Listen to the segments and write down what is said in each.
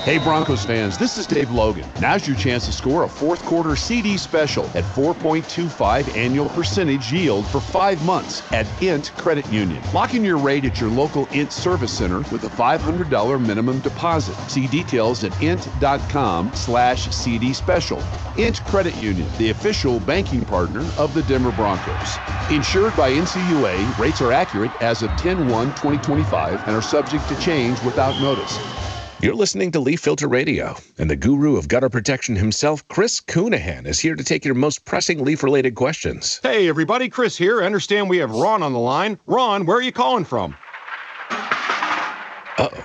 Hey Broncos fans, this is Dave Logan. Now's your chance to score a fourth quarter CD special at 4.25 annual percentage yield for 5 months at INT Credit Union. Lock in your rate at your local INT service center with a $500 minimum deposit. See details at int.com/CD special. INT Credit Union, the official banking partner of the Denver Broncos. Insured by NCUA, rates are accurate as of 10/1/2025 and are subject to change without notice. You're listening to Leaf Filter Radio, and the guru of gutter protection himself, Chris Coonahan, is here to take your most pressing leaf-related questions. Hey, everybody, Chris here. I understand we have Ron on the line. Ron, where are you calling from? Uh-oh.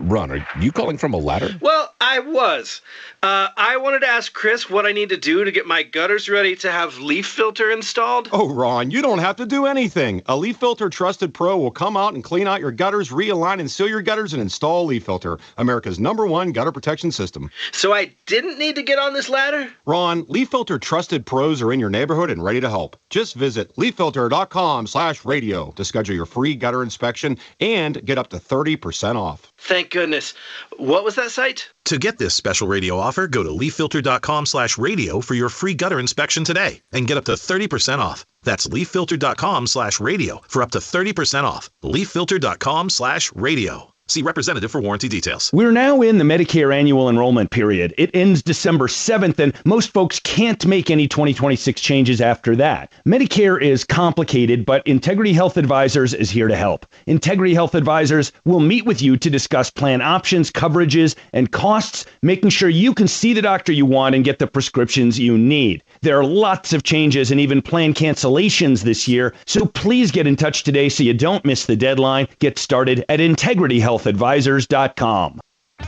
Ron, are you calling from a ladder? Well, I was. I wanted to ask Chris what I need to do to get my gutters ready to have leaf filter installed. Oh, Ron, you don't have to do anything. A Leaf Filter Trusted Pro will come out and clean out your gutters, realign and seal your gutters, and install Leaf Filter, America's #1 gutter protection system. So I didn't need to get on this ladder? Ron, Leaf Filter Trusted Pros are in your neighborhood and ready to help. Just visit leaffilter.com/radio to schedule your free gutter inspection and get up to 30% off. Thank goodness. What was that site? To get this special radio offer, go to leaffilter.com/radio for your free gutter inspection today and get up to 30% off. That's leaffilter.com/radio for up to 30% off. leaffilter.com/radio. See representative for warranty details. We're now in the Medicare annual enrollment period. It ends December 7th, and most folks can't make any 2026 changes after that. Medicare is complicated, but Integrity Health Advisors is here to help. Integrity Health Advisors will meet with you to discuss plan options, coverages, and costs, making sure you can see the doctor you want and get the prescriptions you need. There are lots of changes and even plan cancellations this year, so please get in touch today so you don't miss the deadline. Get started at integrityhealthadvisors.com.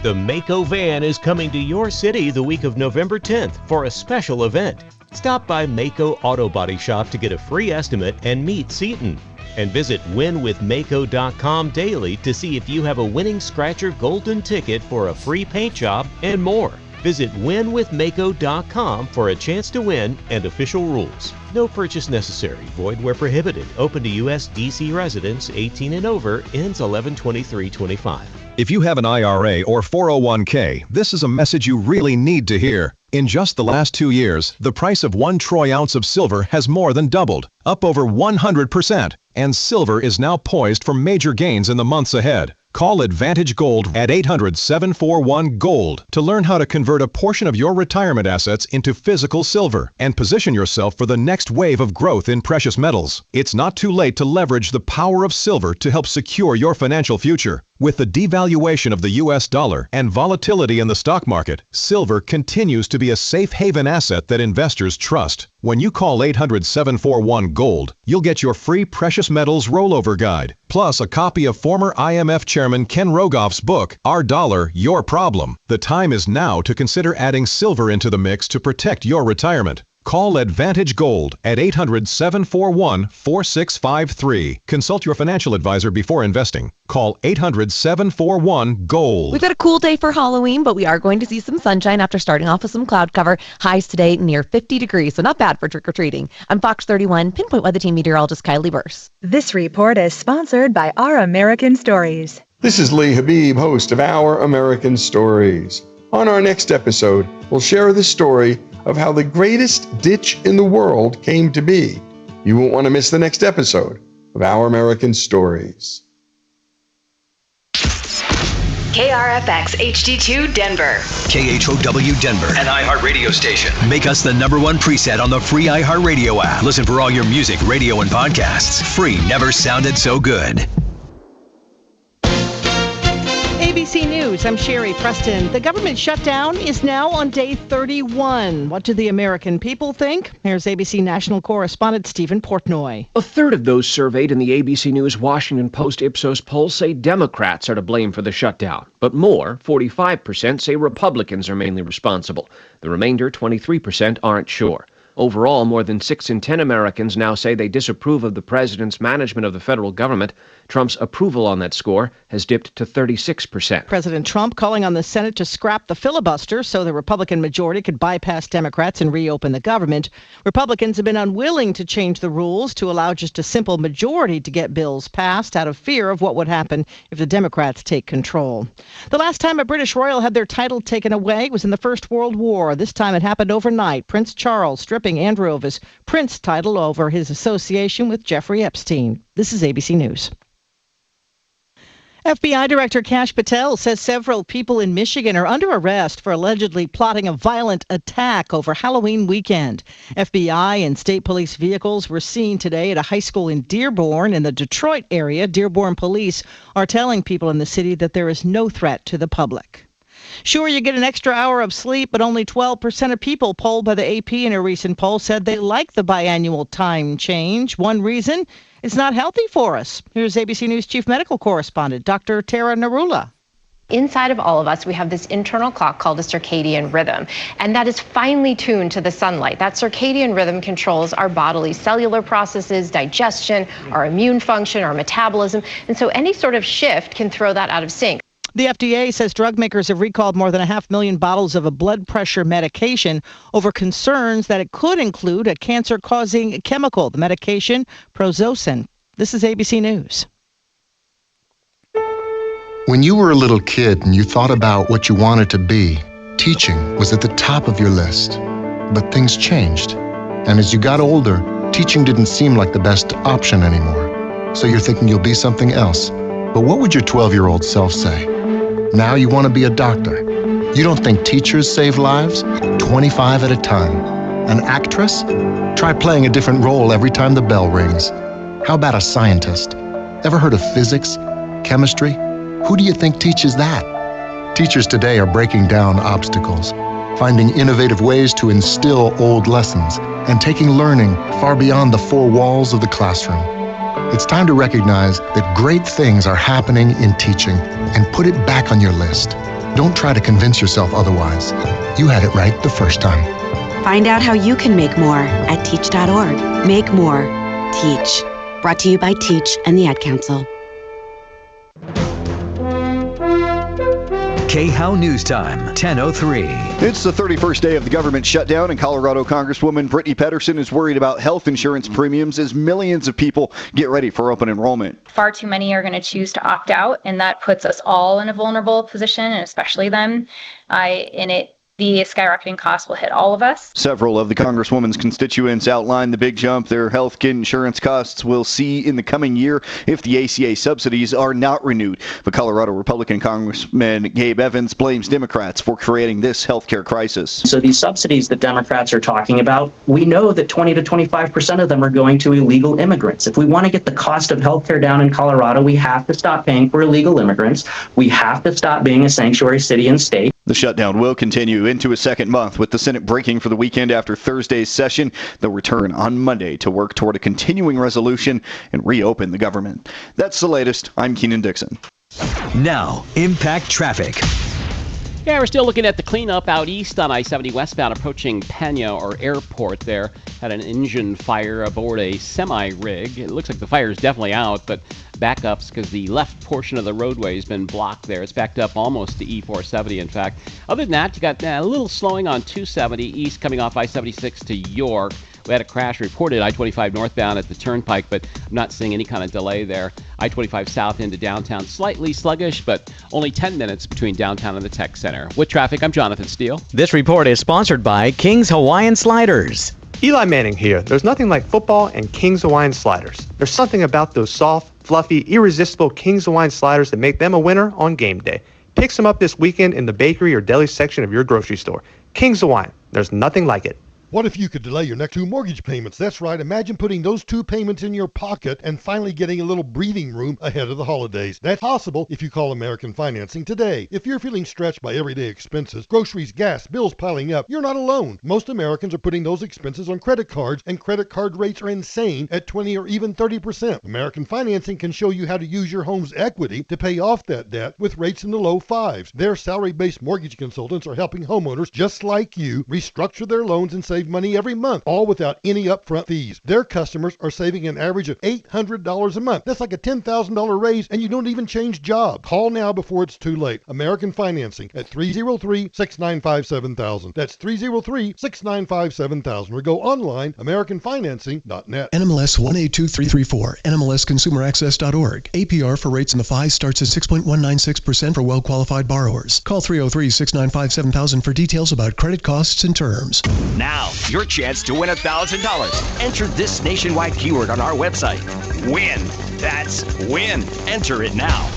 The Mako van is coming to your city the week of November 10th for a special event. Stop by Mako Auto Body Shop to get a free estimate and meet Seaton. And visit winwithmako.com daily to see if you have a winning scratcher golden ticket for a free paint job and more. Visit winwithmako.com for a chance to win and official rules. No purchase necessary. Void where prohibited. Open to U.S. D.C. residents 18 and over. Ends 11/23/25. If you have an IRA or 401k, this is a message you really need to hear. In just the last 2 years, the price of 1 troy ounce of silver has more than doubled, up over 100%, and silver is now poised for major gains in the months ahead. Call Advantage Gold at 800-741-GOLD to learn how to convert a portion of your retirement assets into physical silver and position yourself for the next wave of growth in precious metals. It's not too late to leverage the power of silver to help secure your financial future. With the devaluation of the U.S. dollar and volatility in the stock market, silver continues to be a safe haven asset that investors trust. When you call 800-741-GOLD, you'll get your free precious metals rollover guide, plus a copy of former IMF Chairman Ken Rogoff's book, Our Dollar, Your Problem. The time is now to consider adding silver into the mix to protect your retirement. Call Advantage Gold at 800-741-4653. Consult your financial advisor before investing. Call 800-741-GOLD. We've got a cool day for Halloween, but we are going to see some sunshine after starting off with some cloud cover. Highs today near 50 degrees, so not bad for trick-or-treating. I'm Fox 31 Pinpoint Weather Team meteorologist Kylie Burse. This report is sponsored by Our American Stories. This is Lee Habib, host of Our American Stories. On our next episode, we'll share the story of how the greatest ditch in the world came to be. You won't want to miss the next episode of Our American Stories. KRFX HD2 Denver. KHOW Denver. An iHeartRadio station. Make us the #1 preset on the free iHeartRadio app. Listen for all your music, radio, and podcasts. Free never sounded so good. ABC News, I'm Sherry Preston. The government shutdown is now on day 31. What do the American people think? Here's ABC national correspondent Stephen Portnoy. A third of those surveyed in the ABC News Washington Post Ipsos poll say Democrats are to blame for the shutdown. But more, 45%, say Republicans are mainly responsible. The remainder, 23%, aren't sure. Overall, more than 6 in 10 Americans now say they disapprove of the president's management of the federal government. Trump's approval on that score has dipped to 36%. President Trump calling on the Senate to scrap the filibuster so the Republican majority could bypass Democrats and reopen the government. Republicans have been unwilling to change the rules to allow just a simple majority to get bills passed out of fear of what would happen if the Democrats take control. The last time a British royal had their title taken away was in the First World War. This time it happened overnight. Prince Charles stripping Andrew of his prince title over his association with Jeffrey Epstein. This is ABC News. FBI Director Kash Patel says several people in Michigan are under arrest for allegedly plotting a violent attack over Halloween weekend. FBI and state police vehicles were seen today at a high school in Dearborn in the Detroit area. Dearborn police are telling people in the city that there is no threat to the public. Sure, you get an extra hour of sleep, but only 12% of people polled by the AP in a recent poll said they like the biannual time change. One reason, it's not healthy for us. Here's ABC News Chief Medical Correspondent Dr. Tara Narula. Inside of all of us, we have this internal clock called a circadian rhythm, and that is finely tuned to the sunlight. That circadian rhythm controls our bodily cellular processes, digestion, our immune function, our metabolism, and so any sort of shift can throw that out of sync. The FDA says drug makers have recalled more than 500,000 bottles of a blood pressure medication over concerns that it could include a cancer-causing chemical, the medication Prozocin. This is ABC News. When you were a little kid and you thought about what you wanted to be, teaching was at the top of your list. But things changed. And as you got older, teaching didn't seem like the best option anymore. So you're thinking you'll be something else. But what would your 12-year-old self say? Now you want to be a doctor. You don't think teachers save lives? 25 at a time. An actress? Try playing a different role every time the bell rings. How about a scientist? Ever heard of physics? Chemistry? Who do you think teaches that? Teachers today are breaking down obstacles, finding innovative ways to instill old lessons, and taking learning far beyond the four walls of the classroom. It's time to recognize that great things are happening in teaching and put it back on your list. Don't try to convince yourself otherwise. You had it right the first time. Find out how you can make more at teach.org. Make more. Teach. Brought to you by Teach and the Ad Council. KHOW News Time, 10:03. It's the 31st day of the government shutdown, and Colorado Congresswoman Brittany Pedersen is worried about health insurance premiums as millions of people get ready for open enrollment. Far too many are going to choose to opt out, and that puts us all in a vulnerable position, and especially them. The skyrocketing costs will hit all of us. Several of the Congresswoman's constituents outlined the big jump their health insurance costs will see in the coming year if the ACA subsidies are not renewed. But Colorado Republican Congressman Gabe Evans blames Democrats for creating this healthcare crisis. So these subsidies that Democrats are talking about, we know that 20 to 25% of them are going to illegal immigrants. If we want to get the cost of healthcare down in Colorado, we have to stop paying for illegal immigrants. We have to stop being a sanctuary city and state. The shutdown will continue into a second month, with the Senate breaking for the weekend after Thursday's session. They'll return on Monday to work toward a continuing resolution and reopen the government. That's the latest. I'm Keenan Dixon. Now, impact traffic. Yeah, we're still looking at the cleanup out east on I-70 westbound approaching Pena or Airport there. Had an engine fire aboard a semi-rig. It looks like the fire is definitely out, but backups because the left portion of the roadway has been blocked there. It's backed up almost to E470, in fact. Other than that, you got a little slowing on 270 east coming off I-76 to York. We had a crash reported I-25 northbound at the Turnpike, but I'm not seeing any kind of delay there. I-25 south into downtown, slightly sluggish, but only 10 minutes between downtown and the Tech Center. With traffic, I'm Jonathan Steele. This report is sponsored by King's Hawaiian Sliders. Eli Manning here. There's nothing like football and King's Hawaiian Sliders. There's something about those soft, fluffy, irresistible King's Hawaiian Sliders that make them a winner on game day. Pick some up this weekend in the bakery or deli section of your grocery store. King's Hawaiian. There's nothing like it. What if you could delay your next 2 mortgage payments? That's right. Imagine putting those 2 payments in your pocket and finally getting a little breathing room ahead of the holidays. That's possible if you call American Financing today. If you're feeling stretched by everyday expenses, groceries, gas, bills piling up, you're not alone. Most Americans are putting those expenses on credit cards, and credit card rates are insane at 20 or even 30%. American Financing can show you how to use your home's equity to pay off that debt with rates in the low 5s. Their salary-based mortgage consultants are helping homeowners just like you restructure their loans and save save money every month, all without any upfront fees. Their customers are saving an average of $800 a month. That's like a $10,000 raise, and you don't even change jobs. Call now before it's too late. American Financing at 303-695-7000. That's 303-695-7000. Or go online, AmericanFinancing.net. NMLS 182334, NMLSConsumerAccess.org. APR for rates in the 5 starts at 6.196% for well-qualified borrowers. Call 303-695-7000 for details about credit costs and terms. Now, your chance to win $1,000. Enter this nationwide keyword on our website. WIN. That's WIN. Enter it now.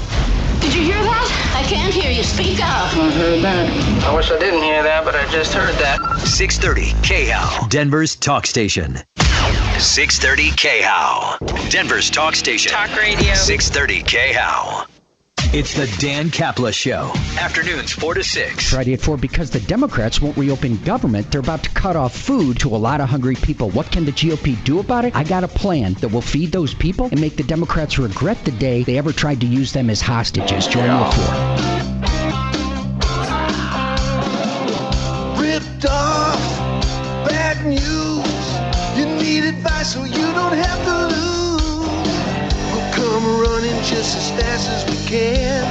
Did you hear that? I can't hear you. Speak up. I heard that. I wish I didn't hear that, but I just heard that. 630 KHOW, Denver's talk station. 630 KHOW, Denver's talk station. Talk radio. 630 KHOW. It's the Dan Kapla Show. Afternoons 4 to 6. Friday at 4, because the Democrats won't reopen government. They're about to cut off food to a lot of hungry people. What can the GOP do about it? I got a plan that will feed those people and make the Democrats regret the day they ever tried to use them as hostages. Join me at 4. Ripped off, bad news. You need advice so you don't have to lose. We'll come running just as fast as we can.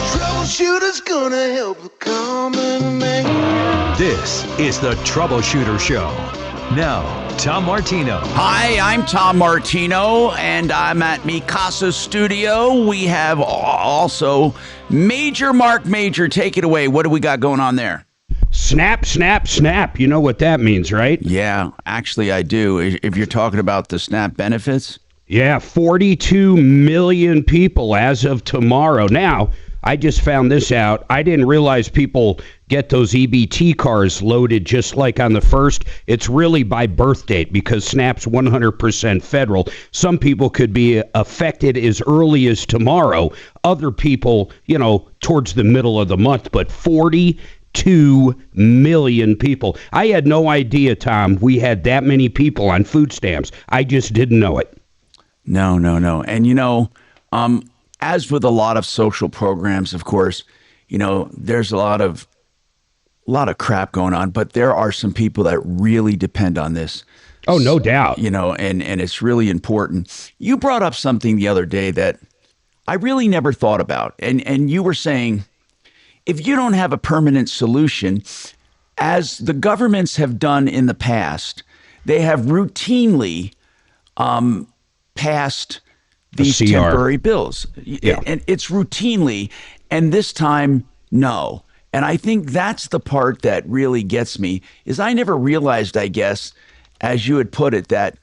Troubleshooter's gonna help the common man. This is the Troubleshooter Show. Now, Tom Martino. Hi, I'm Tom Martino, and I'm at Mikasa Studio. We have also Marc Mager. Take it away. What do we got going on there? Snap, snap, snap. You know what that means, right? Yeah, actually I do. If you're talking about the SNAP benefits. Yeah, 42 million people as of tomorrow. Now, I just found this out. I didn't realize people get those EBT cards loaded just like on the 1st. It's really by birth date because SNAP's 100% federal. Some people could be affected as early as tomorrow. Other people, towards the middle of the month. But 42 million people. I had no idea, Tom, we had that many people on food stamps. I just didn't know it. No. And, as with a lot of social programs, of course, there's a lot of crap going on, but there are some people that really depend on this. Oh, no doubt. And it's really important. You brought up something the other day that I really never thought about. And you were saying, if you don't have a permanent solution, as the governments have done in the past, they have routinely passed these temporary bills. Yeah. And it's routinely, and this time, no. And I think that's the part that really gets me, is I never realized, I guess, as you had put it, that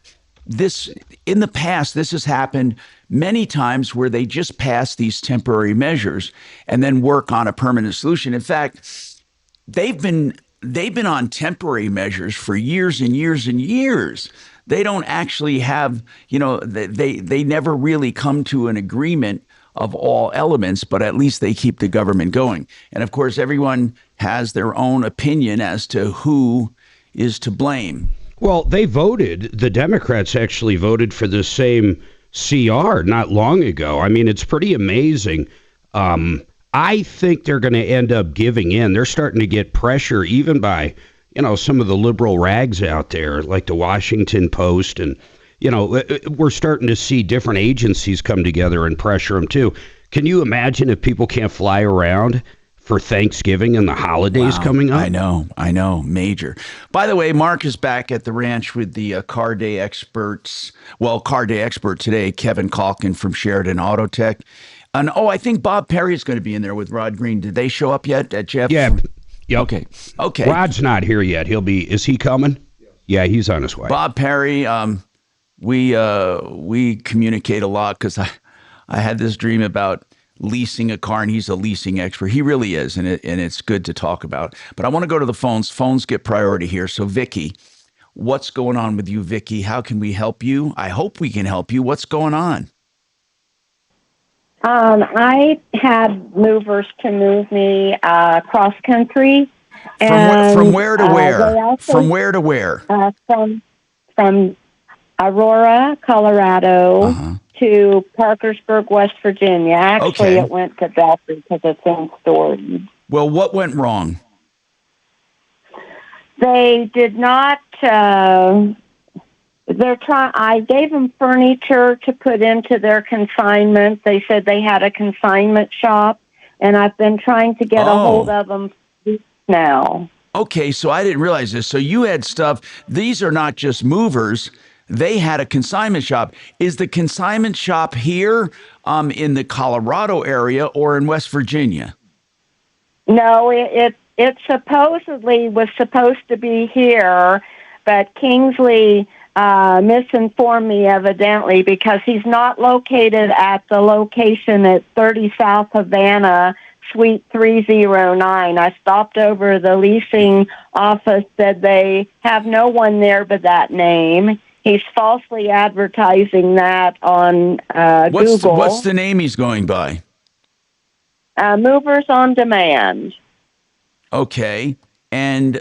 this, in the past, this has happened many times where they just pass these temporary measures and then work on a permanent solution. In fact, they've been on temporary measures for years and years and years. They don't actually have, they never really come to an agreement of all elements, but at least they keep the government going. And of course, everyone has their own opinion as to who is to blame. Well, the Democrats actually voted for the same CR not long ago. I mean, it's pretty amazing. I think they're going to end up giving in. They're starting to get pressure even by some of the liberal rags out there, like the Washington Post. And, we're starting to see different agencies come together and pressure them, too. Can you imagine if people can't fly around for Thanksgiving and the holidays coming up? I know. Major. By the way, Mark is back at the ranch with the car day experts. Well, car day expert today, Kevin Calkin from Sheridan Auto Tech. And, I think Bob Perry is going to be in there with Rod Green. Did they show up yet at Jeff's? Yeah. Yep. Okay. Rod's not here yet. Is he coming? Yeah, he's on his way. Bob Perry, we communicate a lot because I had this dream about leasing a car, and he's a leasing expert. He really is, and it's good to talk about. But I want to go to the phones. Phones get priority here. So, Vicky, what's going on with you, Vicky? How can we help you? I hope we can help you. What's going on? I had movers to move me cross country. From where to where? From where to where? From Aurora, Colorado, to Parkersburg, West Virginia. Actually, It went to Belford because it's in storage. Well, what went wrong? They did not. They're trying. I gave them furniture to put into their consignment. They said they had a consignment shop, and I've been trying to get a hold of them now. Okay, so I didn't realize this. So you had stuff. These are not just movers. They had a consignment shop. Is the consignment shop here in the Colorado area or in West Virginia? No, it supposedly was supposed to be here, but Kingsley misinformed me evidently because he's not located at the location at 30 South Havana, Suite 309. I stopped over the leasing office, said they have no one there but that name. He's falsely advertising that on Google. What's the name he's going by? Movers on Demand. Okay. And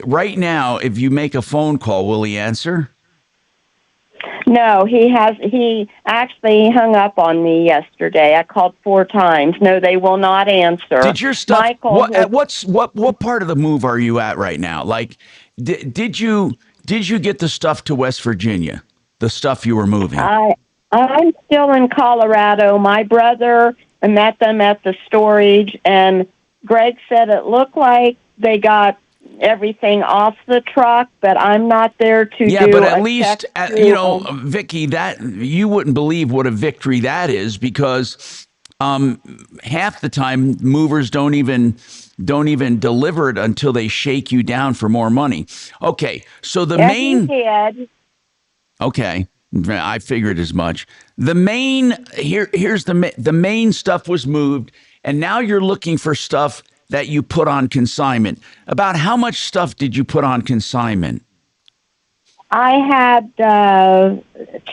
right now, if you make a phone call, will he answer? No, he actually hung up on me yesterday. I called 4 times. No, they will not answer. Did your stuff? Michael, what part of the move are you at right now? Like, did you get the stuff to West Virginia? The stuff you were moving? I'm still in Colorado. My brother met them at the storage, and Greg said it looked like they got everything off the truck, but I'm not there to yeah, do but a at least, check Vicki, that you wouldn't believe what a victory that is, because half the time movers don't even deliver it until they shake you down for more money. Okay, so the main. Okay, I figured as much. The main here's the main stuff was moved, and now you're looking for stuff that you put on consignment. About how much stuff did you put on consignment? I had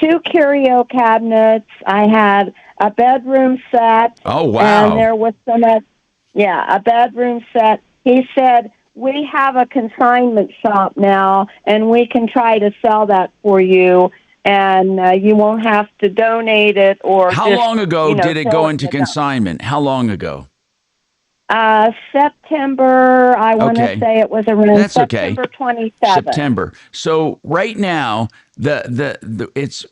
2 curio cabinets. I had a bedroom set. Oh, wow. And there was a bedroom set. He said, we have a consignment shop now, and we can try to sell that for you, and you won't have to donate it or How long ago did it go into consignment? How long ago? September, I want to say it was around That's September okay. 27th. September. So right now, let's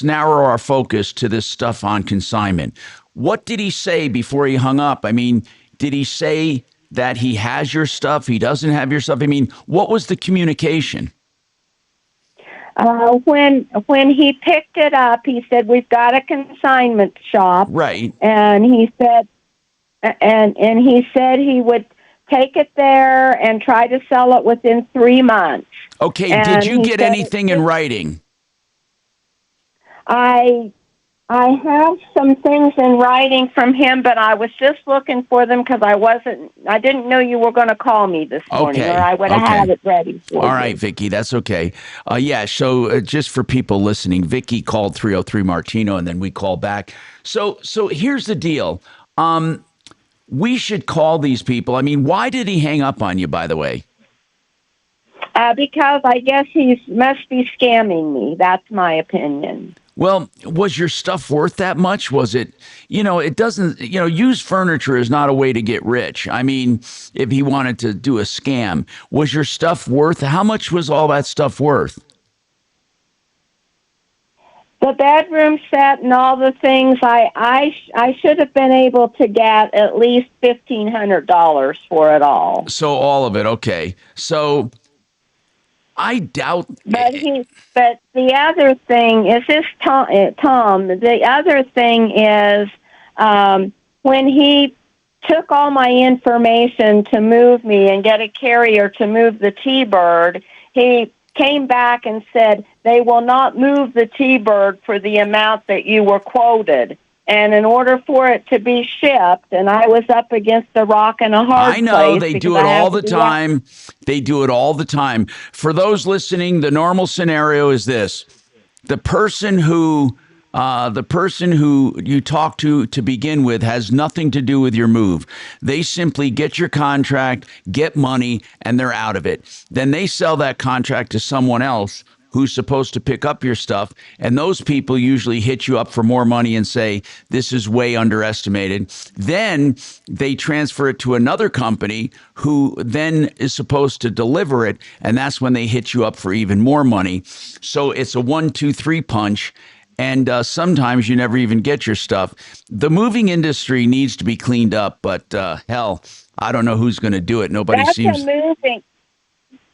narrow our focus to this stuff on consignment. What did he say before he hung up? I mean, did he say that he has your stuff? He doesn't have your stuff? I mean, what was the communication? When he picked it up, he said, we've got a consignment shop. Right. And he said, and he said he would take it there and try to sell it within 3 months. Okay. And did you get anything in writing? I have some things in writing from him, but I was just looking for them because I didn't know you were going to call me this morning, or I would have had it ready for you. All right, Vicki, that's okay. So just for people listening, Vicki called 303 Martino, and then we call back. So here's the deal. We should call these people. I mean, why did he hang up on you, by the way? Because I guess he must be scamming me. That's my opinion. Well, was your stuff worth that much? Was it, it doesn't, used furniture is not a way to get rich. I mean, if he wanted to do a scam, was your stuff worth, how much was all that stuff worth? The bedroom set and all the things, I should have been able to get at least $1,500 for it all. So all of it, okay. So I doubt. But the other thing is this, Tom. The other thing is when he took all my information to move me and get a carrier to move the T-Bird, he came back and said they will not move the T-Bird for the amount that you were quoted. And in order for it to be shipped, and I was up against a rock and a hard place. I know, they do it all the time. They do it all the time. For those listening, the normal scenario is this. The person who you talk to begin with has nothing to do with your move. They simply get your contract, get money, and they're out of it. Then they sell that contract to someone else who's supposed to pick up your stuff. And those people usually hit you up for more money and say, this is way underestimated. Then they transfer it to another company who then is supposed to deliver it. And that's when they hit you up for even more money. So it's a 1, 2, 3 punch. And sometimes you never even get your stuff. The moving industry needs to be cleaned up, but hell, I don't know who's going to do it. Nobody seems.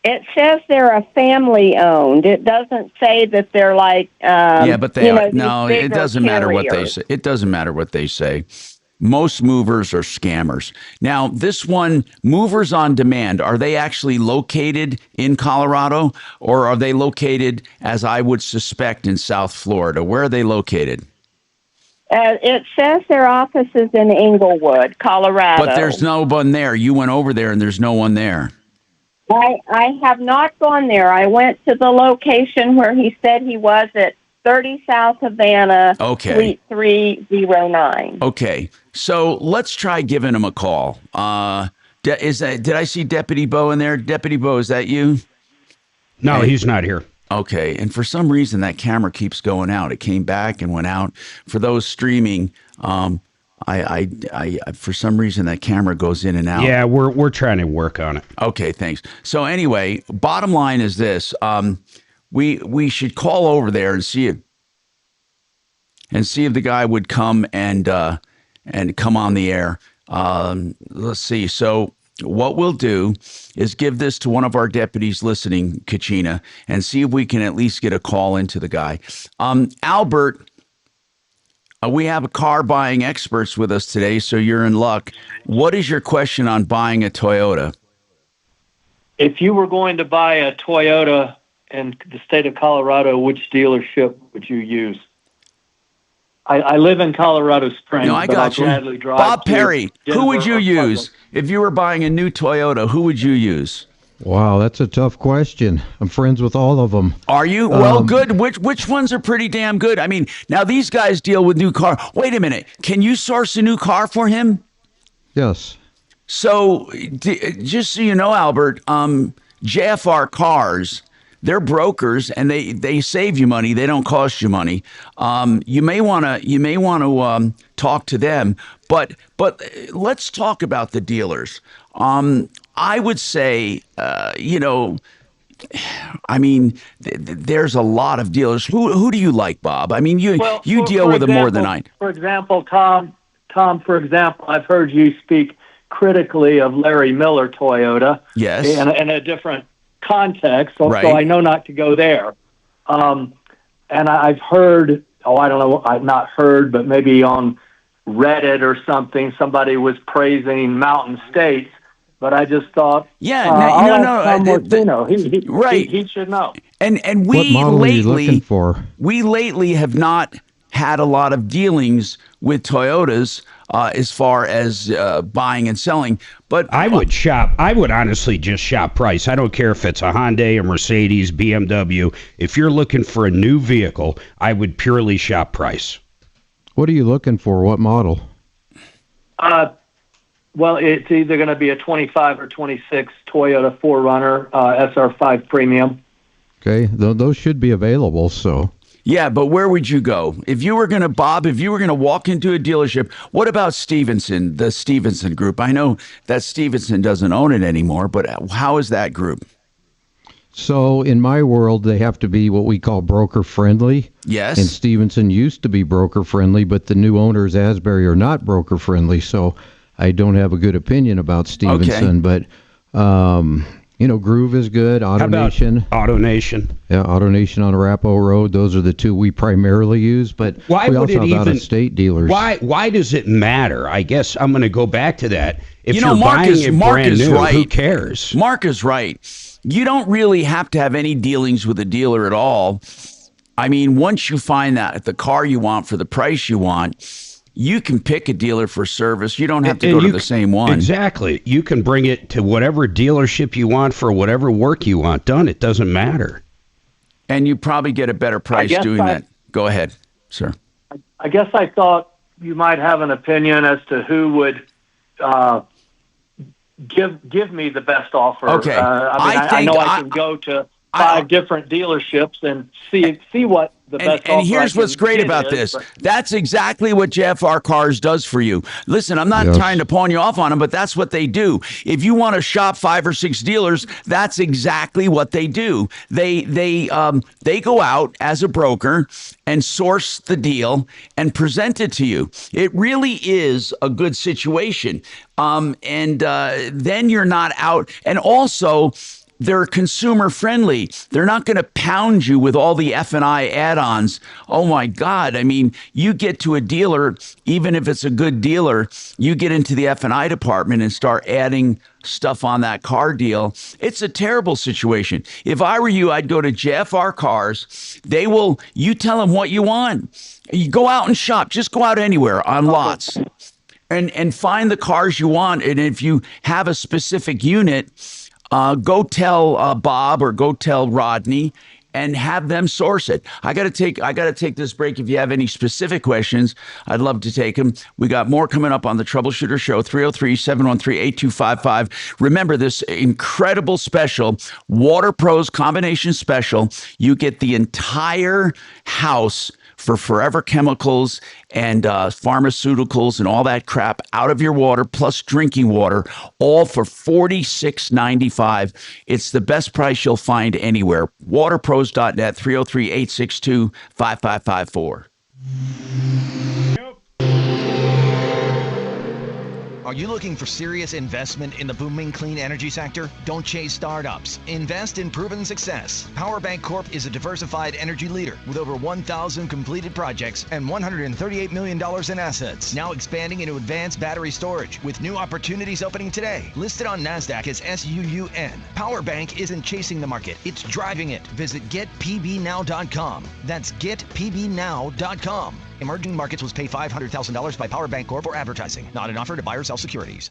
It says they're a family owned. It doesn't say that they're like. Yeah, but they are. No, it doesn't matter what they say. It doesn't matter what they say. Most movers are scammers. Now, this one, Movers on Demand, are they actually located in Colorado, or are they located, as I would suspect, in South Florida? Where are they located? It says their office is in Englewood, Colorado. But there's no one there. You went over there, and there's no one there. I have not gone there. I went to the location where he said he was at 30 South Havana, Suite 309. Okay, so let's try giving him a call. Did I see Deputy Bo in there? Deputy Bo, is that you? No, he's not here. Okay, and for some reason that camera keeps going out. It came back and went out. For those streaming, I for some reason that camera goes in and out. Yeah, we're trying to work on it. Okay, thanks. So anyway, bottom line is this. We should call over there and see if the guy would come and come on the air. Let's see. So what we'll do is give this to one of our deputies listening, Kachina, and see if we can at least get a call into the guy. Albert, we have a car buying experts with us today, so you're in luck. What is your question on buying a Toyota? If you were going to buy a Toyota in the state of Colorado, which dealership would you use? I live in Colorado Springs, no, I but got I'll you. gladly drive Bob to Perry, Denver who would you or use? If you were buying a new Toyota, who would you use? Wow, that's a tough question. I'm friends with all of them. Are you? Well, good. Which ones are pretty damn good? I mean, now these guys deal with new car. Wait a minute. Can you source a new car for him? Yes. So, just so you know, Albert, JFR Cars, they're brokers and they save you money. They don't cost you money. You may want to talk to them, but let's talk about the dealers. I would say, I mean, there's a lot of dealers. Who do you like, Bob? I mean, you deal with them more than I. For example, Tom, for example, I've heard you speak critically of Larry Miller Toyota. Yes. In a different context, so Right. I know not to go there. And I've heard, I don't know, I've not heard, but maybe on Reddit or something, somebody was praising Mountain States, but I just thought, Tom Martino, he should know. And What we model are you looking lately, for? we lately have not had a lot of dealings with Toyotas as far as buying and selling. But I would honestly just shop price. I don't care if it's a Hyundai, a Mercedes, BMW. If you're looking for a new vehicle, I would purely shop price. What are you looking for? What model? Well, it's either going to be a 25 or 26 Toyota 4Runner SR5 Premium. Okay, those should be available, so. yeah, but where would you go? If you were going to, Bob, walk into a dealership, what about Stevenson, the Stevenson Group? I know that Stevenson doesn't own it anymore, but how is that group? So in my world, they have to be what we call broker friendly. Yes. And Stevenson used to be broker friendly, but the new owners, Asbury, are not broker friendly. So I don't have a good opinion about Stevenson. Okay. But, Groove is good. AutoNation. AutoNation. Yeah, AutoNation on Arapahoe Road. Those are the two we primarily use. But why we would also it have even, out-of-state dealers. Why does it matter? I guess I'm going to go back to that. If You know, you're Mark buying is- it Mark brand is new, right. who cares? Mark is right. You don't really have to have any dealings with a dealer at all. I mean, once you find that the car you want for the price you want, you can pick a dealer for service. You don't have to go to the same one. Exactly. You can bring it to whatever dealership you want for whatever work you want done. It doesn't matter. And you probably get a better price doing that. Go ahead, sir. I guess I thought you might have an opinion as to who would give me the best offer. Okay. I know I can go to 5 different dealerships and see what the best offer And here's I can what's great get about is, this. but- That's exactly what JFR Cars does for you. Listen, I'm not trying to pawn you off on them, but that's what they do. If you want to shop 5 or 6 dealers, that's exactly what they do. They go out as a broker and source the deal and present it to you. It really is a good situation. Then you're not out. And also, they're consumer friendly. They're not going to pound you with all the F&I add-ons. Oh my God. I mean, you get to a dealer, even if it's a good dealer, you get into the F&I department and start adding stuff on that car deal. It's a terrible situation. If I were you, I'd go to JFR Cars. You tell them what you want. You go out and shop. Just go out anywhere on lots and find the cars you want. And if you have a specific unit, go tell Bob or go tell Rodney and have them source it. I got to take this break. If you have any specific questions, I'd love to take them. We got more coming up on the Troubleshooter Show, 303-713-8255. Remember this incredible special, Water Pros combination special. You get the entire house for forever chemicals and pharmaceuticals and all that crap out of your water, plus drinking water, all for $46.95. It's the best price you'll find anywhere. Waterpros.net, 303-862-5554. Are you looking for serious investment in the booming clean energy sector? Don't chase startups. Invest in proven success. PowerBank Corp is a diversified energy leader with over 1,000 completed projects and $138 million in assets. Now expanding into advanced battery storage with new opportunities opening today. Listed on NASDAQ as SUUN. PowerBank isn't chasing the market. It's driving it. Visit getpbnow.com. That's getpbnow.com. Emerging Markets was paid $500,000 by PowerBank Corp for advertising. Not an offer to buy or sell securities.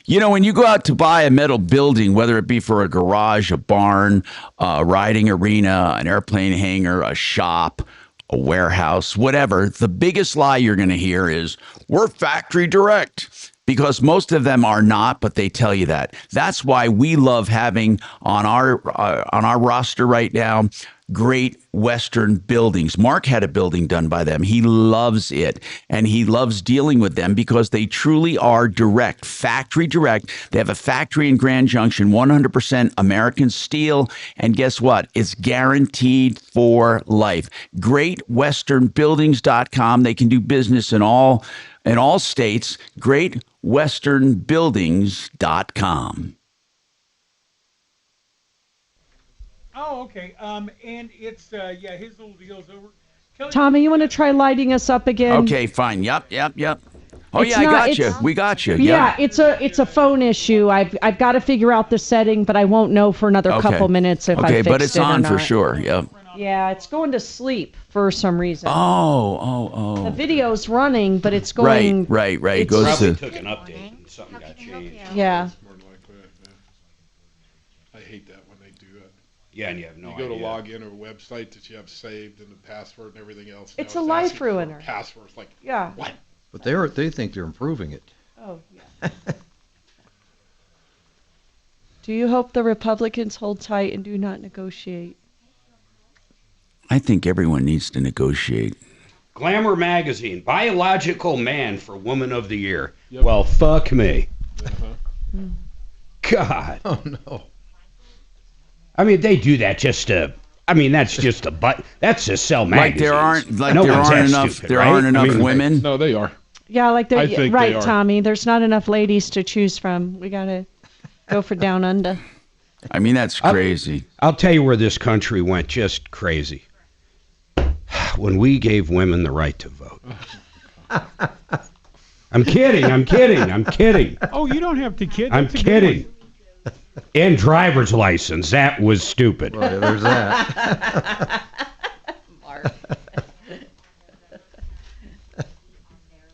You know, when you go out to buy a metal building, whether it be for a garage, a barn, a riding arena, an airplane hangar, a shop, a warehouse, whatever, the biggest lie you're going to hear is, we're factory direct. Because most of them are not, but they tell you that. That's why we love having on our roster right now Great Western Buildings. Mark had a building done by them. He loves it, and he loves dealing with them because they truly are direct, factory direct. They have a factory in Grand Junction, 100% American steel, and guess what? It's guaranteed for life. GreatWesternBuildings.com. They can do business in all states. GreatWesternBuildings.com. Oh, okay. And it's his little deal's over. Tommy, you want to try lighting us up again? Okay, fine. Yep. Oh, It's yeah, I not- got you. it's- We got you. Yeah, it's a phone issue. I've got to figure out the setting, but I won't know for another couple minutes if I fixed it but it's on or for not. sure. Yep. Yeah, it's going to sleep for some reason. Oh. The video's running, but it's going. Right. It it's- goes Probably to. took an update and something got changed. Yeah. I hate that when they do it. Yeah, and you have no You go to idea. log in to a website that you have saved and the password and everything else. It's Now a asking life for a ruiner. Password. It's like, Yeah. what? But they think they're improving it. Oh, yeah. Do you hope the Republicans hold tight and do not negotiate? I think everyone needs to negotiate. Glamour Magazine, Biological Man for Woman of the Year. Yep. Well, fuck me. God. Oh, no. I mean, they do that just to... I mean, that's just a... That's to sell magazines. There aren't one's that stupid, right? aren't enough I mean, women. No, they are. Yeah, like I they're think right, they are. Tommy. There's not enough ladies to choose from. We gotta go for down under. I mean, that's crazy. I'll tell you where this country went just crazy. When we gave women the right to vote. I'm kidding. Oh, you don't have to kid. I'm That's a good kidding. And driver's license. That was stupid. Well, there's that.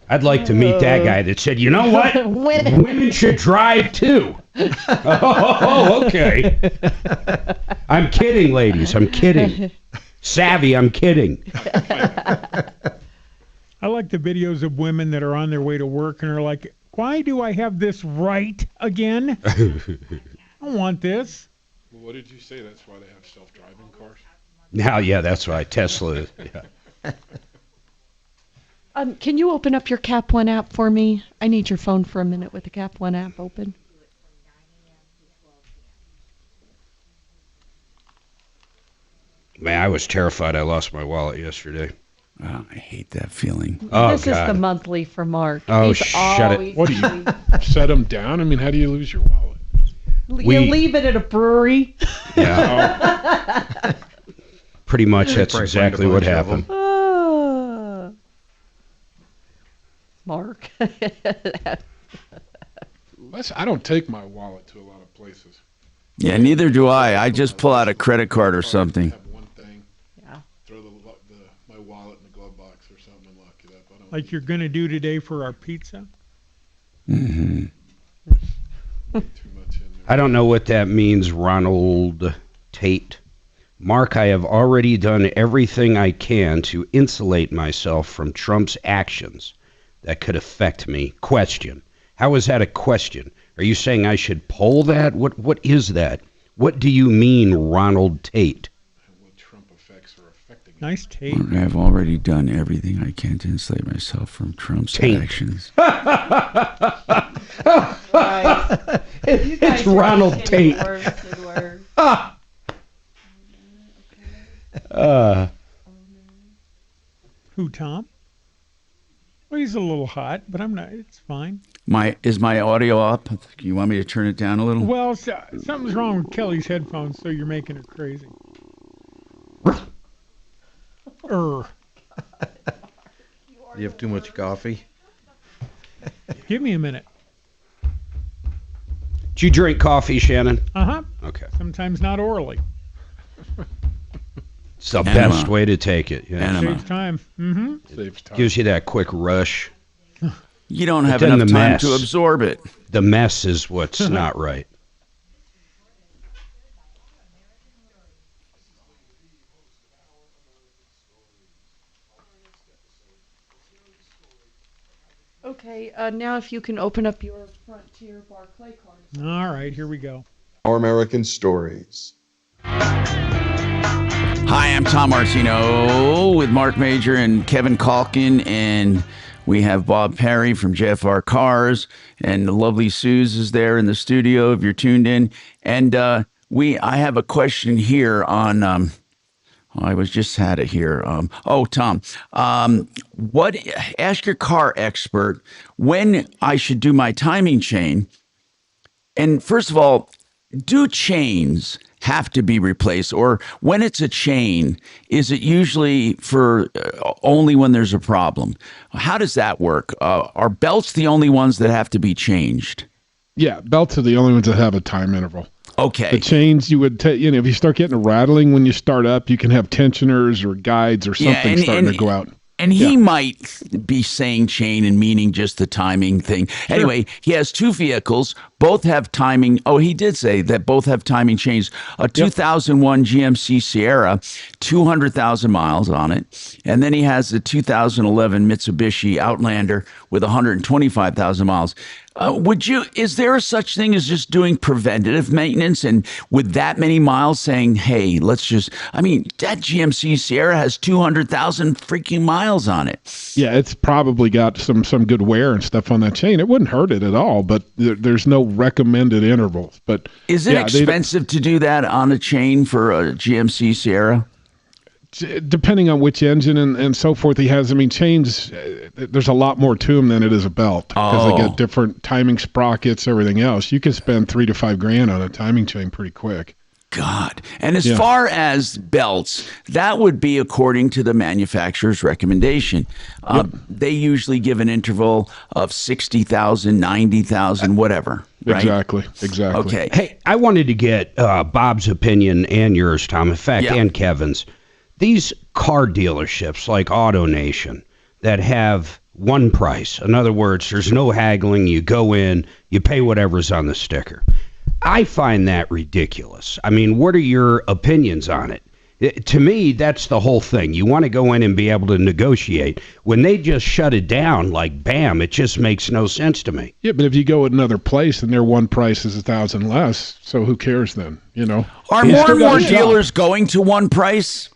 I'd like to meet that guy that said, you know what? Women should drive too. Oh, okay. I'm kidding, ladies. I'm kidding. Savvy, I'm kidding. I like the videos of women that are on their way to work and are like, why do I have this right again? I don't want this. Well, what did you say? That's why they have self-driving cars? Now, yeah, that's why Tesla. Yeah. Can you open up your Cap One app for me? I need your phone for a minute with the Cap One app open. Man, I was terrified I lost my wallet yesterday. Oh, I hate that feeling. Oh, this God. is the monthly for Mark. Oh, He's shut it. always What do you set them down? I mean, how do you lose your wallet? You leave it at a brewery. Yeah. Pretty much that's exactly what happened. Mark. I don't take my wallet to a lot of places. Yeah, neither do I. I just pull out a credit card or something. Throw my wallet in the glove box or something and lock it up. Like you're going to do today for our pizza? Mm-hmm. I don't know what that means, Ronald Tate. Mark, I have already done everything I can to insulate myself from Trump's actions that could affect me. Question. How is that a question? Are you saying I should poll that? What is that? What do you mean, Ronald Tate? Nice Tate. I've already done everything I can to insulate myself from Trump's actions. It's Ronald Tate. Who, Tom? Well, he's a little hot, but I'm not. It's fine. Is my audio up? You want me to turn it down a little? Well, something's wrong with Kelly's headphones, so you're making it crazy. You have too much coffee? Give me a minute. Did you drink coffee, Shannon? Uh-huh. Okay. Sometimes not orally. It's the best way to take it. Yeah. Saves time. Mm-hmm. Saves time. Gives you that quick rush. You don't have enough time to absorb it. The mess is what's not right. Okay, now if you can open up your Frontier Barclay card. All right, here we go. Our American Stories. Hi, I'm Tom Martino with Marc Mager and Kevin Calkin, and we have Bob Perry from JFR Cars, and the lovely Suze is there in the studio if you're tuned in. And I have a question here on I was just had it here. Tom, ask your car expert when I should do my timing chain. And first of all, do chains have to be replaced, or when it's a chain, is it usually for only when there's a problem? How does that work? Are belts the only ones that have to be changed? Yeah, belts are the only ones that have a time interval. Okay. The chains you would take, if you start getting a rattling when you start up, you can have tensioners or guides or something starting to go out. And he might be saying chain and meaning just the timing thing. Sure. Anyway, he has two vehicles. Both have timing. Oh, he did say that both have timing chains. A 2001 GMC Sierra, 200,000 miles on it. And then he has the 2011 Mitsubishi Outlander with 125,000 miles. Is there a such thing as just doing preventative maintenance and with that many miles saying, hey, that GMC Sierra has 200,000 freaking miles on it. Yeah, it's probably got some good wear and stuff on that chain. It wouldn't hurt it at all, but there's no recommended intervals. But is it expensive to do that on a chain for a GMC Sierra? Depending on which engine and so forth he has. Chains, there's a lot more to them than it is a belt because they get different timing sprockets, everything else. You can spend $3,000 to $5,000 on a timing chain pretty quick. God. And as far as belts, that would be according to the manufacturer's recommendation. They usually give an interval of 60,000, 90,000, whatever. Right? Exactly. Okay. Hey, I wanted to get Bob's opinion and yours, Tom, in fact, and Kevin's. These car dealerships like AutoNation that have one price. In other words, there's no haggling. You go in, you pay whatever's on the sticker. I find that ridiculous. What are your opinions on it? To me, that's the whole thing. You want to go in and be able to negotiate. When they just shut it down, like bam, it just makes no sense to me. Yeah, but if you go at another place and their one price is $1,000 less, so who cares then? Are more and more dealers going to one price?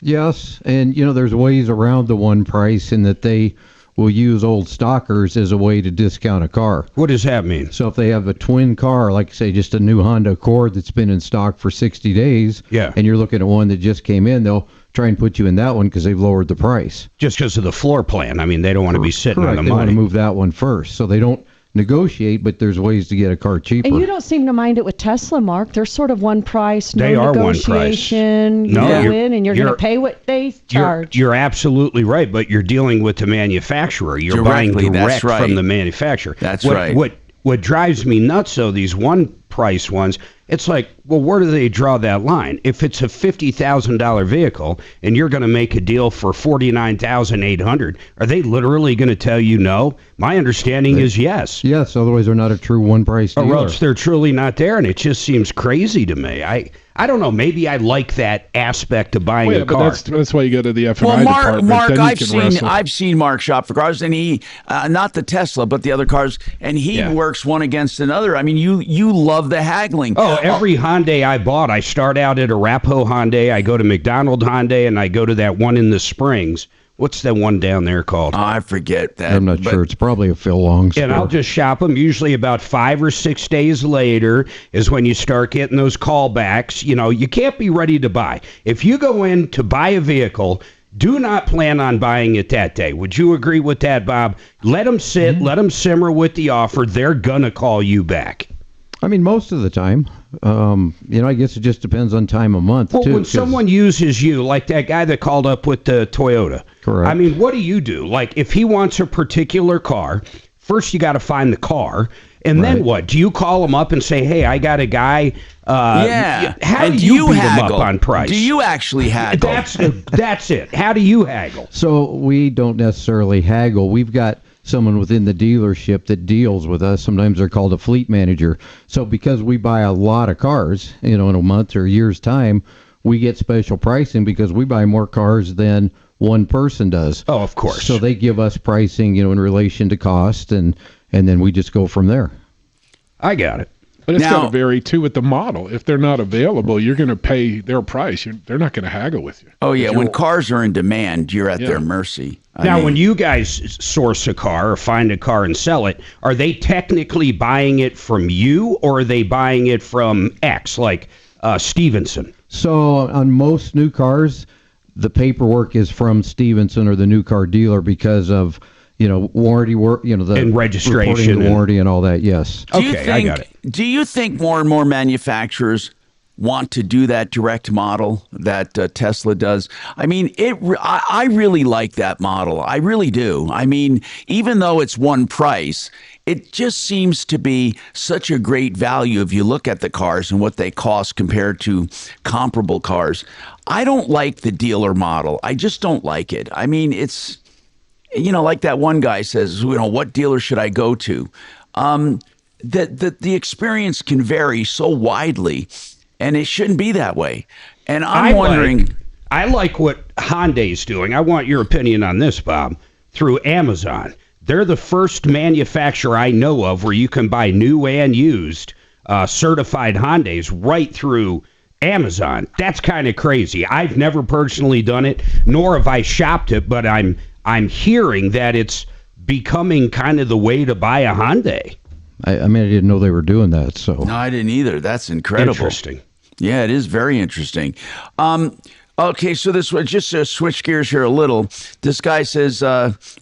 Yes, and there's ways around the one price in that they will use old stockers as a way to discount a car. What does that mean? So if they have a twin car, like say just a new Honda Accord that's been in stock for 60 days, and you're looking at one that just came in, they'll try and put you in that one because they've lowered the price. Just because of the floor plan. I mean, they don't want to be sitting on the They money. want to move that one first. So they don't negotiate, but there's ways to get a car cheaper. And you don't seem to mind it with Tesla, Mark. They're sort of one price, no negotiation. You go in and you're going to pay what they charge. You're absolutely right, but you're dealing with the manufacturer. You're Directly, buying direct from the manufacturer. That's right. What drives me nuts, though, these one price ones, it's like, well, where do they draw that line? If it's a $50,000 vehicle and you're going to make a deal for $49,800, are they literally going to tell you no? My understanding is yes. Yes, otherwise they're not a true one price dealer. Or else they're truly not there, and it just seems crazy to me. I don't know. Maybe I like that aspect of buying a car. But that's why you go to the F&I Well, department. Mark, then I've seen Mark shop for cars, and he, not the Tesla, but the other cars, and he works one against another. I mean, you love the haggling. Oh, every Hyundai I bought, I start out at a Rapo Hyundai, I go to McDonald Hyundai, and I go to that one in the Springs. What's that one down there called? I forget that. I'm not sure. It's probably a Phil Long store. And I'll just shop them. Usually about 5 or 6 days later is when you start getting those callbacks. You can't be ready to buy. If you go in to buy a vehicle, do not plan on buying it that day. Would you agree with that, Bob? Let them sit, let them simmer with the offer. They're going to call you back. I mean, most of the time. I guess it just depends on time of month, well, too. When someone uses you, like that guy that called up with the Toyota. Correct. I mean, what do you do? Like, if he wants a particular car, first you got to find the car. And then what? Do you call him up and say, hey, I got a guy? How do you beat him up on price? Do you actually haggle? That's it. How do you haggle? So we don't necessarily haggle. We've got someone within the dealership that deals with us. Sometimes they're called a fleet manager. So because we buy a lot of cars, in a month or a year's time, we get special pricing because we buy more cars than one person does. Oh, of course. So they give us pricing, in relation to cost, and then we just go from there. I got it. But it's got to vary, too, with the model. If they're not available, you're going to pay their price. They're not going to haggle with you. Oh, yeah. When cars are in demand, you're at their mercy. Now, when you guys source a car or find a car and sell it, are they technically buying it from you, or are they buying it from X, like Stevenson? So on most new cars, the paperwork is from Stevenson or the new car dealer because of warranty work, and registration, the warranty and all that. Yes. I got it. Do you think more and more manufacturers want to do that direct model that Tesla does? I mean, I really like that model. I really do. I mean, even though it's one price, it just seems to be such a great value if you look at the cars and what they cost compared to comparable cars. I don't like the dealer model. I just don't like it. I mean, it's, like that one guy says, what dealer should I go to? The experience can vary so widely, and it shouldn't be that way. And I'm wondering... I like what Hyundai's doing. I want your opinion on this, Bob. Through Amazon. They're the first manufacturer I know of where you can buy new and used certified Hyundais right through Amazon. That's kind of crazy. I've never personally done it, nor have I shopped it, but I'm hearing that it's becoming kind of the way to buy a Hyundai. I didn't know they were doing that. So no, I didn't either. That's incredible. Interesting. Yeah, it is very interesting. Okay, so this was just to switch gears here a little. This guy says,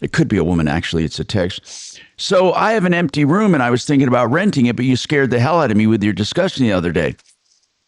it could be a woman, actually. It's a text. So I have an empty room, and I was thinking about renting it, but you scared the hell out of me with your discussion the other day.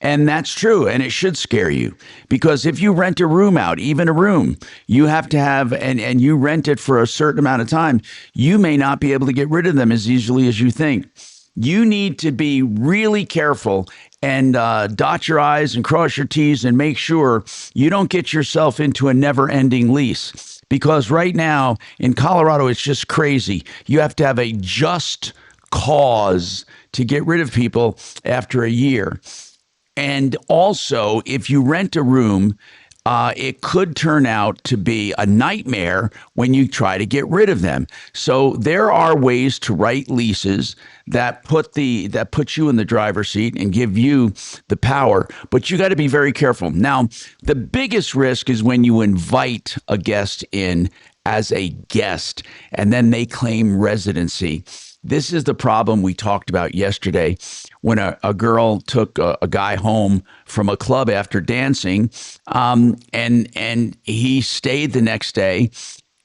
And that's true, and it should scare you, because if you rent a room out, even a room, you have to have, and you rent it for a certain amount of time, you may not be able to get rid of them as easily as you think. You need to be really careful and dot your I's and cross your T's and make sure you don't get yourself into a never-ending lease. Because right now in Colorado, it's just crazy. You have to have a just cause to get rid of people after a year. And also, if you rent a room, it could turn out to be a nightmare when you try to get rid of them. So there are ways to write leases that put you in the driver's seat and give you the power, but you got to be very careful. Now, the biggest risk is when you invite a guest in as a guest and then they claim residency. This is the problem we talked about yesterday when a girl took a guy home from a club after dancing, and he stayed the next day,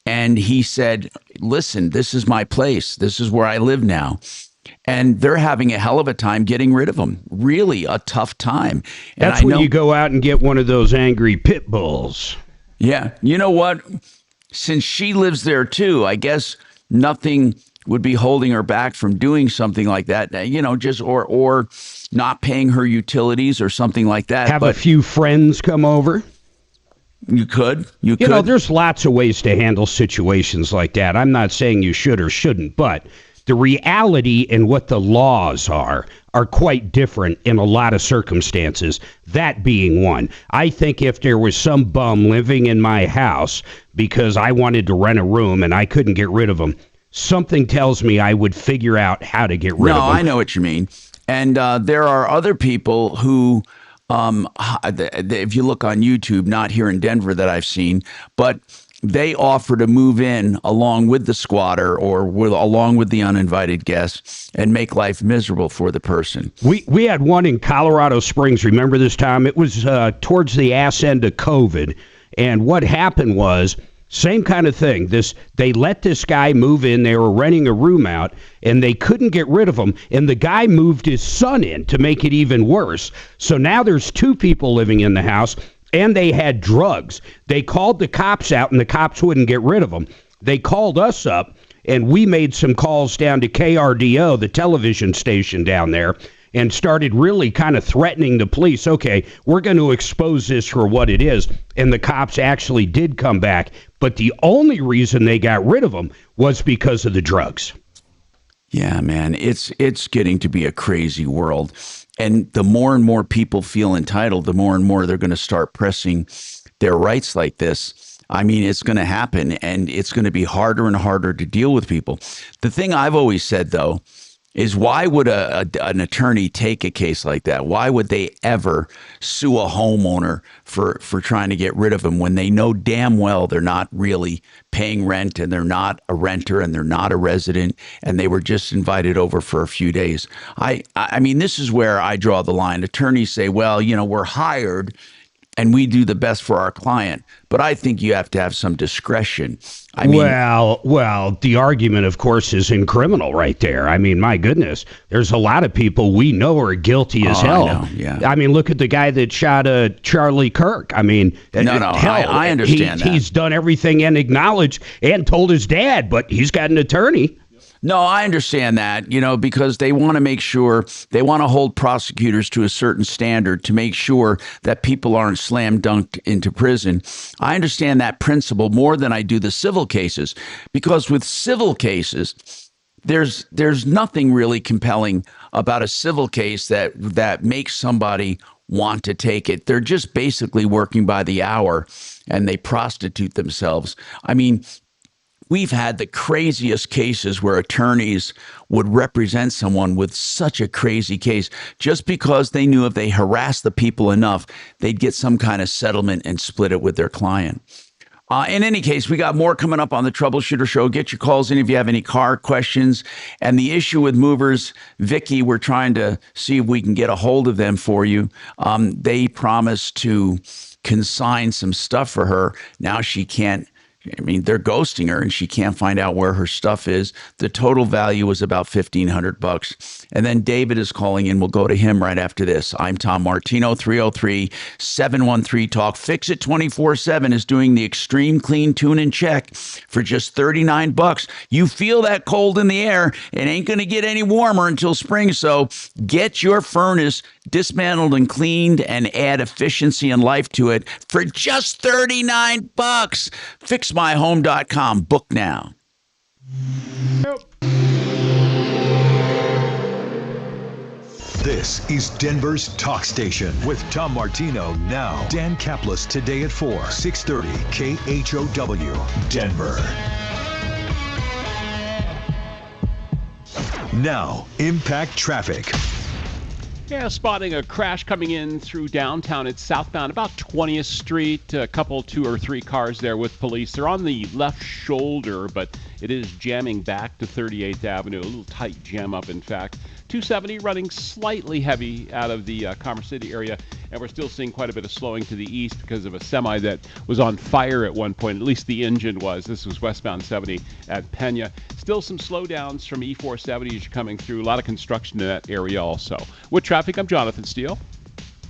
and he said, listen, this is my place. This is where I live now. And they're having a hell of a time getting rid of them. Really a tough time. And That's when you go out and get one of those angry pit bulls. Yeah. You know what? Since she lives there too, I guess nothing would be holding her back from doing something like that, just or not paying her utilities or something like that. Have a few friends come over. You could. There's lots of ways to handle situations like that. I'm not saying you should or shouldn't, but the reality and what the laws are quite different in a lot of circumstances, that being one. I think if there was some bum living in my house because I wanted to rent a room and I couldn't get rid of them, something tells me I would figure out how to get rid of them. No, I know what you mean. And there are other people who, if you look on YouTube, not here in Denver that I've seen, but they offer to move in along with the squatter or along with the uninvited guests and make life miserable for the person. We had one in Colorado Springs. Remember this time? It was towards the ass end of COVID. And what happened was, same kind of thing. They let this guy move in. They were renting a room out, and they couldn't get rid of him. And the guy moved his son in to make it even worse. So now there's two people living in the house, and they had drugs. They called the cops out, and the cops wouldn't get rid of them. They called us up, and we made some calls down to KRDO, the television station down there, and started really kind of threatening the police. Okay, we're going to expose this for what it is. And the cops actually did come back. But the only reason they got rid of them was because of the drugs. Yeah, man, it's getting to be a crazy world. And the more and more people feel entitled, the more and more they're going to start pressing their rights like this. I mean, it's going to happen, and it's going to be harder and harder to deal with people. The thing I've always said, though, is why would an attorney take a case like that? Why would they ever sue a homeowner for trying to get rid of them when they know damn well they're not really paying rent and they're not a renter and they're not a resident and they were just invited over for a few days? I mean, this is where I draw the line. Attorneys say, well, we're hired and we do the best for our client. But I think you have to have some discretion. I mean, well, the argument, of course, is in criminal right there. I mean, my goodness, there's a lot of people we know are guilty as hell. I know, yeah. I mean, look at the guy that shot Charlie Kirk. I mean, I understand that. He's done everything and acknowledged and told his dad, but he's got an attorney. No, I understand that, because they want to make sure, they want to hold prosecutors to a certain standard to make sure that people aren't slam dunked into prison. I understand that principle more than I do the civil cases, because with civil cases, there's nothing really compelling about a civil case that makes somebody want to take it. They're just basically working by the hour and they prostitute themselves. I mean, we've had the craziest cases where attorneys would represent someone with such a crazy case just because they knew if they harassed the people enough, they'd get some kind of settlement and split it with their client. In any case, we got more coming up on the Troubleshooter Show. Get your calls in if you have any car questions. And the issue with movers, Vicky, we're trying to see if we can get a hold of them for you. They promised to consign some stuff for her. Now she can't. I mean, they're ghosting her and she can't find out where her stuff is. The total value was about $1,500. And then David is calling in. We'll go to him right after this. I'm Tom Martino, 303-713-TALK. Fix It 24/7 is doing the extreme clean tune and check for just $39. You feel that cold in the air. It ain't going to get any warmer until spring. So get your furnace dismantled and cleaned and add efficiency and life to it for just $39. FixMyHome.com. Book now. This is Denver's Talk Station with Tom Martino now. Dan Kaplis today at 4, 630 KHOW, Denver. Now, Impact Traffic. Yeah, spotting a crash coming in through downtown. It's southbound, about 20th Street. A couple, 2 or 3 cars there with police. They're on the left shoulder, but it is jamming back to 38th Avenue. A little tight jam up, in fact. 270 running slightly heavy out of the Commerce City area, and we're still seeing quite a bit of slowing to the east because of a semi that was on fire at one point. At least the engine was. This was westbound 70 at Pena. Still some slowdowns from E470 as you're coming through. A lot of construction in that area also. With traffic, I'm Jonathan Steele.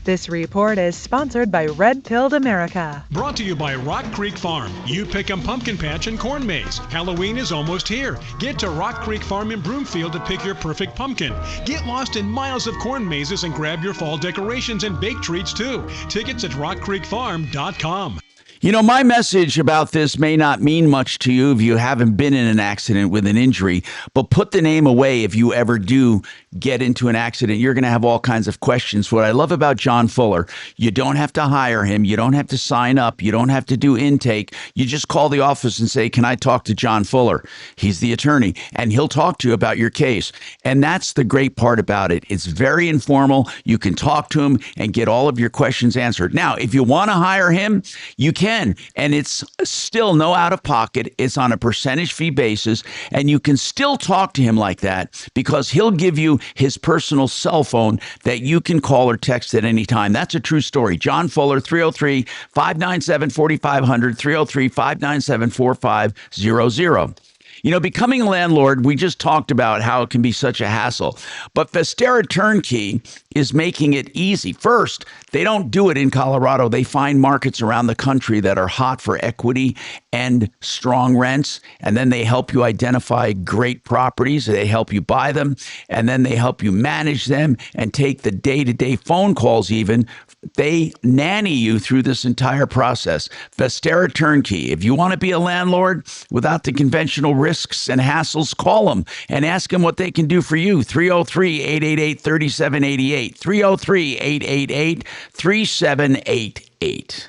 This report is sponsored by Red Pilled America. Brought to you by Rock Creek Farm. You pick 'em pumpkin patch and corn maze. Halloween is almost here. Get to Rock Creek Farm in Broomfield to pick your perfect pumpkin. Get lost in miles of corn mazes and grab your fall decorations and bake treats too. Tickets at rockcreekfarm.com. You know, my message about this may not mean much to you if you haven't been in an accident with an injury, but put the name away if you ever do get into an accident. You're going to have all kinds of questions. What I love about John Fuller, you don't have to hire him. You don't have to sign up. You don't have to do intake. You just call the office and say, can I talk to John Fuller? He's the attorney, and he'll talk to you about your case. And that's the great part about it. It's very informal. You can talk to him and get all of your questions answered. Now, if you want to hire him, you can. And it's still no out of pocket. It's on a percentage fee basis. And you can still talk to him like that because he'll give you his personal cell phone that you can call or text at any time. That's a true story. John Fuller, 303-597-4500, 303-597-4500. You know, becoming a landlord, we just talked about how it can be such a hassle. But Vestera Turnkey is making it easy. First, they don't do it in Colorado. They find markets around the country that are hot for equity and strong rents. And then they help you identify great properties. They help you buy them. And then they help you manage them and take the day-to-day phone calls even. They nanny you through this entire process. Vestera Turnkey. If you want to be a landlord without the conventional risks and hassles, call them and ask them what they can do for you. 303-888-3788. 303-888-3788.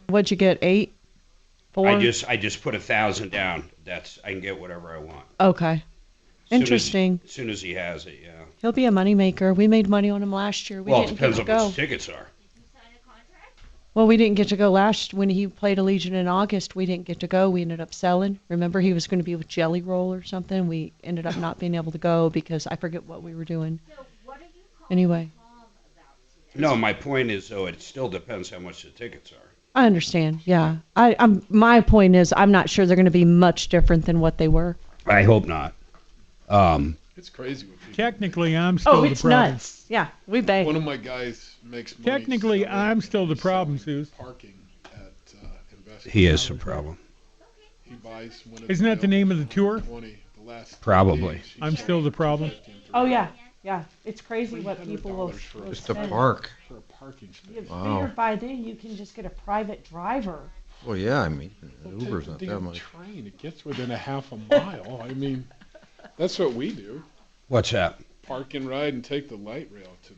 What'd you get? 8? 4? I just put 1,000 down. I can get whatever I want. Okay. Interesting. As soon as he has it, yeah. He'll be a moneymaker. We made money on him last year. It depends on what his tickets are. Well, we didn't get to go when he played Allegiant in August. We didn't get to go. We ended up selling. Remember, he was going to be with Jelly Roll or something. We ended up not being able to go because I forget what we were doing. Anyway. No, my point is, though, it still depends how much the tickets are. I understand. Yeah. My point is, I'm not sure they're going to be much different than what they were. I hope not. It's crazy. Technically, I'm still the problem. Oh, it's nuts. Yeah, we bang. One of my guys makes money. Technically, I'm still the problem, Suze. Parking at Investment. He is the problem. He buys one of Isn't that the name of the tour? Probably. I'm still the problem. Oh, yeah. Yeah. It's crazy what people will Just a park. For a parking space. You figure by then you can just get a private driver. Well, yeah, I mean, Uber's not that much. Train, it gets within a half a mile. I mean, that's what we do. What's that? Park and ride and take the light rail to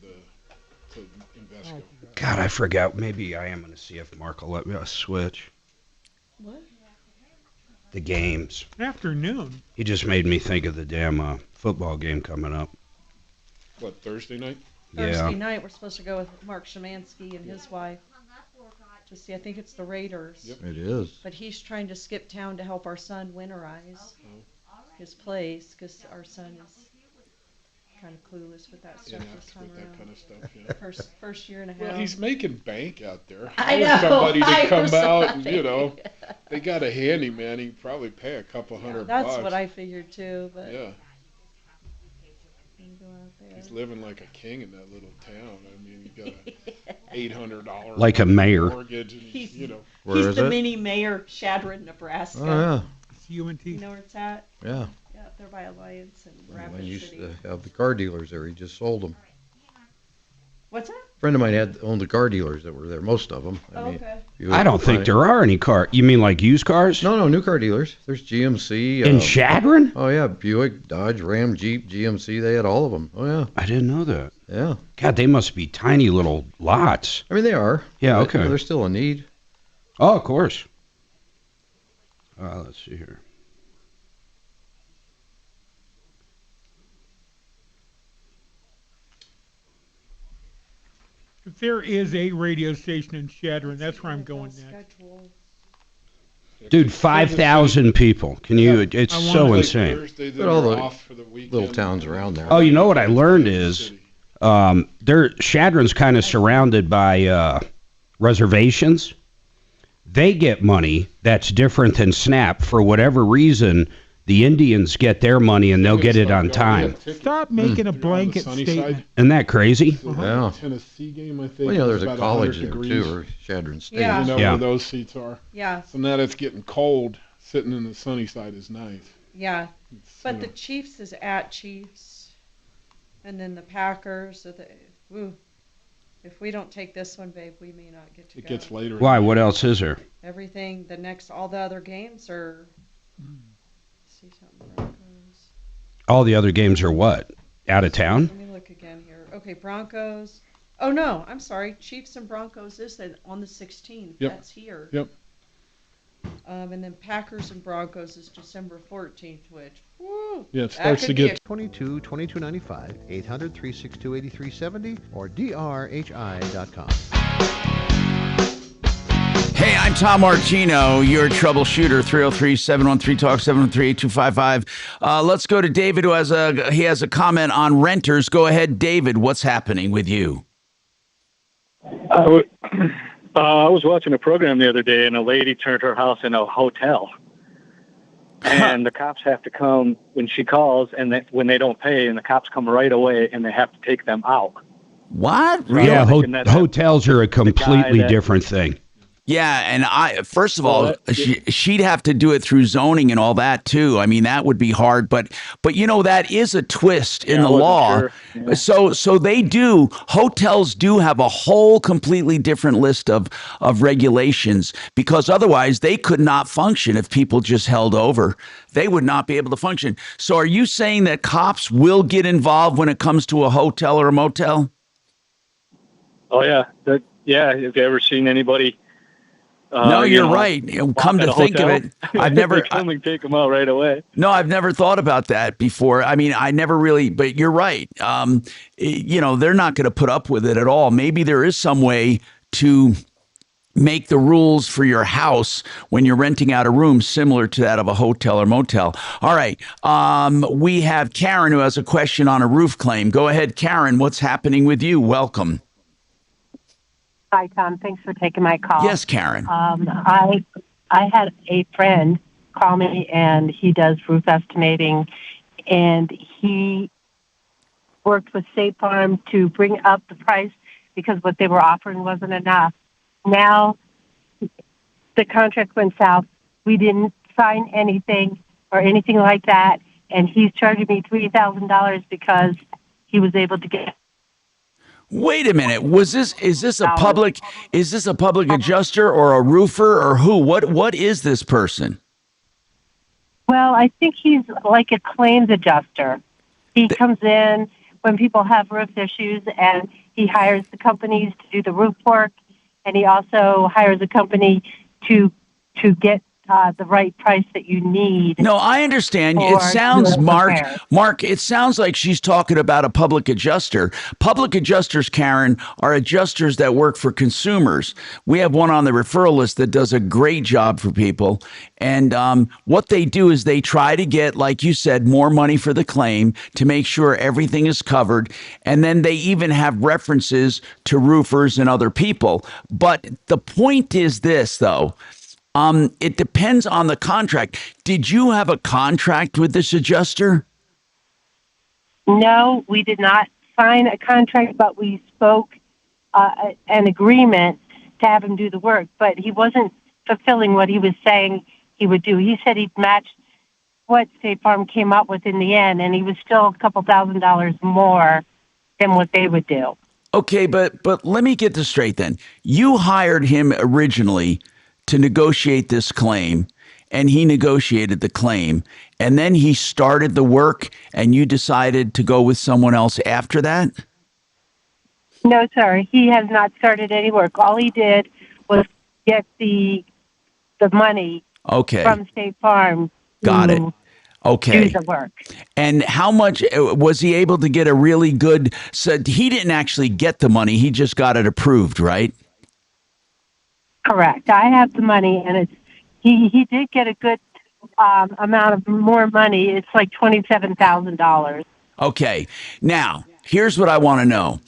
Invesco. God, I forgot. Maybe I am going to see if Mark will let me switch. What? The games. Afternoon. He just made me think of the damn football game coming up. What, Thursday night? Thursday night, we're supposed to go with Mark Szymanski and his wife to see, I think it's the Raiders. Yep. It is. But he's trying to skip town to help our son winterize his place because our son is kind of clueless with that stuff this time around. That kind of stuff, yeah. First year and a half. Well, he's making bank out there. I know. Somebody to come out and, they got a handyman. He can probably pay a couple $100. That's what I figured too, but. Yeah. He's living like a king in that little town. I mean, you got a $800 like a mayor mortgage. And, he's Where the mini mayor, Shadron, Nebraska. Oh yeah. It's UNT. You know where it's at? Yeah. Yeah, they're by Alliance and Rapid I used City. to have the car dealers there. He just sold them. What's that? friend of mine owned the car dealers that were there, most of them. I don't think there are any car. You mean like used cars? No, new car dealers. There's GMC. In Chadron? Oh, yeah. Buick, Dodge, Ram, Jeep, GMC. They had all of them. Oh, yeah. I didn't know that. Yeah. God, they must be tiny little lots. I mean, they are. Yeah, but, okay. There's still a need. Oh, of course. Let's see here. If there is a radio station in Chadron, that's where I'm going next. Dude, 5,000 people. Can you? It's so insane. But all the little towns around there. Oh, you know what I learned is, Chadron's kind of surrounded by reservations. They get money that's different than SNAP. For whatever reason, the Indians get their money and they'll get it on time. Stop making a blanket statement. Isn't that crazy? Yeah. Tennessee game, I think. Well, there's It's a about college 100 there degrees. too, or Chadron State. Yeah. You know Yeah. where those seats are. Yeah. So now that it's getting cold, sitting in the sunny side is nice. Yeah. But the Chiefs is at Chiefs, and then the Packers. If we don't take this one, babe, we may not get to go. It gets later. Why? What else is there? Everything, all the other games are. See something. Broncos. All the other games are what? Out of town? Let me look again here. Okay, Broncos. Oh no, I'm sorry. Chiefs and Broncos is on the 16th. Yep. That's here. Yep. And then Packers and Broncos is December 14th, which, woo, Yeah, it that starts to could get. 22-2295, 800-362-8370, or drhi.com. Hey, I'm Tom Martino, your troubleshooter, 303-713-TALK, 713-8255. Let's go to David, who has a comment on renters. Go ahead, David. What's happening with you? I was watching a program the other day, and a lady turned her house into a hotel. And the cops have to come when she calls, and when they don't pay, and the cops come right away, and they have to take them out. What? Yeah, hotels are a completely different thing. Yeah, and first of all, she'd have to do it through zoning and all that too. I mean, that would be hard, but that is a twist in the law. Sure. Yeah. So hotels do have a whole completely different list of regulations, because otherwise they could not function if people just held over. They would not be able to function. So are you saying that cops will get involved when it comes to a hotel or a motel? Oh yeah, yeah. Have you ever seen anybody? No, you're right. Come to think of it, I've never come and take them out right away. No, I've never thought about that before. I mean, I never really, but you're right. They're not going to put up with it at all. Maybe there is some way to make the rules for your house when you're renting out a room similar to that of a hotel or motel. All right. We have Karen, who has a question on a roof claim. Go ahead, Karen. What's happening with you? Welcome. Hi, Tom. Thanks for taking my call. Yes, Karen. I had a friend call me, and he does roof estimating, and he worked with State Farm to bring up the price because what they were offering wasn't enough. Now the contract went south. We didn't sign anything or anything like that, and he's charging me $3,000 because he was able to get. Wait a minute. Is this a public adjuster or a roofer or who? What is this person? Well, I think he's like a claims adjuster. He comes in when people have roof issues, and he hires the companies to do the roof work, and he also hires a company to get the right price that you need. No, I understand. It sounds, Mark, it sounds like she's talking about a public adjuster. Public adjusters, Karen, are adjusters that work for consumers. We have one on the referral list that does a great job for people. And what they do is they try to get, like you said, more money for the claim to make sure everything is covered. And then they even have references to roofers and other people. But the point is this, though. It depends on the contract. Did you have a contract with this adjuster? No, we did not sign a contract, but we spoke an agreement to have him do the work. But he wasn't fulfilling what he was saying he would do. He said he'd match what State Farm came up with in the end, and he was still a couple $1,000s more than what they would do. Okay, but let me get this straight then. You hired him originally to negotiate this claim, and he negotiated the claim, and then he started the work, and you decided to go with someone else after that? No, sir. He has not started any work. All he did was get the money from State Farm. Got it. Okay. Do the work. And how much was he able to get a really good? So he didn't actually get the money; he just got it approved, right? Correct. I have the money, and he did get a good amount of more money. It's like $27,000. Okay. Now, here's what I want to know.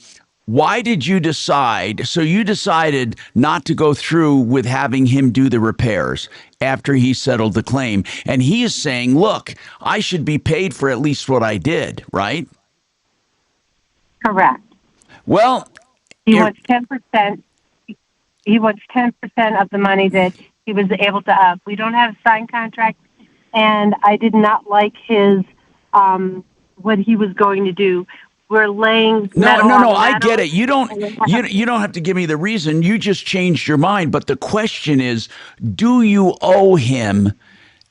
Why did you decide? So you decided not to go through with having him do the repairs after he settled the claim. And he is saying, look, I should be paid for at least what I did, right? Correct. Well, he wants 10%. He wants 10% of the money that he was able to up. We don't have a signed contract, and I did not like his what he was going to do. We're laying metal on I metal. get it. You don't have to give me the reason. You just changed your mind. But the question is, do you owe him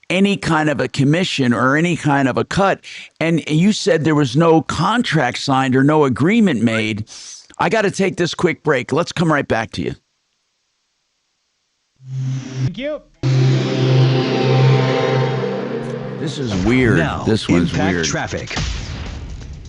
any kind of a commission or any kind of a cut? And you said there was no contract signed or no agreement made. I got to take this quick break. Let's come right back to you. Thank you. This is weird. Now, this one's impact weird. Traffic.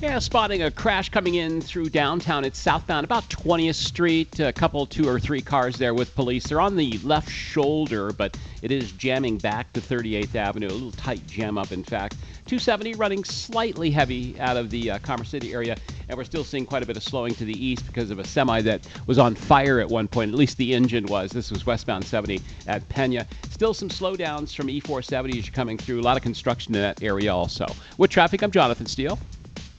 Yeah, spotting a crash coming in through downtown. It's southbound, about 20th Street. A couple, 2 or 3 cars there with police. They're on the left shoulder, but it is jamming back to 38th Avenue. A little tight jam up, in fact. 270 running slightly heavy out of the Commerce City area, and we're still seeing quite a bit of slowing to the east because of a semi that was on fire at one point. At least the engine was. This was westbound 70 at Pena. Still some slowdowns from E470 as you're coming through. A lot of construction in that area also. With traffic, I'm Jonathan Steele.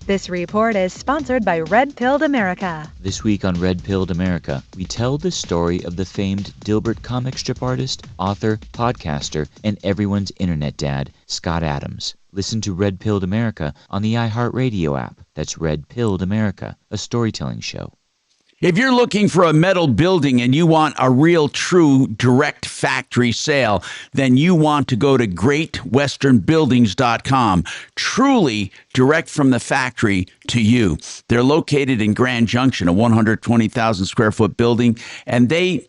This report is sponsored by Red Pilled America. This week on Red Pilled America, we tell the story of the famed Dilbert comic strip artist, author, podcaster, and everyone's internet dad, Scott Adams. Listen to Red Pilled America on the iHeartRadio app. That's Red Pilled America, a storytelling show. If you're looking for a metal building and you want a real true direct factory sale, then you want to go to greatwesternbuildings.com. Truly direct from the factory to you. They're located in Grand Junction, a 120,000 square foot building, and they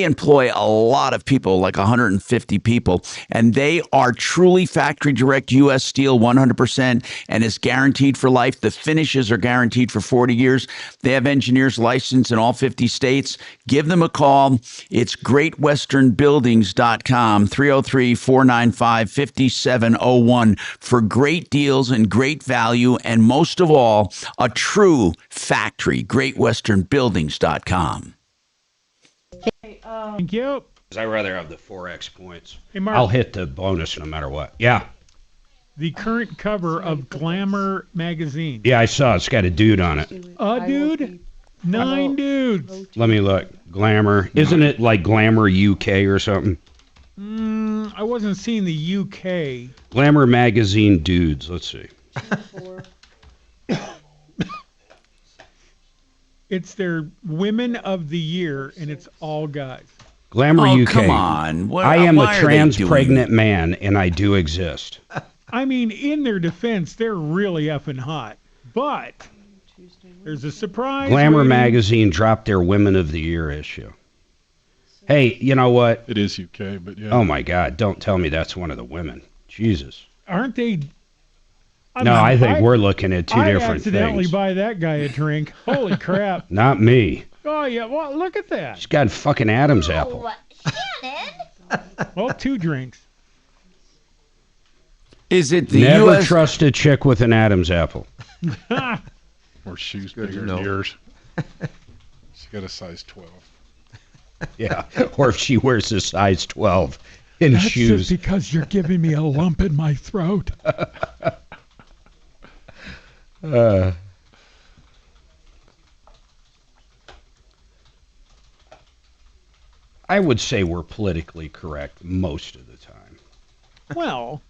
employ a lot of people, like 150 people, and they are truly factory direct U.S. steel, 100%, and is guaranteed for life. The finishes are guaranteed for 40 years. They have engineers licensed in all 50 states. Give them a call. It's greatwesternbuildings.com, 303-495-5701 for great deals and great value, and most of all, a true factory, greatwesternbuildings.com. Thank you. I'd rather have the 4X points. Hey, Mark. I'll hit the bonus no matter what. Yeah. The current cover of Glamour magazine. Yeah, I saw. It's got a dude on it. A dude? 9 dudes. Let me look. Glamour. Isn't it like Glamour UK or something? I wasn't seeing the UK. Glamour magazine dudes. Let's see. It's their Women of the Year, and it's all guys. Glamour UK. Come on. I am a trans pregnant man, and I do exist. I mean, in their defense, they're really effing hot. But there's a surprise. Glamour magazine dropped their Women of the Year issue. Hey, you know what? It is UK, but yeah. Oh, my God. Don't tell me that's one of the women. Jesus. Aren't they... I think we're looking at two different I accidentally things. buy that guy a drink. Holy crap. Not me. Oh, yeah. Well, look at that. She's got fucking Adam's apple. Well, 2 drinks. Is it the Never US? trust a chick with an Adam's apple. Or shoes bigger than yours. She got a size 12. Yeah. Or if she wears a size 12 in That's shoes. Just because you're giving me a lump in my throat. I would say we're politically correct most of the time. Well,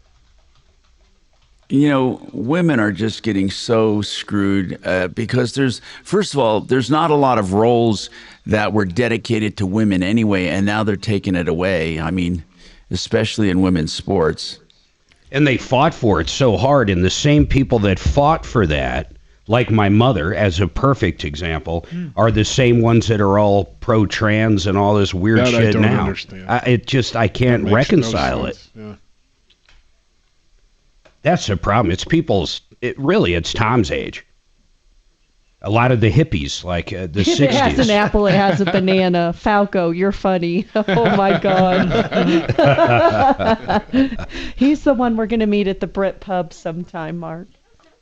Women are just getting so screwed because first of all, there's not a lot of roles that were dedicated to women anyway, and now they're taking it away. I mean, especially in women's sports. And they fought for it so hard, and the same people that fought for that, like my mother, as a perfect example, are the same ones that are all pro-trans and all this weird shit I don't now. Understand. I can't reconcile it. Yeah. That's the problem. It's it's Tom's age. A lot of the hippies, like the 60s. If it has an apple, it has a banana. Falco, you're funny. Oh, my God. He's the one we're going to meet at the Brit Pub sometime, Mark.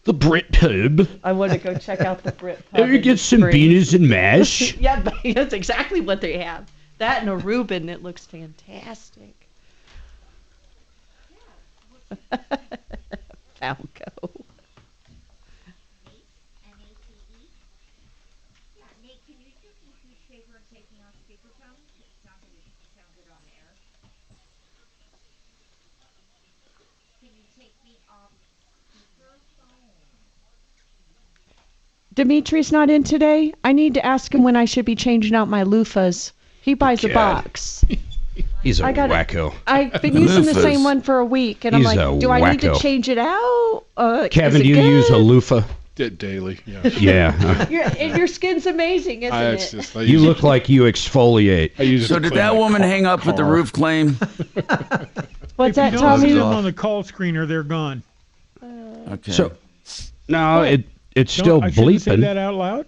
The Brit Pub? I want to go check out the Brit Pub. You get some beans and mash. Yeah, that's exactly what they have. That and a Reuben. It looks fantastic. Falco. Dimitri's not in today. I need to ask him when I should be changing out my loofahs. He buys a box. He's a wacko. I've been using the same one for a week, and I'm like, do I need to change it out? Kevin, do you use a loofah? Daily, yeah. Yeah. Your skin's amazing, isn't it? You look like you exfoliate. So did that woman hang up with the roof claim? What's that, Tommy? Tommy? If you don't see them on the call screener, they're gone. Okay. So, no, it's still I shouldn't say bleeping. that out loud?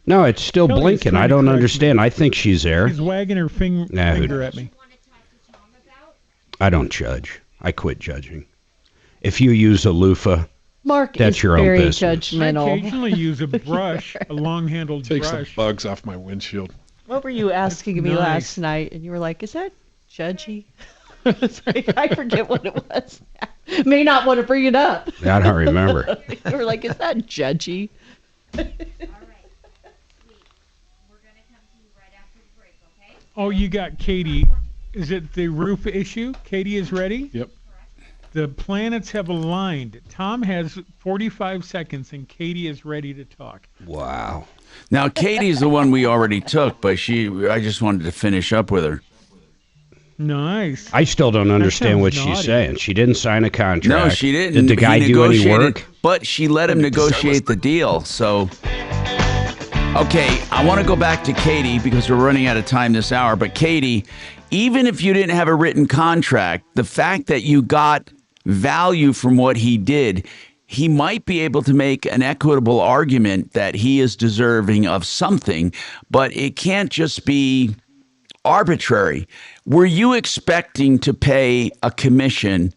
No, it's still Kelly's blinking. trying I to don't correct understand. I think she's there. She's wagging her finger at me. I don't judge. I quit judging. If you use a loofah, Mark that's is your own very business. judgmental. I occasionally use a brush, a long-handled Take brush. some bugs off my windshield. What were you asking me Nice. last night? And you were like, is that judgy? It's like, I forget what it was. May not want to bring it up. I don't remember. You were like, is that judgy? Oh, you got Katie. Is it the roof issue? Katie is ready? Yep. The planets have aligned. Tom has 45 seconds, and Katie is ready to talk. Wow. Now, Katie's the one we already took, but I just wanted to finish up with her. Nice. I still don't understand what sounds she's naughty. saying. She didn't sign a contract. No, she didn't. Did the guy He do any negotiated, work? But she let him negotiate the deal. So, okay, I want to go back to Katie because we're running out of time this hour. But Katie, even if you didn't have a written contract, the fact that you got value from what he did, he might be able to make an equitable argument that he is deserving of something, but it can't just be arbitrary. Were you expecting to pay a commission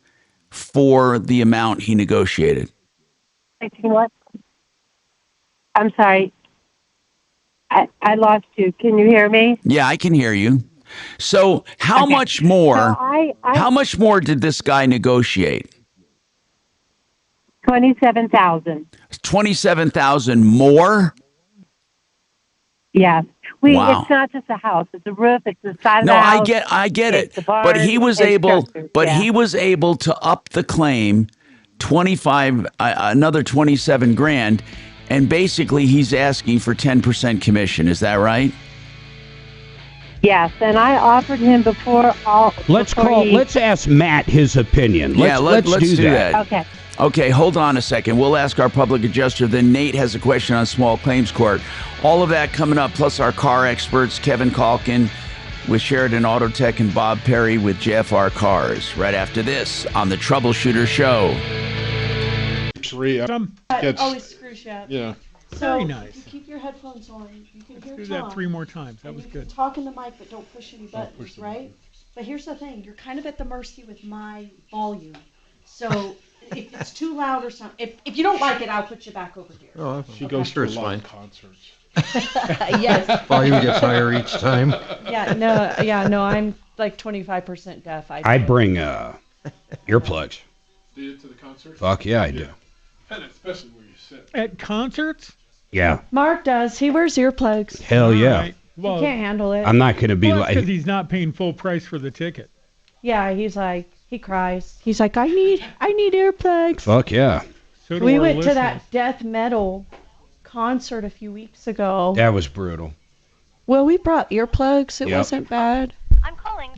for the amount he negotiated? What? I'm sorry. I lost you. Can you hear me? Yeah, I can hear you. So how much more? How much more did this guy negotiate? $27,000. 27,000 more? Yeah. Wow. It's not just a house. It's a roof. It's the side of No, the house. I get it. It's the barn, But he was it's able. structures, But yeah. he was able to up the claim, 25, another 27 grand, and basically he's asking for 10% commission. Is that right? Yes, and I offered him before all. Let's ask Matt his opinion. Let's do that. Okay. Okay, hold on a second. We'll ask our public adjuster. Then Nate has a question on small claims court. All of that coming up, plus our car experts, Kevin Calkin with Sheridan Auto Tech and Bob Perry with JFR Cars. Right after this on the Troubleshooter Show. It always screws you up. Yeah. So Very nice. if you keep your headphones on, you can hear Do Tom. that 3 more times. That and was you good. can talk in the mic, but don't push any buttons, right? But here's the thing: you're kind of at the mercy with my volume. So if it's too loud or something, if you don't like it, I'll put you back over here. Oh, She goes to a lot of concerts. Yes. Volume gets higher each time. Yeah, no, I'm like 25% deaf. I bring earplugs. Do you to the concert? Fuck yeah, I do. And especially where you sit. At concerts? Yeah. Mark does. He wears earplugs. Hell yeah. Right. Well, He can't handle it. I'm not going to be because like. he's not paying full price for the ticket. Yeah, he's like, he cries. He's like, I need earplugs. Fuck yeah. So do We our went to listeners. that death metal concert a few weeks ago. That was brutal. Well, we brought earplugs. It Yep. wasn't bad.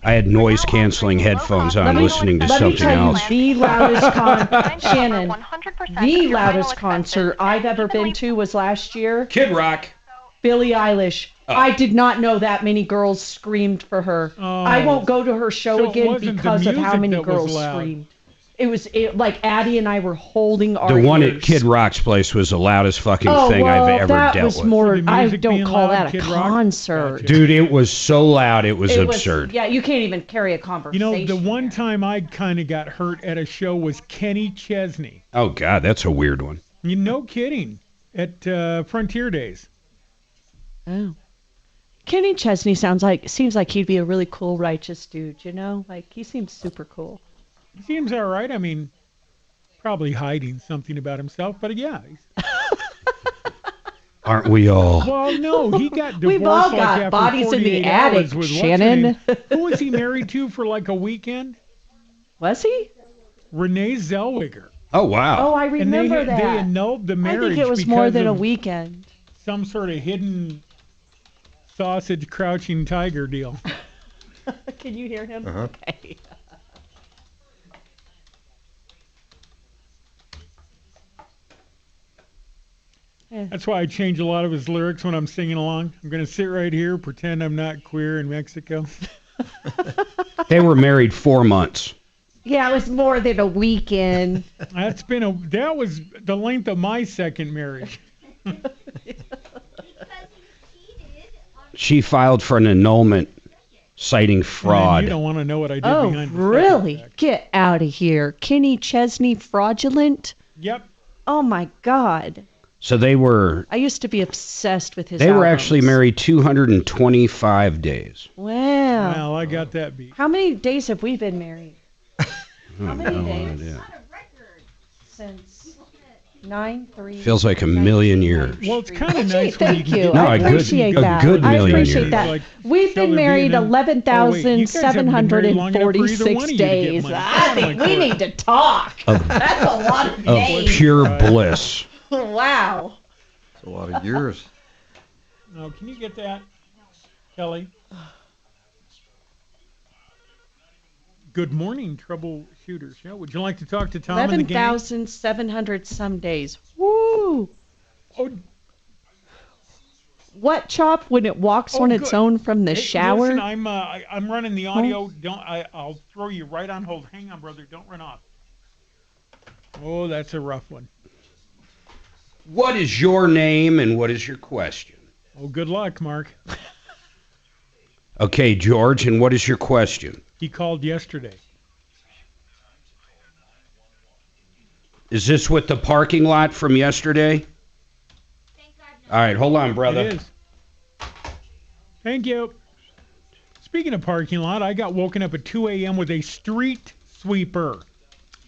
I had noise canceling headphones on listening to Let me something tell else. you, the loudest Shannon, the loudest concert I've ever been to was last year. Kid Rock. Billie Eilish. Oh. I did not know that many girls screamed for her. I won't go to her show So it again wasn't the because of how music many that was girls loud. screamed. It was like Addie and I were holding our The one ears. at Kid Rock's place was the loudest fucking Oh, thing well, I've ever that dealt was with. more. So the I music don't being call loud, that a Kid Rock? concert. Dude, it was so loud, it was It absurd. Yeah, you can't even carry a You conversation. know, the one time I kind of got hurt at a show was Kenny Chesney. Oh, God, that's a weird one. No kidding. At Frontier Days. Oh. Kenny Chesney seems like he'd be a really cool, righteous dude, you know? Like, he seems super cool. He seems all right. I mean, probably hiding something about himself, but yeah. Aren't we all? Well, no, he got divorced We've all like got after bodies in the 48 attic, hours with what's her Shannon. name? Who was he married to for like a weekend? Was he? Renee Zellweger. Oh, wow. Oh, I And remember they that. annulled the I marriage think it was more because than a of weekend. some sort of hidden sausage crouching tiger deal. Can you hear him? Uh-huh. Okay. That's why I change a lot of his lyrics when I'm singing along. I'm going to sit right here, pretend I'm not queer in Mexico. They were married 4 months. Yeah, it was more than a weekend. That was the length of my second marriage. She filed for an annulment citing Man, fraud. you don't want to know what I did Oh, behind the really? Get out of here. Kenny Chesney fraudulent? Yep. Oh, my God. So they were I used to be obsessed with his they were albums. actually married 225 days. Wow. Well, I got that beat. How many days have we been married? How many No days? idea. Since 9/3. Feels like a million years. Well, it's kind of Gee, nice when thank you you. can No, I a good- appreciate a that. good I million appreciate years. that. Like, We've so been they're married being in- Oh, wait, you guys haven't been married long enough for either one of 11,746 you to get days. money. I Come on, think my we court. need to talk. That's a lot of Of days. pure bliss. Wow. It's a lot of years. Oh, can you get that, Kelly? Good morning, Troubleshooter Show. Would you like to talk to Tom and the gang? 11,700 some days. Woo! Oh, What, Chop, when it walks Oh, on its good. own from the hey, shower? Listen, I'm running the audio. I'll throw you right on hold. Hang on, brother. Don't run off. Oh, that's a rough one. What is your name and what is your question? Oh, good luck, Mark. Okay, George, and what is your question? He called yesterday. Is this with the parking lot from yesterday? All right, hold on, brother. It is. Thank you. Speaking of parking lot, I got woken up at 2 a.m. with a street sweeper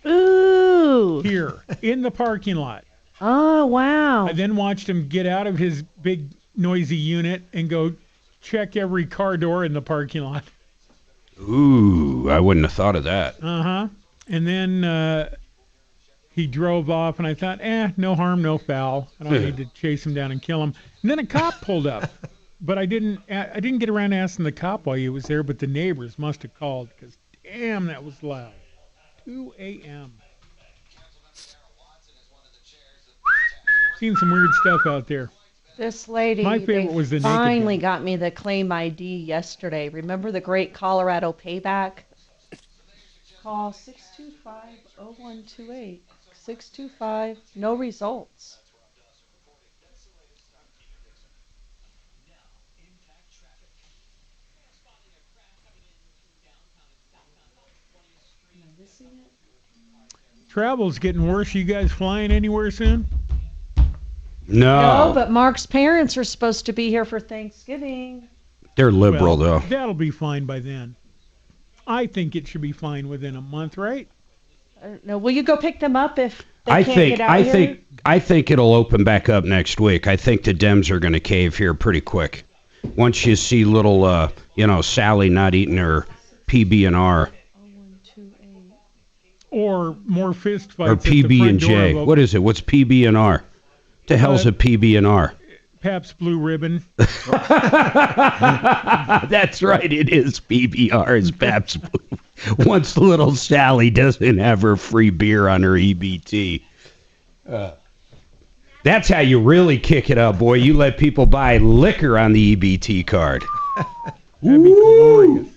Ooh. here in the parking lot. Oh, wow. I then watched him get out of his big noisy unit and go check every car door in the parking lot. Ooh, I wouldn't have thought of that. Uh-huh. And then he drove off, and I thought, no harm, no foul. I don't need to chase him down and kill him. And then a cop pulled up. But I didn't get around to asking the cop why he was there, but the neighbors must have called because, damn, that was loud. 2 a.m. Seen some weird stuff out there. This lady, My favorite they was the naked finally guy. got me the claim ID yesterday. Remember the great Colorado payback? Call 625-0128. 625, no results. Travel's getting worse. You guys flying anywhere soon? No, but Mark's parents are supposed to be here for Thanksgiving. They're liberal, Well, though. That'll be fine by then. I think it should be fine within a month, right? I don't know. Will you go pick them up if they can't get out here? I think it'll open back up next week. I think the Dems are going to cave here pretty quick. Once you see little, Sally not eating her PB&R. Or more fist fights Or at the PB front and door J? of a What is it? What's PB and R? The hell's a PB and R? Pabst Blue Ribbon. That's right. It is PBR. It's Pabst Blue. Once little Sally doesn't have her free beer on her EBT. That's how you really kick it up, boy. You let people buy liquor on the EBT card. That'd be glorious.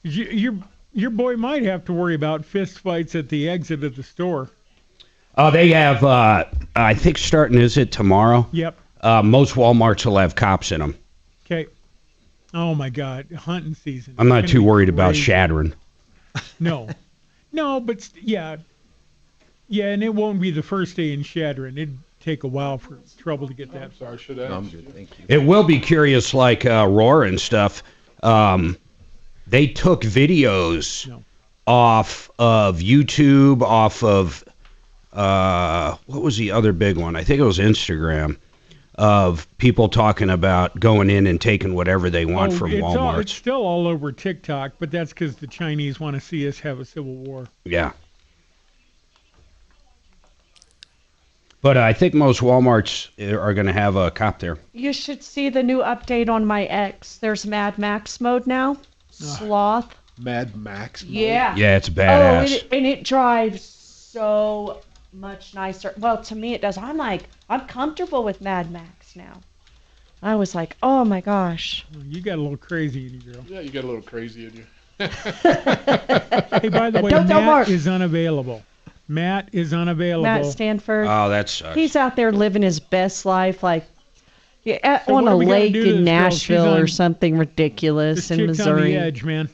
Your boy might have to worry about fist fights at the exit of the store. Oh, they have, I think starting, is it tomorrow? Yep. Most Walmarts will have cops in them. Okay. Oh, my God. Hunting season. I'm not It's too gonna be worried about crazy. shattering. No. No, but yeah. Yeah, and it won't be the first day in Shattering. It'd take a while for trouble to get that. Sorry, should I? I'm good, thank you. It will be curious, like Roar and stuff. They took videos off of YouTube, off of what was the other big one? I think it was Instagram, of people talking about going in and taking whatever they want from Walmart. It's still all over TikTok, but that's because the Chinese want to see us have a civil war. Yeah. But I think most Walmarts are going to have a cop there. You should see the new update on my X. There's Mad Max mode now. Sloth. Mad Max mode? Yeah. Yeah, it's badass. Oh, and it drives so much nicer. Well, to me it does. I'm comfortable with Mad Max now. I was like, oh my gosh. You got a little crazy in you, girl. Yeah, you got a little crazy in you. Hey, by the way, Matt is unavailable. Matt is unavailable. Matt Stanford. Oh, that sucks. He's out there living his best life, like So on what a are we gonna lake do to in this girl? She's Nashville or on- something ridiculous This in chick's on Missouri. the edge, man.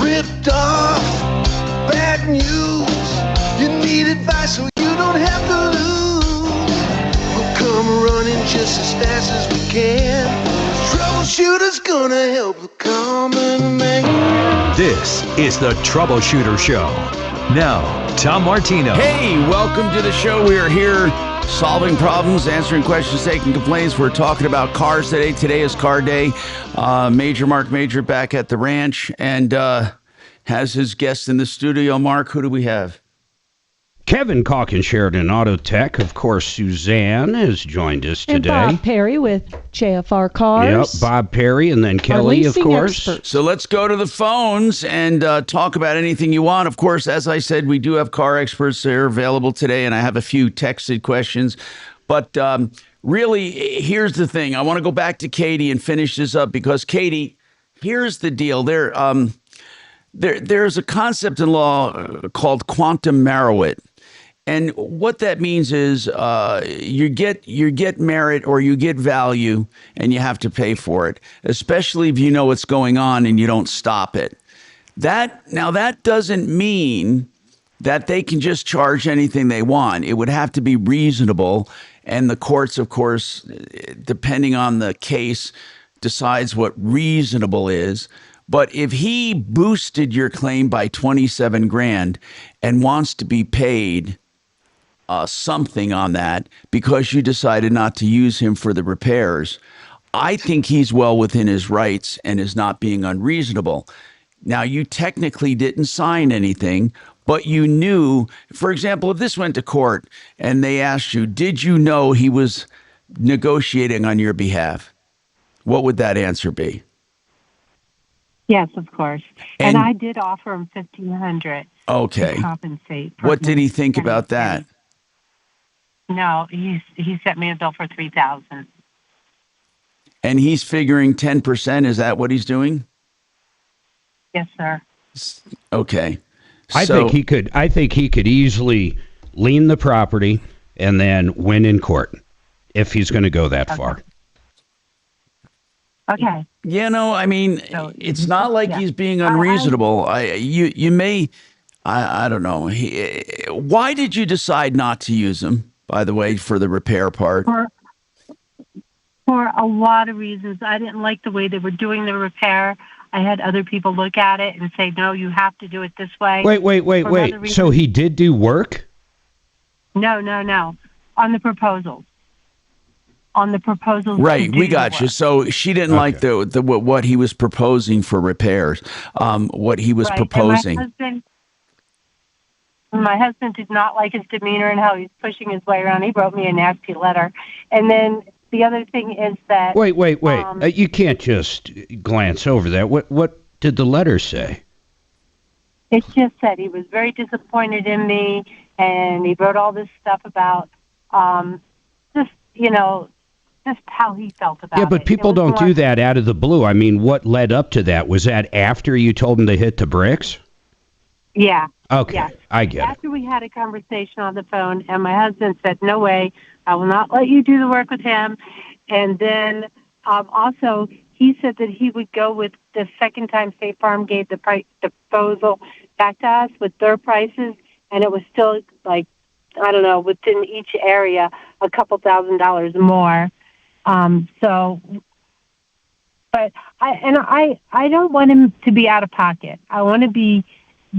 Ripped off, bad news. You need advice so you don't have to lose. We'll come running just as fast as we can. Troubleshooter's gonna help the common man. This is the Troubleshooter Show. Now, Tom Martino. Hey, welcome to the show. We are here solving problems, answering questions, taking complaints. We're talking about cars today. Today is car day. Marc Mager back at the ranch and has his guest in the studio. Mark, who do we have? Kevin Calkin Sheridan Auto Tech. Of course, Suzanne has joined us And today. Bob Perry with JFR Cars. Yep, Bob Perry, and then Kelly, of leasing course. expert. So let's go to the phones and talk about anything you want. Of course, as I said, we do have car experts that are available today, and I have a few texted questions. But really, here's the thing. I want to go back to Katie and finish this up because, Katie, here's the deal. There's a concept in law called quantum merit. And what that means is you get merit or you get value and you have to pay for it, especially if you know what's going on and you don't stop it. That doesn't mean that they can just charge anything they want. It would have to be reasonable. And the courts, of course, depending on the case, decides what reasonable is. But if he boosted your claim by 27 grand and wants to be paid something on that because you decided not to use him for the repairs, I think he's well within his rights and is not being unreasonable. Now, you technically didn't sign anything, but you knew, for example, if this went to court and they asked you, did you know he was negotiating on your behalf? What would that answer be? Yes, of course. And I did offer him $1,500 Okay. to compensate. What did he think about that? No, he sent me a bill for $3,000. And he's figuring 10%. Is that what he's doing? Yes, sir. Okay. I think he could easily lien the property and then win in court if he's going to go that far. Okay. You know, I mean, it's not like he's being unreasonable. I don't know. Why did you decide not to use him, by the way, for the repair part? For a lot of reasons. I didn't like the way they were doing the repair. I had other people look at it and say, no, you have to do it this way. Wait. So he did do work? No. On the proposals. Right, we got you. So she didn't like the what he was proposing for repairs. What he was proposing. And my husband did not like his demeanor and how he's pushing his way around. He wrote me a nasty letter. And then the other thing is that Wait. You can't just glance over that. What did the letter say? It just said he was very disappointed in me, and he wrote all this stuff about just how he felt about it. Yeah, but people don't do that out of the blue. I mean, what led up to that? Was that after you told him to hit the bricks? Yeah. Okay, yes. I get it. After we had a conversation on the phone, and my husband said, "No way, I will not let you do the work with him." And then also, he said that he would go with the second time State Farm gave the proposal back to us with their prices, and it was still like, I don't know, within each area, a couple $1,000s more. But I don't want him to be out of pocket. I want to be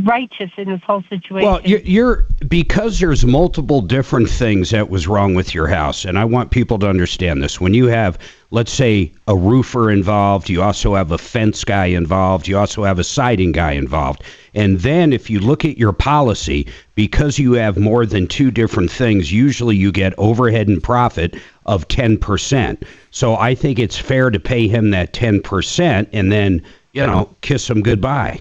righteous in this whole situation. Well, you're because there's multiple different things that was wrong with your house, and I want people to understand this. When you have, let's say, a roofer involved, you also have a fence guy involved, you also have a siding guy involved, and then if you look at your policy, because you have more than two different things, usually you get overhead and profit of 10%. So I think it's fair to pay him that 10% and then, kiss him goodbye.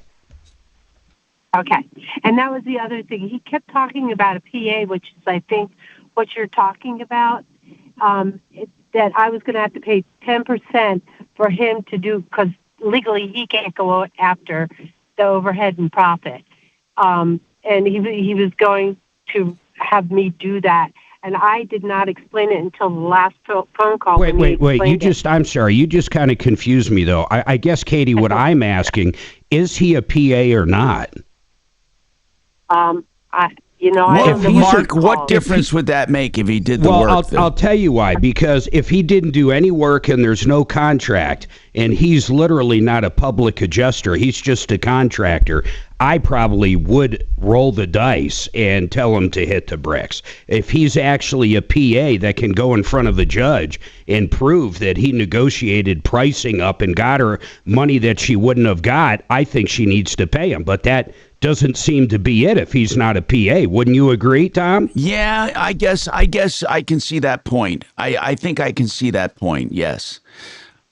Okay. And that was the other thing. He kept talking about a PA, which is, I think, what you're talking about, that I was going to have to pay 10% for him to do, because legally he can't go after the overhead and profit. And he was going to have me do that. And I did not explain it until the last phone call. Wait. I'm sorry. You just kind of confused me, though. I guess, Katie, what I'm asking, is he a PA or not? Mark, what difference would that make if he did the work? I'll tell you why. Because if he didn't do any work and there's no contract, and he's literally not a public adjuster, he's just a contractor, I probably would roll the dice and tell him to hit the bricks. If he's actually a PA that can go in front of a judge and prove that he negotiated pricing up and got her money that she wouldn't have got, I think she needs to pay him. But that doesn't seem to be it if he's not a PA. Wouldn't you agree, Tom? Yeah, I guess I can see that point. I think I can see that point, yes.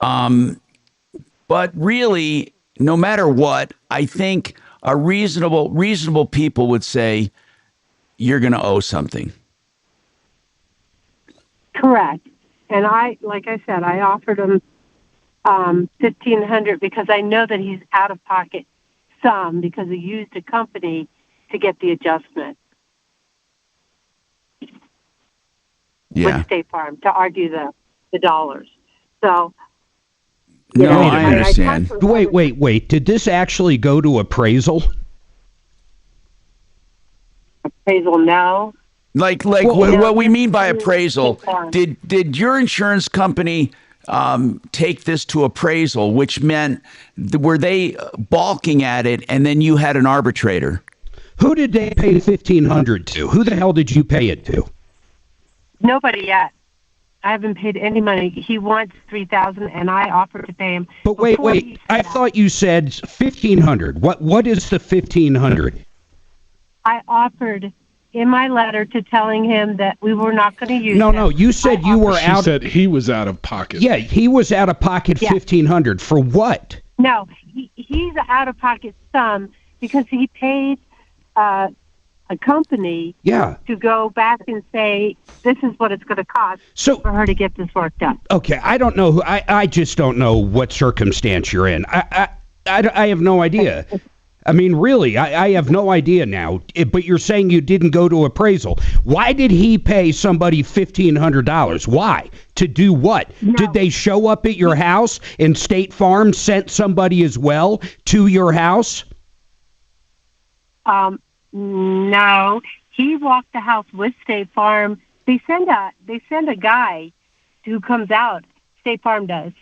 But really, no matter what, I think a reasonable people would say you're going to owe something. Correct. And like I said, I offered him $1,500 because I know that he's out of pocket some because he used a company to get the adjustment. Yeah. With State Farm to argue the dollars. So. I understand. Wait. Did this actually go to appraisal? Appraisal, no. What we mean by appraisal, did your insurance company take this to appraisal, which meant, were they balking at it and then you had an arbitrator? Who did they pay $1,500 to? Who the hell did you pay it to? Nobody yet. I haven't paid any money. He wants $3,000, and I offered to pay him. But wait. I thought you said $1,500. What is the $1,500? I offered in my letter to telling him that we were not going to use. No. You said you were out. She said he was out of pocket. Yeah, he was out of pocket. $1,500 for what? No, he's out of pocket some because he paid a company to go back and say, this is what it's going to cost for her to get this work done. Okay, I don't know. I just don't know what circumstance you're in. I have no idea. I mean, really, I have no idea now. But you're saying you didn't go to appraisal. Why did he pay somebody $1,500? Why? To do what? No. Did they show up at your house and State Farm sent somebody as well to your house? No, he walked the house with State Farm. They send a guy who comes out. State Farm does,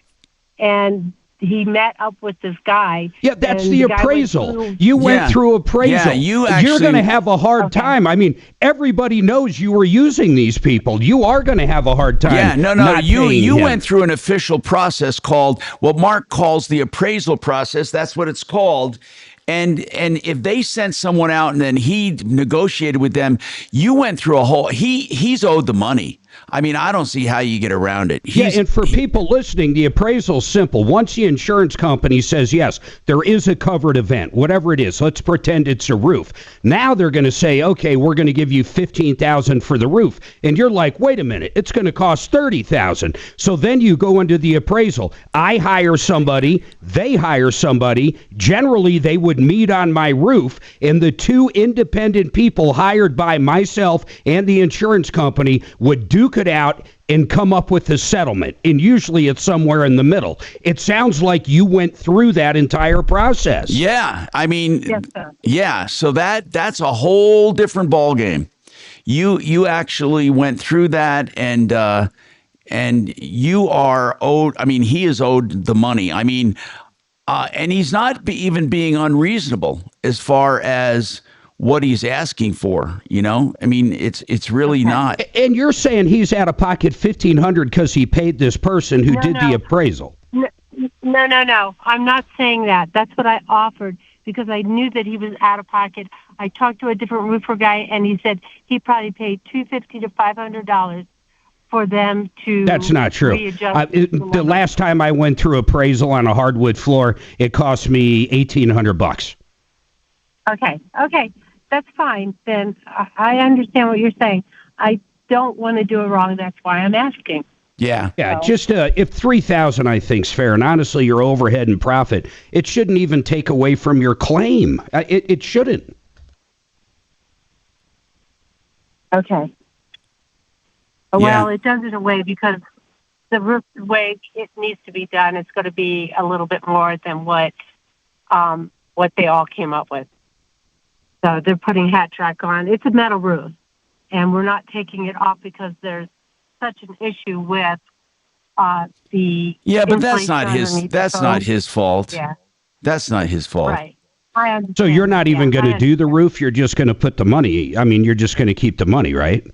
and he met up with this guy. Yeah, that's and the guy went appraisal. through- You went through appraisal. Yeah, you're going to have a hard time. I mean, everybody knows you were using these people. You are going to have a hard time. Yeah, no. not You paying him. went through an official process called what Mark calls the appraisal process. That's what it's called. And if they sent someone out and then he negotiated with them, you went through a whole. He's owed the money. I mean, I don't see how you get around it. And for people listening, the appraisal's simple. Once the insurance company says, yes, there is a covered event, whatever it is, let's pretend it's a roof. Now they're going to say, okay, we're going to give you $15,000 for the roof. And you're like, wait a minute, it's going to cost $30,000. So then you go into the appraisal. I hire somebody, they hire somebody. Generally, they would meet on my roof, and the two independent people hired by myself and the insurance company would duke it out and come up with a settlement. And usually it's somewhere in the middle. It sounds like you went through that entire process. Yeah, I mean, Yes, sir. yeah. So that's a whole different ballgame. You actually went through that, and you are owed. I mean, he is owed the money. I mean, and he's not even being unreasonable as far as what he's asking for, you know? I mean, it's really not. And you're saying he's out of pocket $1,500 because he paid this person who did the appraisal. No. I'm not saying that. That's what I offered because I knew that he was out of pocket. I talked to a different roofer guy, and he said he probably paid $250 to $500 for them to. That's not true. readjust The last time I went through appraisal on a hardwood floor, it cost me $1,800. Okay. That's fine. Then I understand what you're saying. I don't want to do it wrong. That's why I'm asking. Yeah. Just if $3,000 I think is fair, and honestly, your overhead and profit, it shouldn't even take away from your claim. It shouldn't. Okay. Well, it does in a way because the roof, the way it needs to be done, it's going to be a little bit more than what they all came up with. So they're putting hat track on. It's a metal roof, and we're not taking it off because there's such an issue with the. Yeah, but that's not his. underneath That's the not phone. his fault. Yeah. That's not his fault. Right. I understand. So you're not even going I to do the roof. You're just going to put the money. I mean, you're just going to keep the money, right?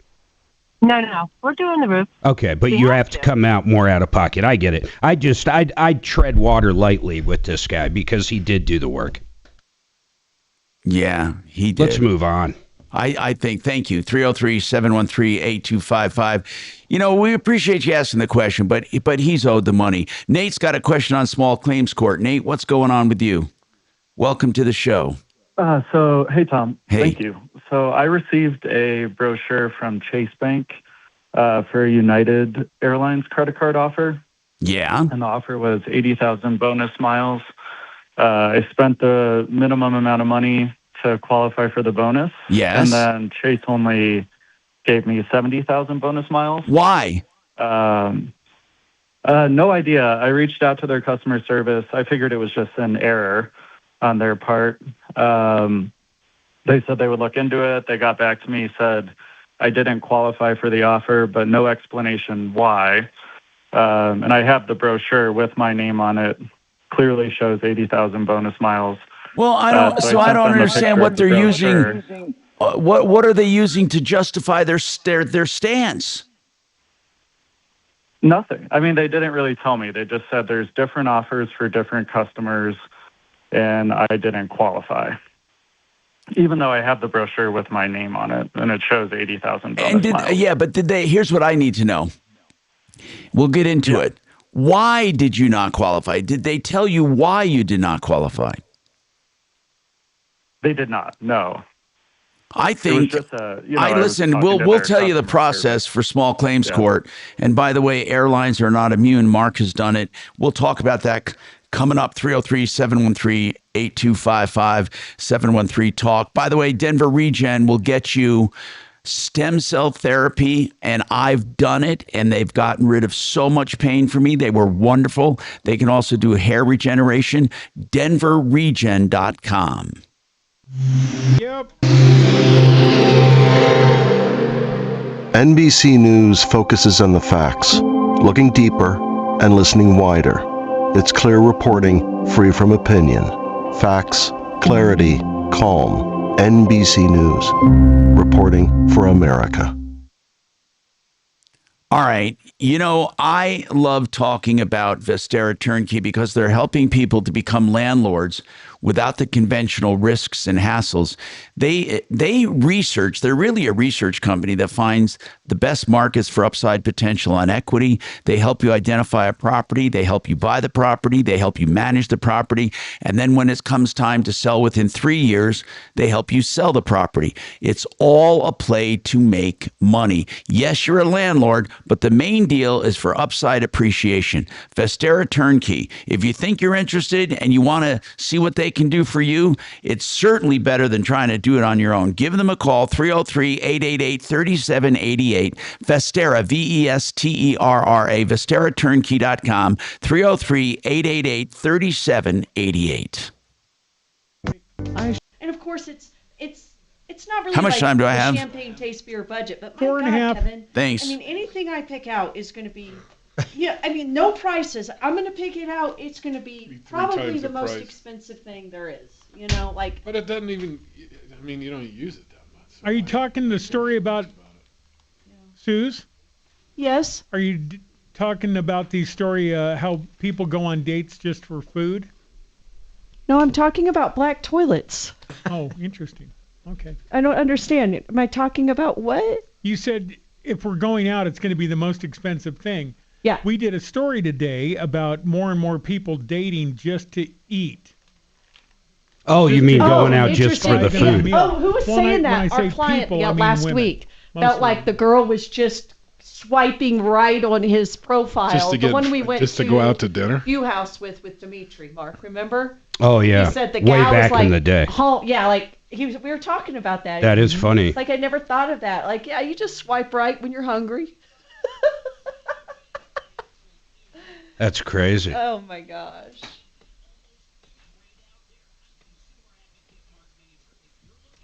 No. We're doing the roof. Okay, but you have to come out more out of pocket. I get it. I'd tread water lightly with this guy because he did do the work. Yeah, he did. Let's move on. I think, thank you. 303-713-8255. You know, we appreciate you asking the question, but he's owed the money. Nate's got a question on small claims court. Nate, what's going on with you? Welcome to the show. Hey, Tom. Hey. Thank you. So I received a brochure from Chase Bank for a United Airlines credit card offer. Yeah. And the offer was 80,000 bonus miles. I spent the minimum amount of money to qualify for the bonus. Yes. And then Chase only gave me 70,000 bonus miles. Why? No idea. I reached out to their customer service. I figured it was just an error on their part. They said they would look into it. They got back to me, said I didn't qualify for the offer, but no explanation why. And I have the brochure with my name on it. Clearly shows 80,000 bonus miles. Well, I don't. So I don't understand what they're using. What are they using to justify their stance? Nothing. I mean, they didn't really tell me. They just said there's different offers for different customers, and I didn't qualify. Even though I have the brochure with my name on it, and it shows 80,000 bonus miles. Yeah, but did they? Here's what I need to know. We'll get into it. Why did you not qualify? Did they tell you why you did not qualify? They did not. No. I think. listen. We'll tell you the process for small claims court. And by the way, airlines are not immune. Mark has done it. We'll talk about that coming up. 303-713-8255, 713-TALK. By the way, Denver Regen will get you stem cell therapy, and I've done it, and they've gotten rid of so much pain for me. They were wonderful. They can also do hair regeneration. DenverRegen.com. Yep. NBC News focuses on the facts, looking deeper and listening wider. It's clear reporting, free from opinion. Facts, clarity, calm. NBC News. Reporting for America. All right. You know, I love talking about Vestera Turnkey because they're helping people to become landlords without the conventional risks and hassles. They research, they're really a research company that finds the best markets for upside potential on equity. They help you identify a property, they help you buy the property, they help you manage the property, and then when it comes time to sell within 3 years, they help you sell the property. It's all a play to make money. Yes, you're a landlord, but the main deal is for upside appreciation. Vestera Turnkey. If you think you're interested and you want to see what they can do for you, it's certainly better than trying to do it on your own. Give them a call, 303-888-3788. Vestera, Vesterra, VesteraTurnkey.com, 303-888-3788. And of course, it's not really How much like time do I the have? champagne taste beer budget, but my 4.5. Kevin, Thanks. I mean, anything I pick out is going to be, no prices. I'm going to pick it out. It's going to be probably times the the most price. expensive thing there is. Like. But it doesn't even. I mean, you don't use it that much. Are you talking the story about Suze? Yes. Are you talking about the story how people go on dates just for food? No, I'm talking about black toilets. Oh, interesting. Okay. I don't understand. Am I talking about what? You said if we're going out, it's going to be the most expensive thing. Yeah. We did a story today about more and more people dating just to eat. Oh, you mean going out just for the interesting. food? Oh, who was When saying I that? Our say client people, I mean last women. week felt Mostly. like the girl was just swiping right on his profile. Just to the get, one we went just to go out to dinner. View House with Dimitri, Mark, remember? Oh, yeah. He said the Way gal back was like, in the day. We were talking about that. That is funny. It's like I never thought of that. Like, yeah, you just swipe right when you're hungry. That's crazy. Oh my gosh.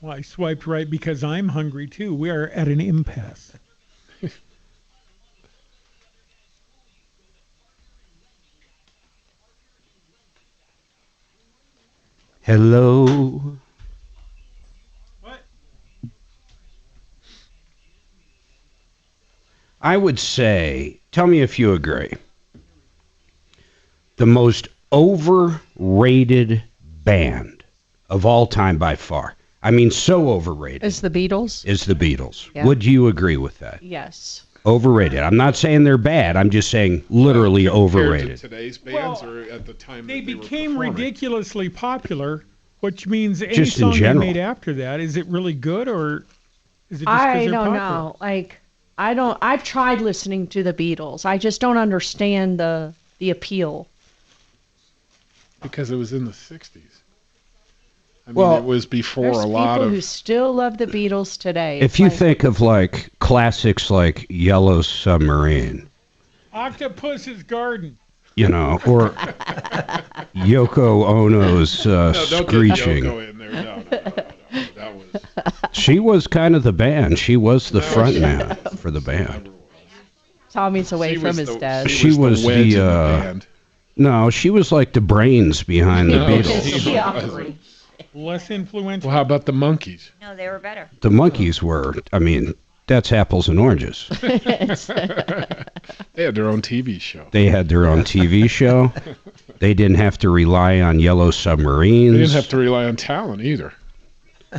Well, I swiped right because I'm hungry too. We are at an impasse. Hello. What? I would say, tell me if you agree, the most overrated band of all time by far. I mean, so overrated. Is the Beatles? Is the Beatles. Yeah. Would you agree with that? Yes. Overrated. I'm not saying they're bad. I'm just saying literally Compared overrated. to today's bands, or at the time They that they became were performing? ridiculously popular, which means any Just in song they general. made after that, is it really good or is it just 'cause I they're don't popular? know. Like, I've tried listening to the Beatles. I just don't understand the appeal. Because it was in the 60s. I mean, Well, it was before There's a lot people of. who still love the Beatles today. If It's you like, think of like classics like Yellow Submarine, Octopus's Garden. you know, or Yoko Ono's No, don't Screeching. get Yoko in there. No. That was. She was kind of the band. She was the front man for the band. Tommy's away She from was his the- desk. She was the wedge in the the band. no, she was like the brains behind the No, Beatles. she Yeah. wasn't. Less influential. Well, how about the Monkees? No, they were better. The Monkees were, I mean, that's apples and oranges. They had their own TV show. They had their own TV show. They didn't have to rely on Yellow Submarines. They didn't have to rely on talent either.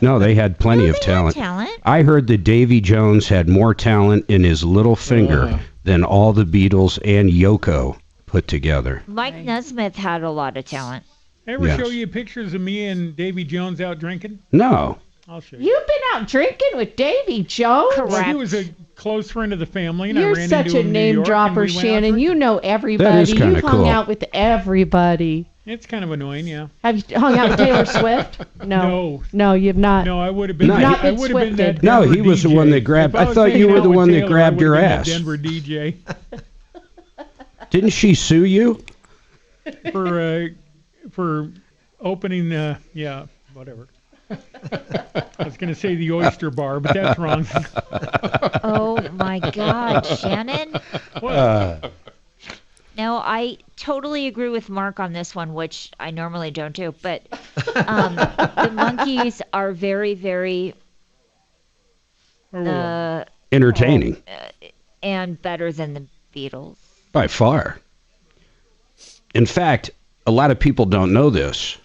No, they had plenty of talent. talent. I heard that Davy Jones had more talent in his little finger than all the Beatles and Yoko put together. Mike Nesmith had a lot of talent. Ever Yes. show you pictures of me and Davy Jones out drinking? No. I'll show you. You've been out drinking with Davy Jones? Well, he was a close friend of the family, and I You're ran such into a him in New name York, and dropper, we went out Shannon. drinking. You know everybody. That is kinda You've hung cool. out with everybody. It's kind of annoying, yeah. Have you hung out with Taylor Swift? No. No, you've not. No, I would have been. No, Not I been would have been that. Swifted. No, Denver he was the DJ. one that grabbed. If I was thought you hanging were out the with one that Taylor, I grabbed would your have been that ass. Denver DJ Didn't she sue you? for opening. Yeah, whatever. I was going to say the Oyster Bar, but that's wrong. Oh my God, Shannon! No, I totally agree with Mark on this one, which I normally don't do. But the Monkees are very, very entertaining and better than the Beatles. by far. In fact, a lot of people don't know this,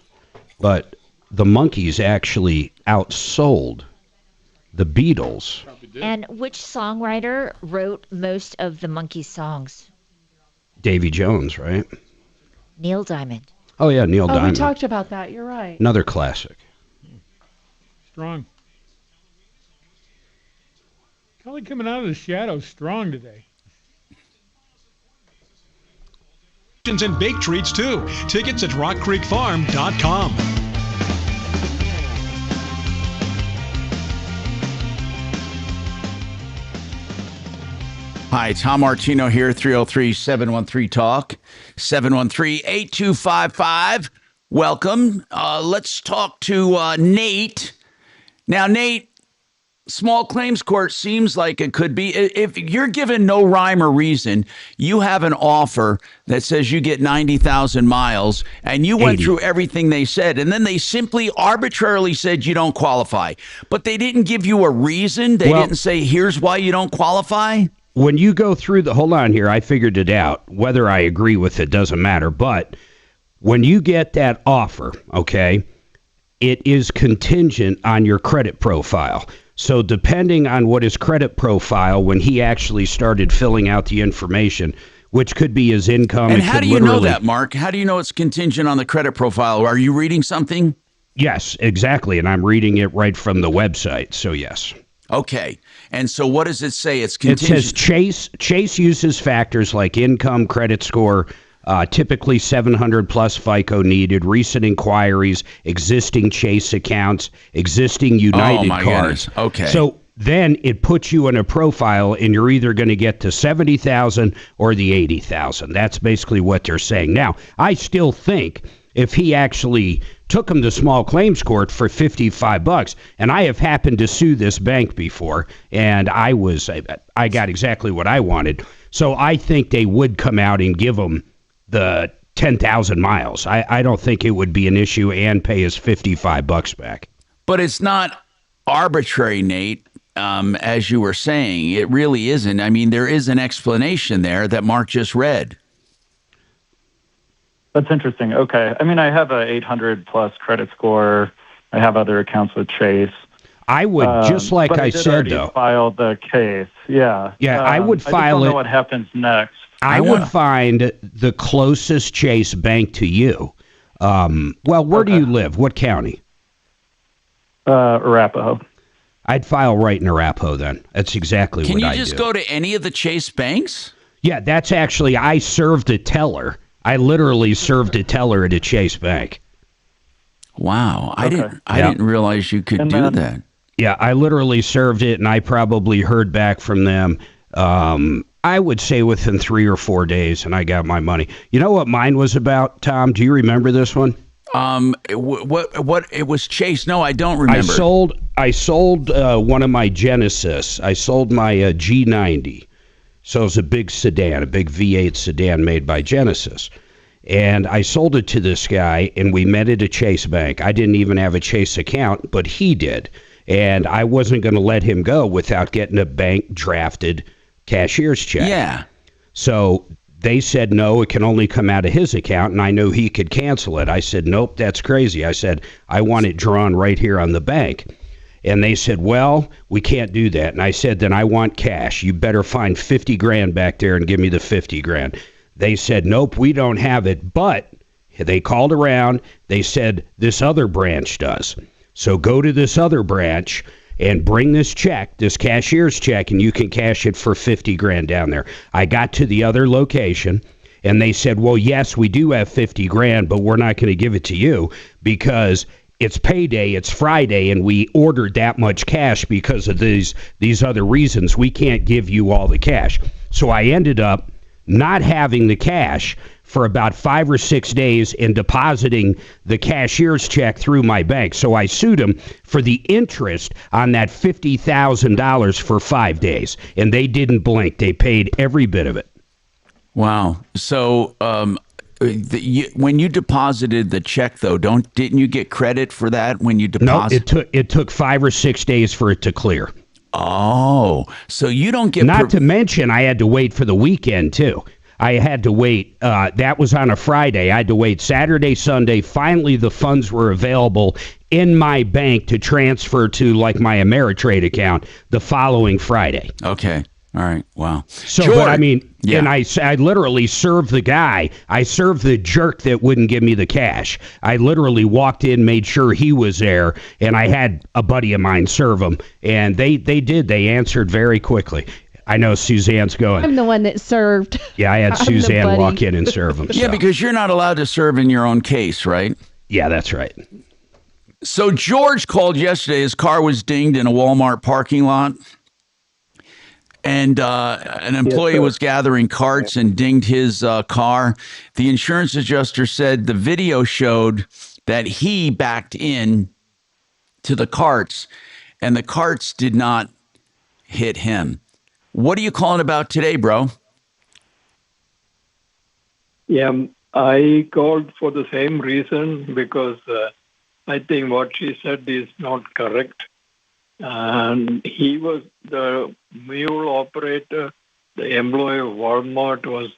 but the Monkees actually outsold the Beatles. And which songwriter wrote most of the Monkees songs? Davy Jones, right? Neil Diamond. Oh, yeah, Neil We Diamond. talked about that. You're right. Another classic. Strong. Kelly coming out of the shadows strong today. And bake treats too. Tickets at rockcreekfarm.com. Hi, Tom Martino here, 303-713-TALK, 713-8255. Welcome. Let's talk to Nate. Now, Nate, small claims court seems like it could be. If you're given no rhyme or reason, you have an offer that says you get 90,000 miles, and you went 80. through everything they said, and then they simply arbitrarily said you don't qualify. But they didn't give you a reason. They didn't say, here's why you don't qualify. When you go through hold on here, I figured it out. Whether I agree with it doesn't matter. But when you get that offer, okay, it is contingent on your credit profile. So depending on what his credit profile, when he actually started filling out the information, which could be his income. And how do you know that, Mark? How do you know it's contingent on the credit profile? Are you reading something? Yes, exactly. And I'm reading it right from the website. So yes. Okay. And so what does it say? It's contingent. It says Chase uses factors like income, credit score, typically 700 plus FICO needed, recent inquiries, existing Chase accounts, existing United cards. Goodness. Okay. So then it puts you in a profile, and you're either going to get to 70,000 or the 80,000. That's basically what they're saying. Now, I still think if he actually took him to small claims court for $55, and I have happened to sue this bank before, and I got exactly what I wanted. So I think they would come out and give him the 10,000 miles. I don't think it would be an issue and pay his $55 back. But it's not arbitrary, Nate, as you were saying. It really isn't. I mean, there is an explanation there that Mark just read. That's interesting. Okay. I mean, I have a 800 plus credit score. I have other accounts with Chase. I would, just like but I said, though. File the case. Yeah. Yeah, I would file I just don't it. know what happens next. I would find the closest Chase bank to you. Where do you live? What county? Arapahoe. I'd file right in Arapahoe then. That's exactly what I do. Can you just go to any of the Chase banks? Yeah, that's actually, I served a teller. I literally served a teller at a Chase bank. Wow. I didn't realize you could do that. Yeah, I literally served it, and I probably heard back from them, I would say within 3 or 4 days, and I got my money. You know what mine was about, Tom? Do you remember this one? What it was Chase? No, I don't remember. I sold one of my Genesis. I sold my G90. So it was a big sedan, a big V8 sedan made by Genesis. And I sold it to this guy, and we met at a Chase bank. I didn't even have a Chase account, but he did. And I wasn't going to let him go without getting a bank drafted cashier's check. Yeah. So they said, no, it can only come out of his account, and I knew he could cancel it. I said, nope, that's crazy. I said, I want it drawn right here on the bank. And they said, well, we can't do that. And I said, then I want cash. You better find 50 grand back there and give me the 50 grand. They said, nope, we don't have it. But they called around. They said, this other branch does. So go to this other branch and bring this check, this cashier's check, and you can cash it for 50 grand down there. I got to the other location, and they said, well, yes, we do have 50 grand, but we're not going to give it to you because it's payday, it's Friday, and we ordered that much cash because of these other reasons. We can't give you all the cash. So I ended up not having the cash for about 5 or 6 days and depositing the cashier's check through my bank. So I sued him for the interest on that $50,000 for 5 days, and they didn't blink. They paid every bit of it. Wow. So when you deposited the check, though, didn't you get credit for that when you deposited? No, it took 5 or 6 days for it to clear. Oh, so you don't get... Not to mention, I had to wait for the weekend, too. I had to wait. That was on a Friday. I had to wait Saturday, Sunday. Finally, the funds were available in my bank to transfer to, like, my Ameritrade account the following Friday. Okay. All right. Wow. So, George, but I mean, yeah. And I literally served the guy. I served the jerk that wouldn't give me the cash. I literally walked in, made sure he was there, and I had a buddy of mine serve him. And they did. They answered very quickly. I know Suzanne's going. I'm the one that served. Yeah, I had I'm the Suzanne buddy. walk in and serve him. Yeah, so. because you're not allowed to serve in your own case, right? Yeah, that's right. So George called yesterday. His car was dinged in a Walmart parking lot. And an employee was gathering carts and dinged his car. The insurance adjuster said the video showed that he backed in to the carts, and the carts did not hit him. What are you calling about today, bro? Yeah, I called for the same reason because I think what she said is not correct. And he was the mule operator, the employee of Walmart was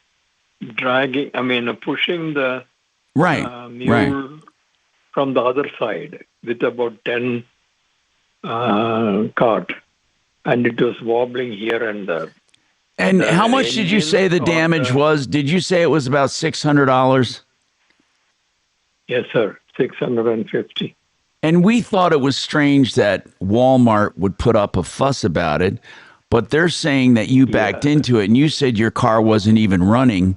pushing the mule from the other side with about 10 cart. And it was wobbling here and there. And how much did you say the damage was? Did you say it was about $600? Yes, sir, $650. And we thought it was strange that Walmart would put up a fuss about it, but they're saying that you backed into it, and you said your car wasn't even running,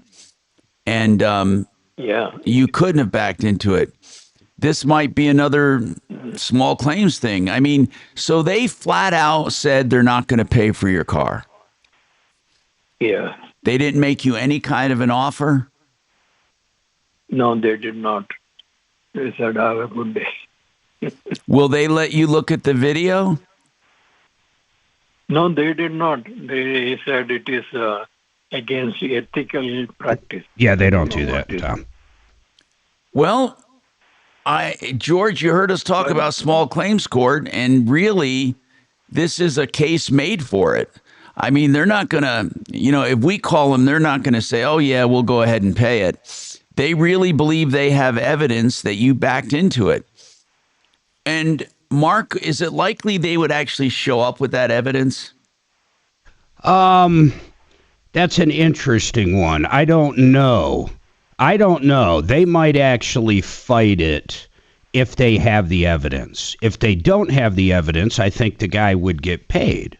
and you couldn't have backed into it. This might be another small claims thing. I mean, so they flat out said they're not going to pay for your car. Yeah. They didn't make you any kind of an offer? No, they did not. They said, have a good day. Will they let you look at the video? No, they did not. They said it is against ethical practice. Yeah, they don't do that, Tom. Well, George, you heard us talk about small claims court, and really, this is a case made for it. I mean, they're not going to, if we call them, they're not going to say, oh, yeah, we'll go ahead and pay it. They really believe they have evidence that you backed into it. And Mark, is it likely they would actually show up with that evidence? That's an interesting one. I don't know. They might actually fight it if they have the evidence. If they don't have the evidence, I think the guy would get paid.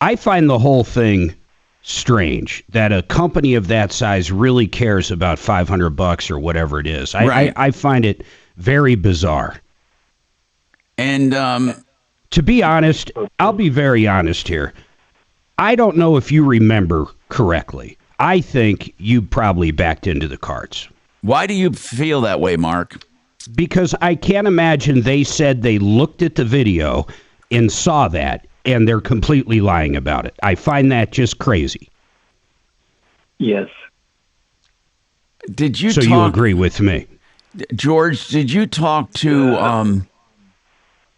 I find the whole thing strange that a company of that size really cares about $500 or whatever it is. I find it very bizarre. And to be honest, I'll be very honest here. I don't know if you remember correctly. I think you probably backed into the carts. Why do you feel that way, Mark? Because I can't imagine they said they looked at the video and saw that, and they're completely lying about it. I find that just crazy. Yes. So you agree with me? George, did you talk to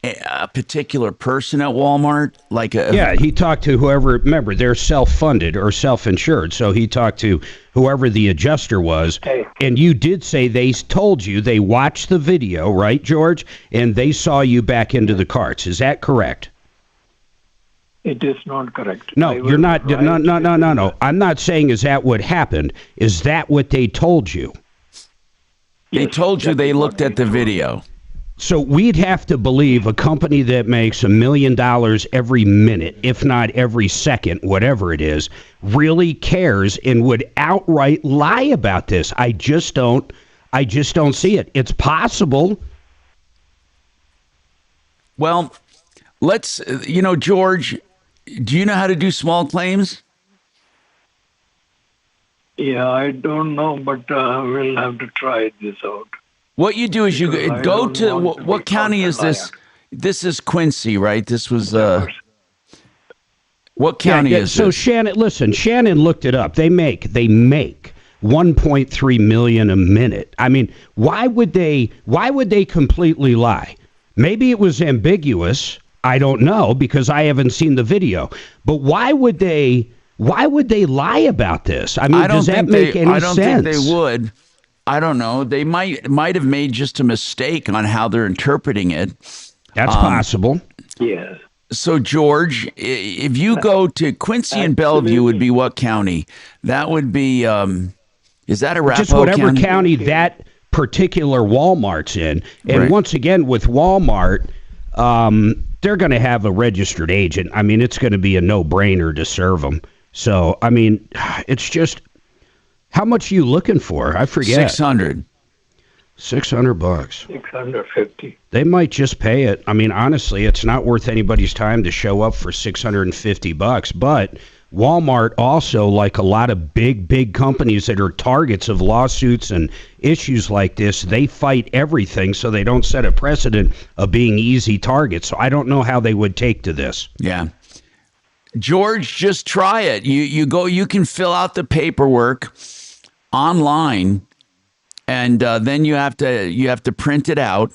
a particular person at Walmart? Yeah, he talked to whoever. Remember, they're self-funded or self-insured, so he talked to whoever the adjuster was. And you did say they told you they watched the video, right, George? And they saw you back into the carts. Is that correct? It is not correct. No, you're not. No. I'm not saying is that what happened. Is that what they told you? They told you they looked at the video. So we'd have to believe a company that makes $1 million every minute, if not every second, whatever it is, really cares and would outright lie about this. I just don't see it. It's possible. Well, let's, George, do you know how to do small claims? Yeah, I don't know, but we'll have to try this out. What you do is you go to what county is this? This is Quincy, right? This was What county is so this? Shannon looked it up. They make 1.3 million a minute. I mean, why would they completely lie? Maybe it was ambiguous. I don't know because I haven't seen the video. But why would they lie about this? I mean, does that make any sense? I don't think they would. I don't know. They might have made just a mistake on how they're interpreting it. That's possible. Yes. So, George, if you go to Quincy and Bellevue would be what county? That would be, is that Arapahoe Just whatever County that particular Walmart's in. And Right. once again, with Walmart, they're going to have a registered agent. I mean, it's going to be a no-brainer to serve them. So, I mean, it's just, how much are you looking for? I forget. $600. $600. 650. They might just pay it. I mean, honestly, it's not worth anybody's time to show up for $650. But Walmart also, like a lot of big companies that are targets of lawsuits and issues like this, they fight everything so they don't set a precedent of being easy targets. So I don't know how they would take to this. Yeah. George, just try it. You can fill out the paperwork online, and then you have to print it out,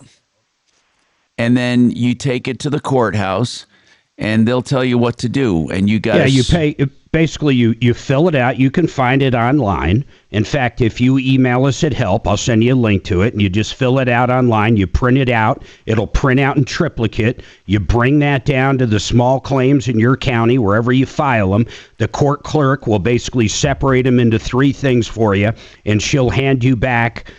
and then you take it to the courthouse, and they'll tell you what to do. And you got you pay. Basically, you fill it out. You can find it online. In fact, if you email us at help, I'll send you a link to it, and you just fill it out online. You print it out. It'll print out in triplicate. You bring that down to the small claims in your county, wherever you file them. The court clerk will basically separate them into 3 things for you, and she'll hand you back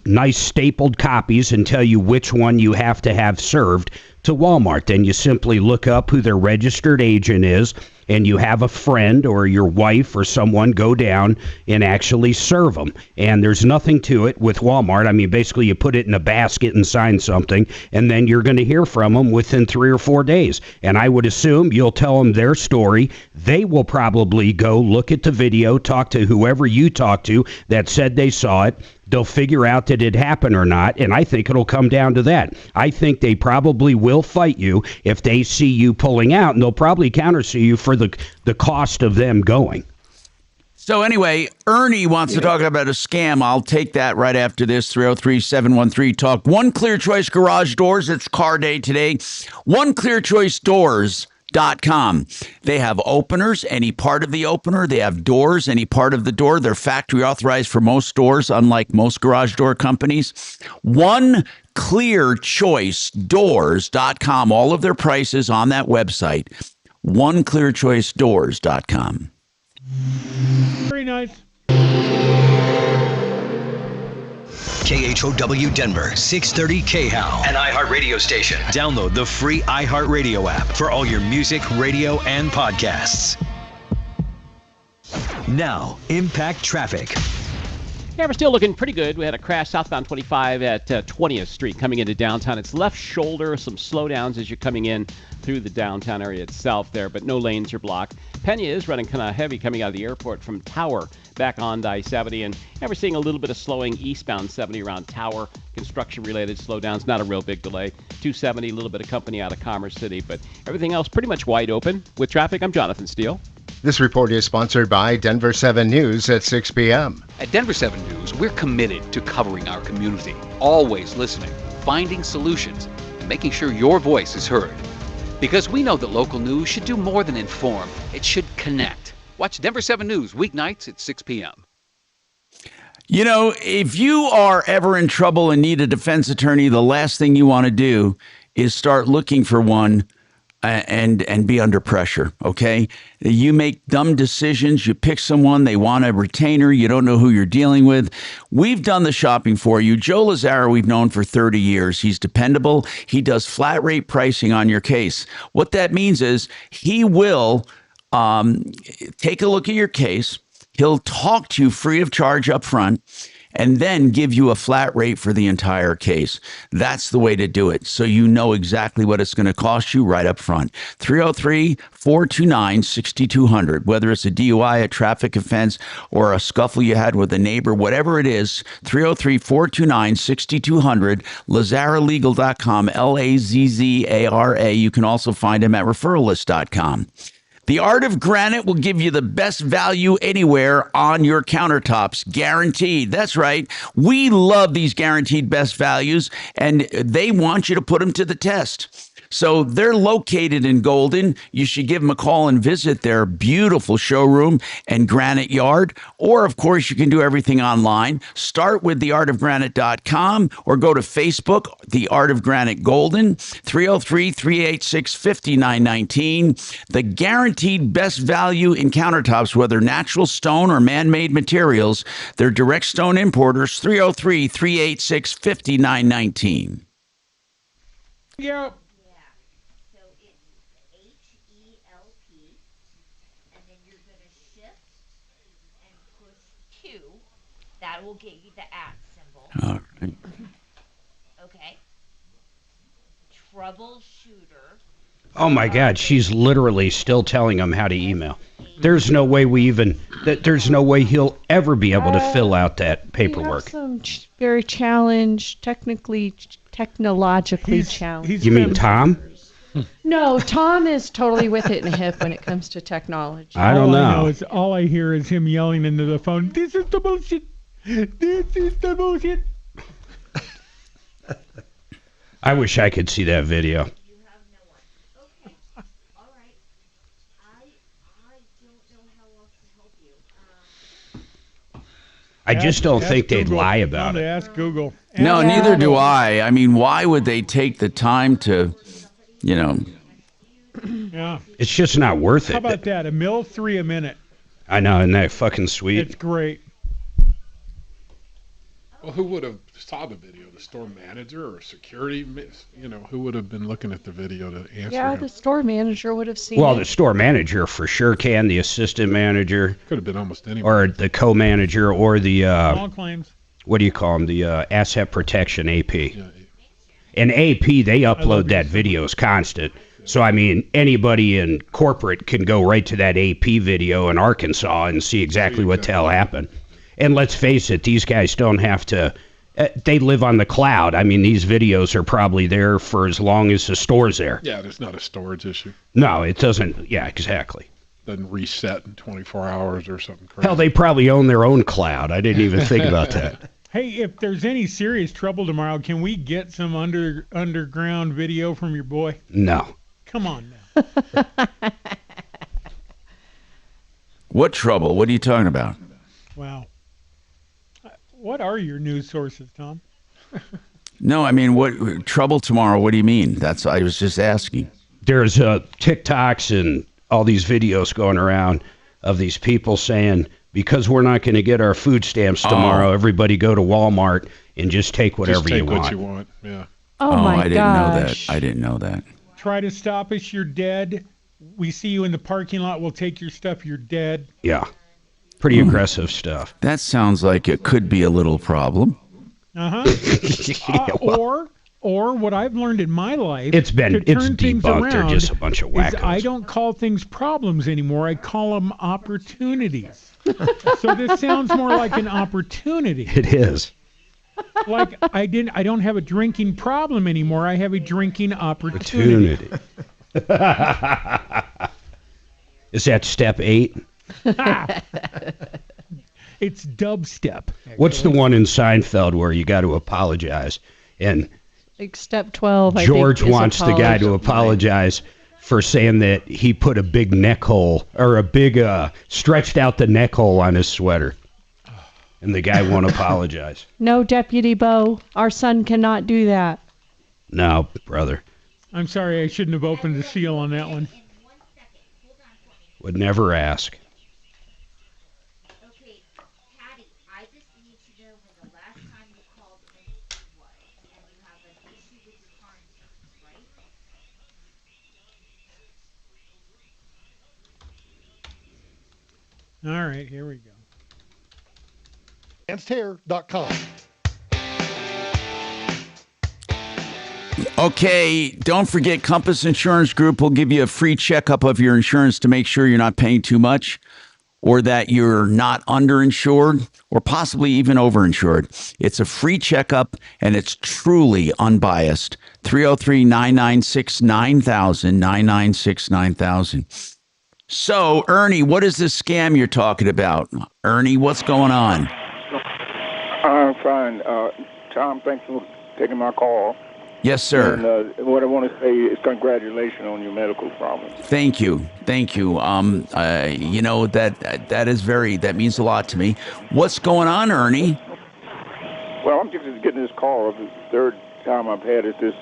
nice stapled copies and tell you which one you have to have served to Walmart. Then you simply look up who their registered agent is, and you have a friend or your wife or someone go down and actually serve them. And there's nothing to it with Walmart. I mean, basically you put it in a basket and sign something, and then you're going to hear from them within 3 or 4 days. And I would assume you'll tell them their story. They will probably go look at the video, talk to whoever you talk to that said they saw it. They'll figure out that it happened or not, and I think it'll come down to that. I think they probably will fight you if they see you pulling out, and they'll probably countersue you for the cost of them going. So anyway, Ernie wants to talk about a scam. I'll take that right after this. 303-713-TALK. One Clear Choice Garage Doors. It's car day today. OneClearChoiceDoors.com. They have openers, any part of the opener. They have doors, any part of the door. They're factory authorized for most doors, unlike most garage door companies. OneClearChoiceDoors.com. All of their prices on that website. OneClearChoiceDoors.com. Very nice. KHOW Denver, 630 KHOW, an iHeartRadio station. Download the free iHeartRadio app for all your music, radio, and podcasts. Now, Impact Traffic. Yeah, we're still looking pretty good. We had a crash southbound 25 at 20th Street coming into downtown. It's left shoulder, some slowdowns as you're coming in through the downtown area itself there, but no lanes are blocked. Pena is running kind of heavy coming out of the airport from Tower back on I-70, and we're seeing a little bit of slowing eastbound 70 around Tower. Construction-related slowdowns, not a real big delay. 270, a little bit of company out of Commerce City, but everything else pretty much wide open. With traffic, I'm Jonathan Steele. This report is sponsored by Denver 7 News at 6 p.m. At Denver 7 News, we're committed to covering our community, always listening, finding solutions, and making sure your voice is heard. Because we know that local news should do more than inform, it should connect. Watch Denver 7 News weeknights at 6 p.m. You know, if you are ever in trouble and need a defense attorney, the last thing you want to do is start looking for one and be under pressure, okay? You make dumb decisions. You pick someone, they want a retainer. You don't know who you're dealing with. We've done the shopping for you. Joe Lazaro, we've known for 30 years. He's dependable. He does flat rate pricing on your case. What that means is he will take a look at your case. He'll talk to you free of charge up front, and then give you a flat rate for the entire case. That's the way to do it. So you know exactly what it's going to cost you right up front. 303-429-6200. Whether it's a DUI, a traffic offense, or a scuffle you had with a neighbor, whatever it is, 303-429-6200, LazaraLegal.com, Lazzara. You can also find him at referralist.com. The Art of Granite will give you the best value anywhere on your countertops, guaranteed. That's right. We love these guaranteed best values, and they want you to put them to the test. So they're located in Golden. You should give them a call and visit their beautiful showroom and granite yard. Or, of course, you can do everything online. Start with theartofgranite.com or go to Facebook, The Art of Granite Golden, 303-386-5919. The guaranteed best value in countertops, whether natural stone or man-made materials. They're direct stone importers, 303-386-5919. Yeah. That will get you the @ symbol. All right. Okay. Troubleshooter. Oh my God, she's literally still telling him how to email. There's no way there's no way he'll ever be able to fill out that paperwork. Some very challenged, technologically challenged. You mean Tom? No, Tom is totally with it in the hip when it comes to technology. I don't know. All I hear is him yelling into the phone, "This is the bullshit. This is the bullshit." I wish I could see that video. I just don't think they'd lie about it. Ask Google. No, neither do I. I mean, why would they take the time to, Yeah. It's just not worth it. How about that? $1.3 a minute. I know, isn't that fucking sweet? It's great. Well, who would have saw the video? The store manager or security? Who would have been looking at the video to answer him? The store manager would have seen Well, it. the store manager for sure can. The assistant manager. Could have been almost anyone. Or the co-manager or the... Small claims. What do you call them? The asset protection AP. Yeah. And AP, they upload that video as constant. So, I mean, anybody in corporate can go right to that AP video in Arkansas and see exactly what the hell happened. And let's face it, these guys don't have to... they live on the cloud. I mean, these videos are probably there for as long as the store's there. Yeah, there's not a storage issue. No, it doesn't. Yeah, exactly. Doesn't reset in 24 hours or something crazy. Hell, they probably own their own cloud. I didn't even think about that. Hey, if there's any serious trouble tomorrow, can we get some underground video from your boy? No. Come on now. what trouble? What are you talking about? Wow. What are your news sources, Tom? No, I mean, what trouble tomorrow? What do you mean? I was just asking. There's TikToks and all these videos going around of these people saying, because we're not going to get our food stamps tomorrow, everybody go to Walmart and just take whatever you want. What you want. Yeah. Oh my I didn't know that. I didn't know that. Try to stop us, you're dead. We see you in the parking lot, we'll take your stuff, you're dead. Yeah. Pretty aggressive stuff. That sounds like it could be a little problem. Or what I've learned in my life, it's debunked. They're just a bunch of wackos. I don't call things problems anymore. I call them opportunities. So this sounds more like an opportunity. It is. Like I don't have a drinking problem anymore. I have a drinking opportunity. Is that step 8? It's dubstep. What's the one in Seinfeld where you got to apologize? And like step 12, George I think, wants the guy to apologize for saying that he put a big neck hole or a big stretched out the neck hole on his sweater. And the guy won't apologize. No, Deputy Bo, our son cannot do that. No, brother. I'm sorry, I shouldn't have opened the seal on that one. Would never ask. Okay, Patty, I just need to know when the last time you called in was, and you have an issue with your car insurance, right? All right, here we go. AdvancedHair.com. Okay, don't forget Compass Insurance Group will give you a free checkup of your insurance to make sure you're not paying too much or that you're not underinsured or possibly even overinsured. It's a free checkup and it's truly unbiased. 303-996-9000, 996-9000. So, Ernie, what is this scam you're talking about? Ernie, what's going on? I'm fine. Tom, thanks for taking my call. Yes, sir. And what I want to say is congratulations on your medical problems. Thank you. You know, that means a lot to me. What's going on, Ernie? Well, I'm just getting this call. The third time I've had it in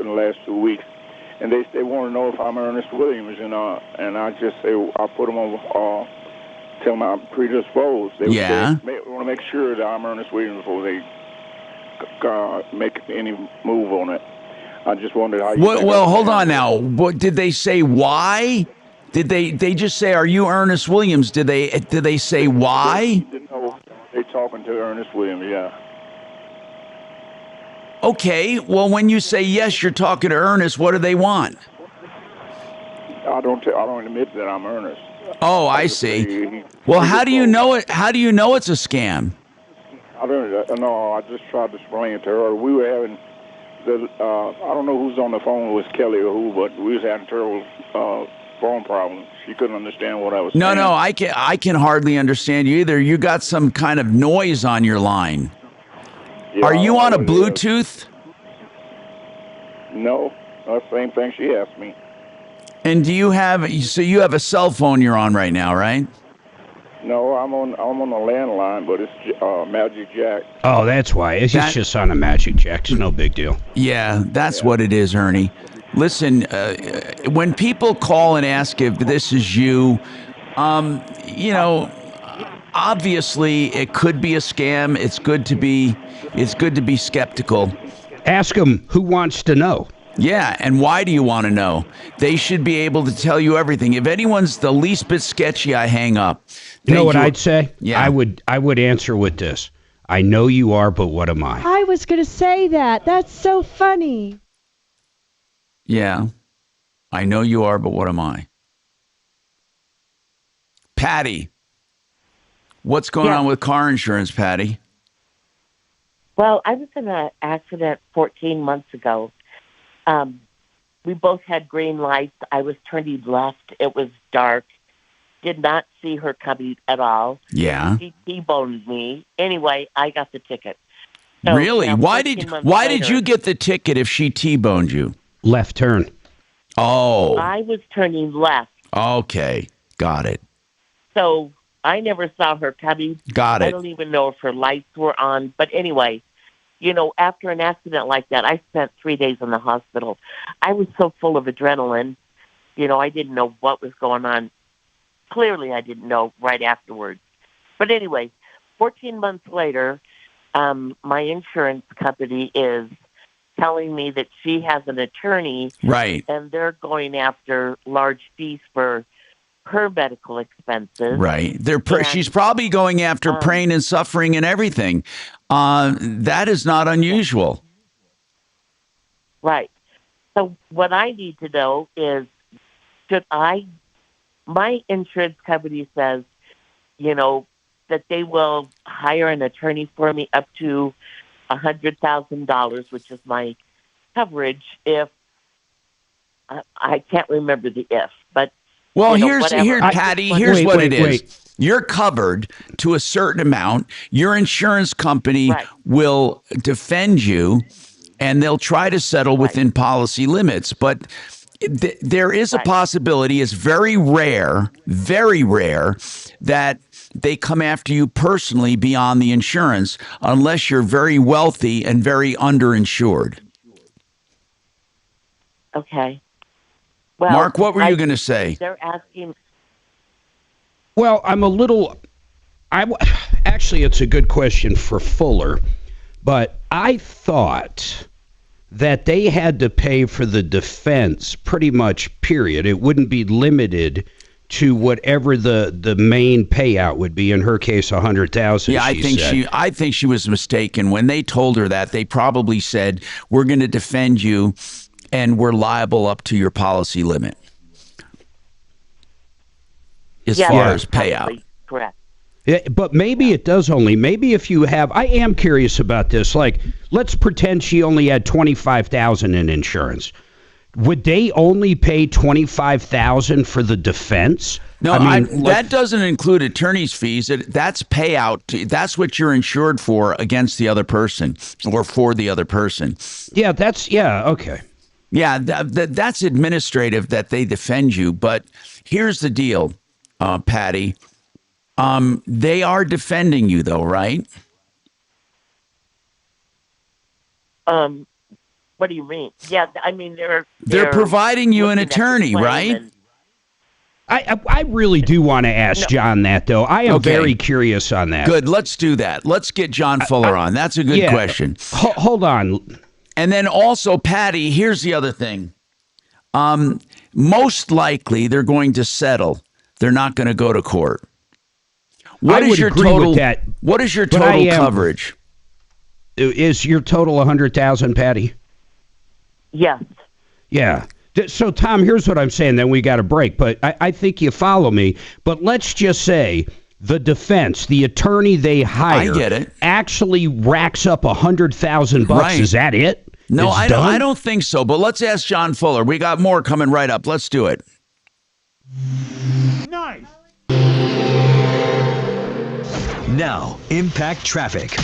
the last 2 weeks. And they want to know if I'm Ernest Williams, and I just say I'll put them on, tell them I'm predisposed. They want to make sure that I'm Ernest Williams before they make any move on it. I just wondered how you. Well, hold on now. What did they say? Why? Did they just say, "Are you Ernest Williams"? Did they say why? No, they're talking to Ernest Williams. Yeah. Okay, well, when you say yes, you're talking to Ernest. What do they want? I don't admit that I'm Ernest. Oh, I see. Well, how do you know it? How do you know it's a scam? I don't know. I just tried to explain it to her. We were having I don't know who's on the phone, it was Kelly or who, but we was having terrible phone problems. She couldn't understand what I was saying. No, I can hardly understand you either. You got some kind of noise on your line. Yeah, are you on a Bluetooth? No, that's the same thing she asked me. And you have a cell phone you're on right now, right? No, I'm on a landline, but it's Magic Jack. Oh, that's why. It's just on a Magic Jack. It's no big deal. Yeah, that's what it is, Ernie. Listen, when people call and ask if this is you, obviously it could be a scam. It's good to be skeptical. Ask them who wants to know. Yeah, and why do you want to know? They should be able to tell you everything. If anyone's the least bit sketchy, I hang up. You know what I'd say? Yeah. I would answer with this. I know you are, but what am I? I was going to say that. That's so funny. Yeah. I know you are, but what am I? Patty. What's going on with car insurance, Patty? Well, I was in an accident 14 months ago. We both had green lights. I was turning left. It was dark. Did not see her coming at all. Yeah. She T-boned me. Anyway, I got the ticket. So, really? Why did you get the ticket if she T-boned you? Left turn. Oh. I was turning left. Okay. Got it. So I never saw her coming. Got it. I don't even know if her lights were on. But anyway, after an accident like that, I spent 3 days in the hospital. I was so full of adrenaline. I didn't know what was going on. Clearly, I didn't know right afterwards. But anyway, 14 months later, my insurance company is telling me that she has an attorney. Right. And they're going after large fees for her medical expenses. Right. She's probably going after pain and suffering and everything. That is not unusual. Right. So what I need to know is, my insurance company says, that they will hire an attorney for me up to $100,000, which is my coverage if, I can't remember the if, but well, Patty, here's what it is. You're covered to a certain amount. Your insurance company will defend you, and they'll try to settle within policy limits. But there is a possibility, it's very rare, that they come after you personally beyond the insurance unless you're very wealthy and very underinsured. Okay. Well, Mark, what were you going to say? They're asking. Well, actually, it's a good question for Fuller, but I thought that they had to pay for the defense pretty much, period. It wouldn't be limited to whatever the main payout would be. In her case, $100,000. Yeah, I think she was mistaken. When they told her that, they probably said, "We're going to defend you, and we're liable up to your policy limit." As far as payout. Correct. Yeah, but maybe it does only. Maybe if you have, I am curious about this. Like, let's pretend she only had $25,000 in insurance. would they only pay $25,000 for the defense? No, that doesn't include attorney's fees. That's payout. That's what you're insured for against the other person or for the other person. Yeah, okay. Yeah, that's administrative that they defend you. But here's the deal, Patty. They are defending you, though, right? What do you mean? Yeah, I mean they're providing you an attorney, right? I really do want to ask John that, though. I am very curious on that. Good. Let's do that. Let's get John Fuller on. That's a good question. Hold on. And then also, Patty, here's the other thing. Most likely, they're going to settle. They're not going to go to court. What is your total coverage? Is your total $100,000, Patty? Yes. Yeah. So, Tom, here's what I'm saying. Then we got a break, but I think you follow me. But let's just say the defense, the attorney they hire, I get it, actually racks up $100,000. Right. Is that it? No, I don't think so. But let's ask John Fuller. We got more coming right up. Let's do it. Nice. Now, impact traffic.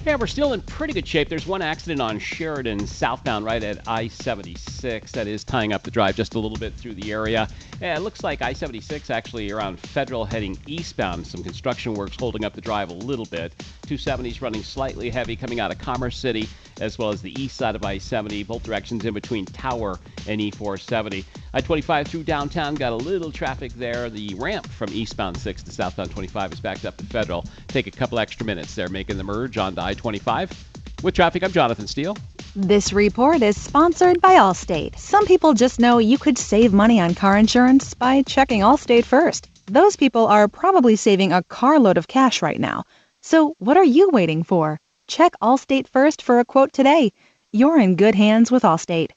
Yeah, we're still in pretty good shape. There's one accident on Sheridan southbound right at I-76 that is tying up the drive just a little bit through the area. Yeah, it looks like I-76 actually around Federal heading eastbound. Some construction works holding up the drive a little bit. 270's running slightly heavy coming out of Commerce City as well as the east side of I-70. Both directions in between Tower and E-470. I-25 through downtown got a little traffic there. The ramp from eastbound 6 to southbound 25 is backed up to Federal. Take a couple extra minutes there making the merge on the I-25. With traffic, I'm Jonathan Steele. This report is sponsored by Allstate. Some people just know you could save money on car insurance by checking Allstate first. Those people are probably saving a carload of cash right now. So what are you waiting for? Check Allstate first for a quote today. You're in good hands with Allstate.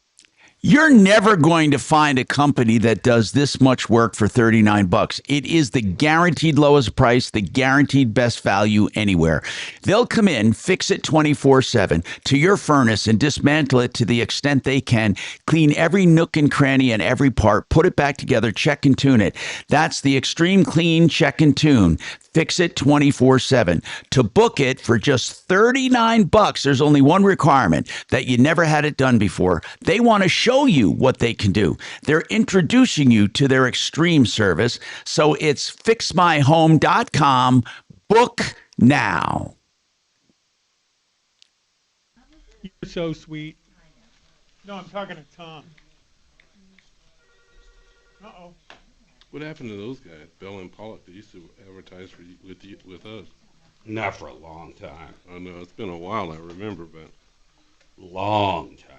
You're never going to find a company that does this much work for $39. It is the guaranteed lowest price, the guaranteed best value anywhere. They'll come in, fix it 24/7 to your furnace and dismantle it to the extent they can, clean every nook and cranny and every part, put it back together, check and tune it. That's the Extreme Clean Check and Tune. Fix it 24/7. To book it for just $39, there's only one requirement, that you never had it done before. They want to show you what they can do. They're introducing you to their extreme service. So it's fixmyhome.com. Book now. You're so sweet. No, I'm talking to Tom. Uh-oh. What happened to those guys, Bell and Pollock? They used to advertise with us. Not for a long time. I know it's been a while. I remember, but long time.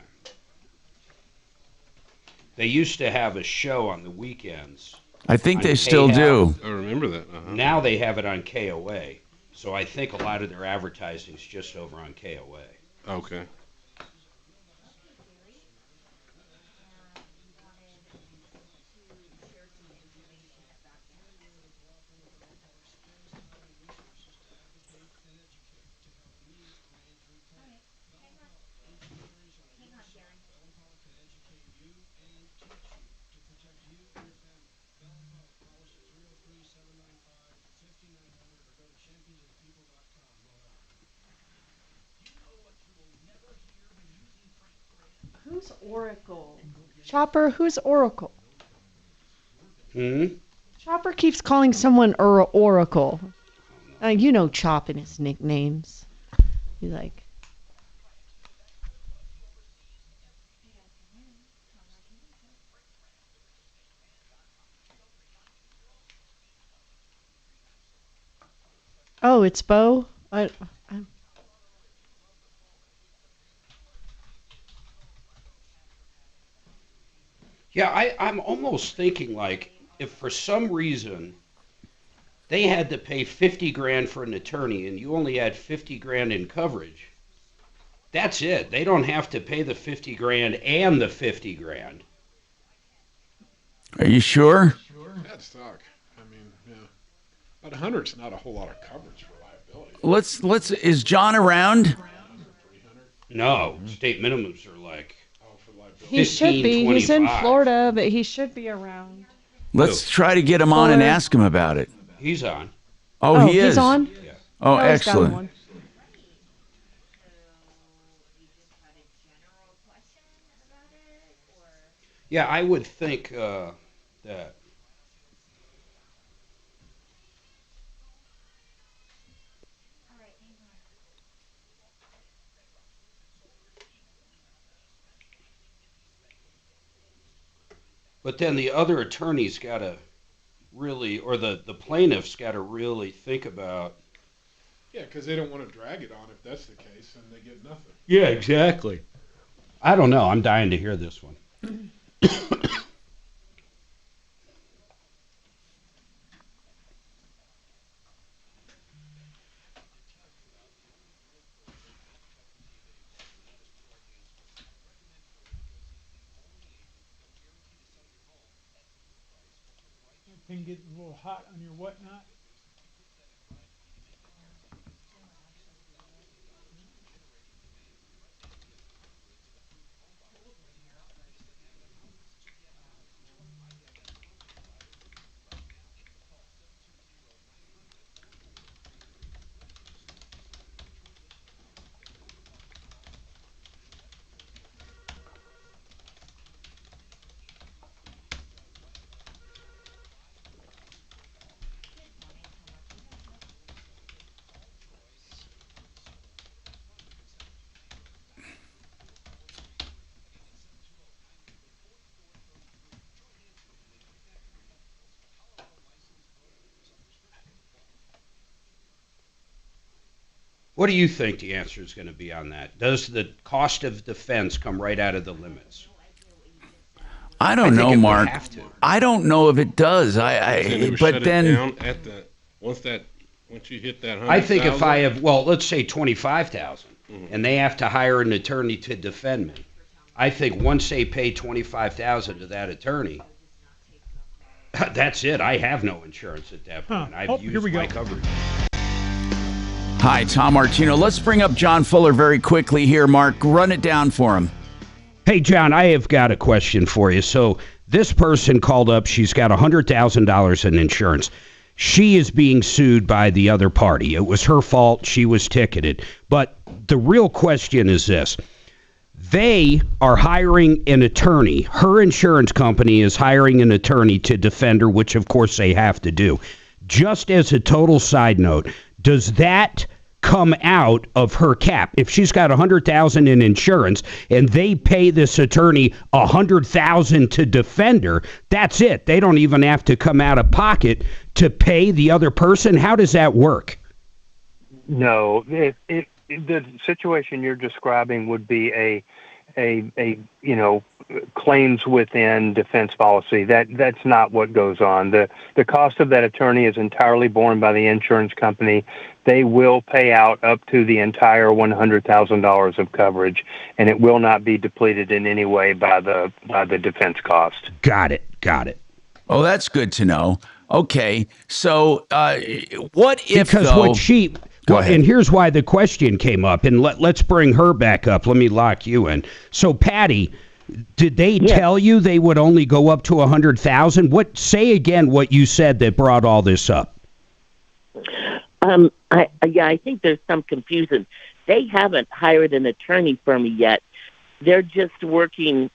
They used to have a show on the weekends. I think they still do. I remember that. Now they have it on KOA. So I think a lot of their advertising is just over on KOA. Okay. Who's Oracle? Chopper, who's Oracle? Chopper keeps calling someone Oracle. You know Chop and his nicknames. He's like... Oh, it's Bo? Yeah, I'm almost thinking like if for some reason they had to pay $50,000 for an attorney and you only had $50,000 in coverage, that's it. They don't have to pay the $50,000 and the $50,000. Are you sure? That'd suck. I mean, yeah. But 100's not a whole lot of coverage for liability. Is John around? No, state minimums are like He should be. He's in 25. Florida, but he should be around. Let's try to get him on and Fuller. ask him about it. He's on. Oh, he is. He's on? Yeah. Oh, Kelly's got him excellent. on. Yeah, I would think that. But then the other attorney's got to really, or the plaintiff's got to really think about. Yeah, because they don't want to drag it on if that's the case, and they get nothing. Yeah, exactly. I don't know. I'm dying to hear this one. Thing getting a little hot on your whatnot. What do you think the answer is going to be on that? Does the cost of defense come right out of the limits? I don't know, think it would Mark. have to. I don't know if it does. But But then down at the once you hit that 100,000. I think if I have, well, let's say 25,000, and they have to hire an attorney to defend me. I think once they pay 25,000 to that attorney, that's it. I have no insurance at that point. I've here used we my go. coverage. Hi, Tom Martino. Let's bring up John Fuller very quickly here, Mark. Run it down for him. Hey, John, I have got a question for you. So this person called up. She's got $100,000 in insurance. She is being sued by the other party. It was her fault. She was ticketed. But the real question is this. They are hiring an attorney. Her insurance company is hiring an attorney to defend her, which, of course, they have to do. Just as a total side note, does that come out of her cap? If she's got $100,000 in insurance and they pay this attorney $100,000 to defend her, that's it. They don't even have to come out of pocket to pay the other person. How does that work? No, the situation you're describing would be a claims within defense policy. That's not what goes on. The cost of that attorney is entirely borne by the insurance company. They will pay out up to the entire $100,000 of coverage, and it will not be depleted in any way by the defense cost. Got it. Oh, that's good to know. Okay, so what if because though? what she Go ahead. And here's why the question came up, and let's bring her back up. Let me lock you in. So, Patty, did they tell you they would only go up to 100,000? What? Say again what you said that brought all this up. I think there's some confusion. They haven't hired an attorney for me yet. They're just working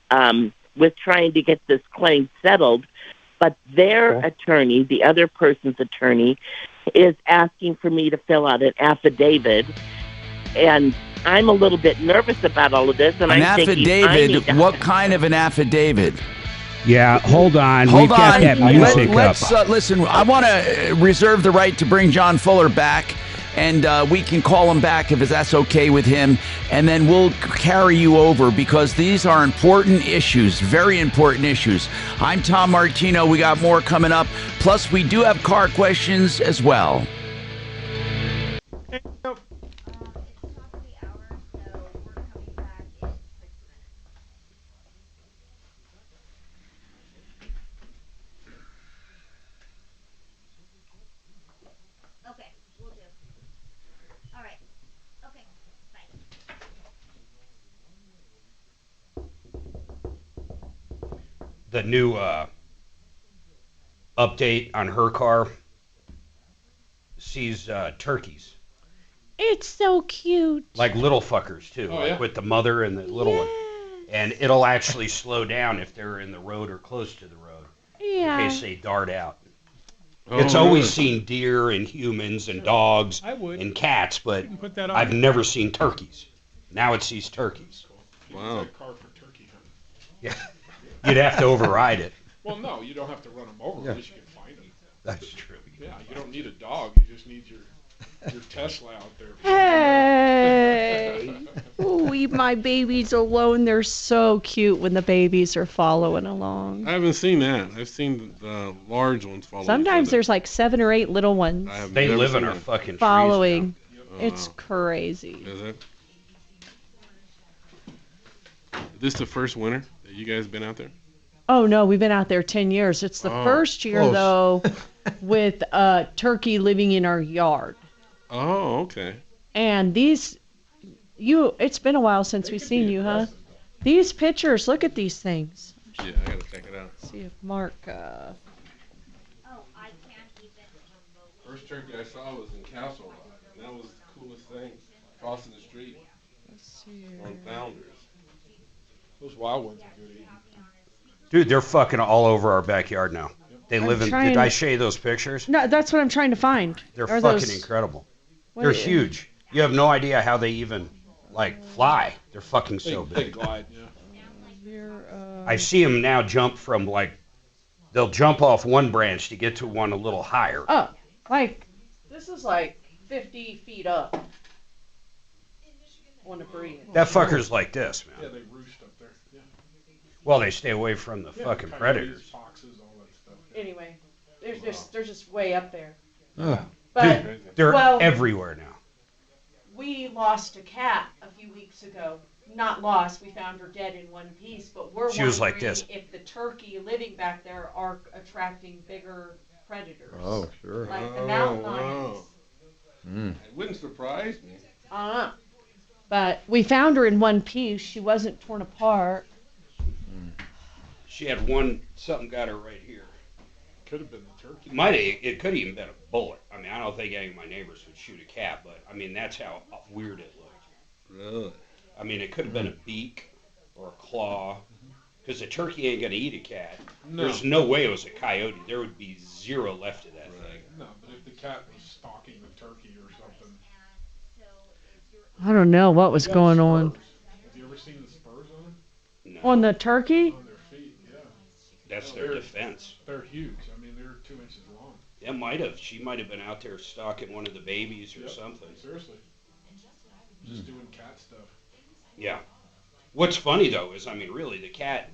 with trying to get this claim settled. But their attorney, the other person's attorney, is asking for me to fill out an affidavit. And I'm a little bit nervous about all of this. And An I'm thinking, affidavit? What kind of an affidavit? Yeah, hold on. Hold We've on. got that music Let's up. listen. I want to reserve the right to bring John Fuller back, and we can call him back if that's okay with him, and then we'll carry you over because these are important issues, very important issues. I'm Tom Martino. We got more coming up. Plus, we do have car questions as well. the new update on her car sees turkeys. It's so cute. Like little fuckers, too. Oh, like yeah? with the mother and the little one. And it'll actually slow down if they're in the road or close to the road. Yeah. In case they dart out. Oh, It's always really? seen deer and humans and dogs and cats, but put that on. I've never seen turkeys. Now it sees turkeys. Wow. Car for turkey hunting. Yeah. You'd have to override it. Well, no, you don't have to run them over. Yeah. At least you can find them. That's true. Yeah, you don't need a dog. You just need your Tesla out there. Hey, leave my babies alone. They're so cute when the babies are following along. I haven't seen that. I've seen the large ones follow. Sometimes there's like 7 or 8 little ones They live in our fucking following. Oh, It's wow. crazy. Is it? Is this the first winter that you guys been out there? Oh no, we've been out there 10 years. It's the Oh, first year close. though with a turkey living in our yard. Oh, okay. And these, it's been a while since we've seen you, huh? These pictures, look at these things. Yeah, I gotta check it out. See if Mark, First turkey I saw was in Castle Rock, and that was the coolest thing. Crossing the street let's see here. on Founders. Those wild ones are good eating. Dude, they're fucking all over our backyard now. They I'm live in. trying Did I to- show you those pictures? No, that's what I'm trying to find. They're Are fucking those- incredible. what They're is- huge. You have no idea how they even like fly. They're fucking so They big. glide, yeah. I see them now jump from like they'll jump off one branch to get to one a little higher. Oh, like, this is like 50 feet up on a breed. That fucker's like this, man. Yeah, they roost up there. Yeah. Well, they stay away from the Yeah, fucking coyotes, predators. Foxes, all that stuff. Anyway, they're just way up there. Ugh. But, Dude, they're well, everywhere now. we lost a cat a few weeks ago. Not lost, we found her dead in one piece, but we're She was like wondering this. if the turkey living back there are attracting bigger predators. Oh, sure. Like the mountain wow. lions. Mm. It wouldn't surprise me. But we found her in one piece. She wasn't torn apart. She had one. Something got her right here. Could have been the turkey. It could have even been a bullet. I mean, I don't think any of my neighbors would shoot a cat, but I mean that's how weird it looked. Really? I mean, it could have been a beak or a claw, because a turkey ain't gonna eat a cat. No. There's no way it was a coyote. There would be zero left of that thing. No, but if the cat was stalking the turkey or something. I don't know what was They got going spurs. on. Have you ever seen the spurs on them? No, On the turkey? On their feet, yeah. that's No, their they're- defense. They're huge. I mean, they're 2 inches long. It might have. She might have been out there stalking one of the babies or Yep, something. Seriously. Just doing cat stuff. Yeah. What's funny though is, I mean, really, the cat.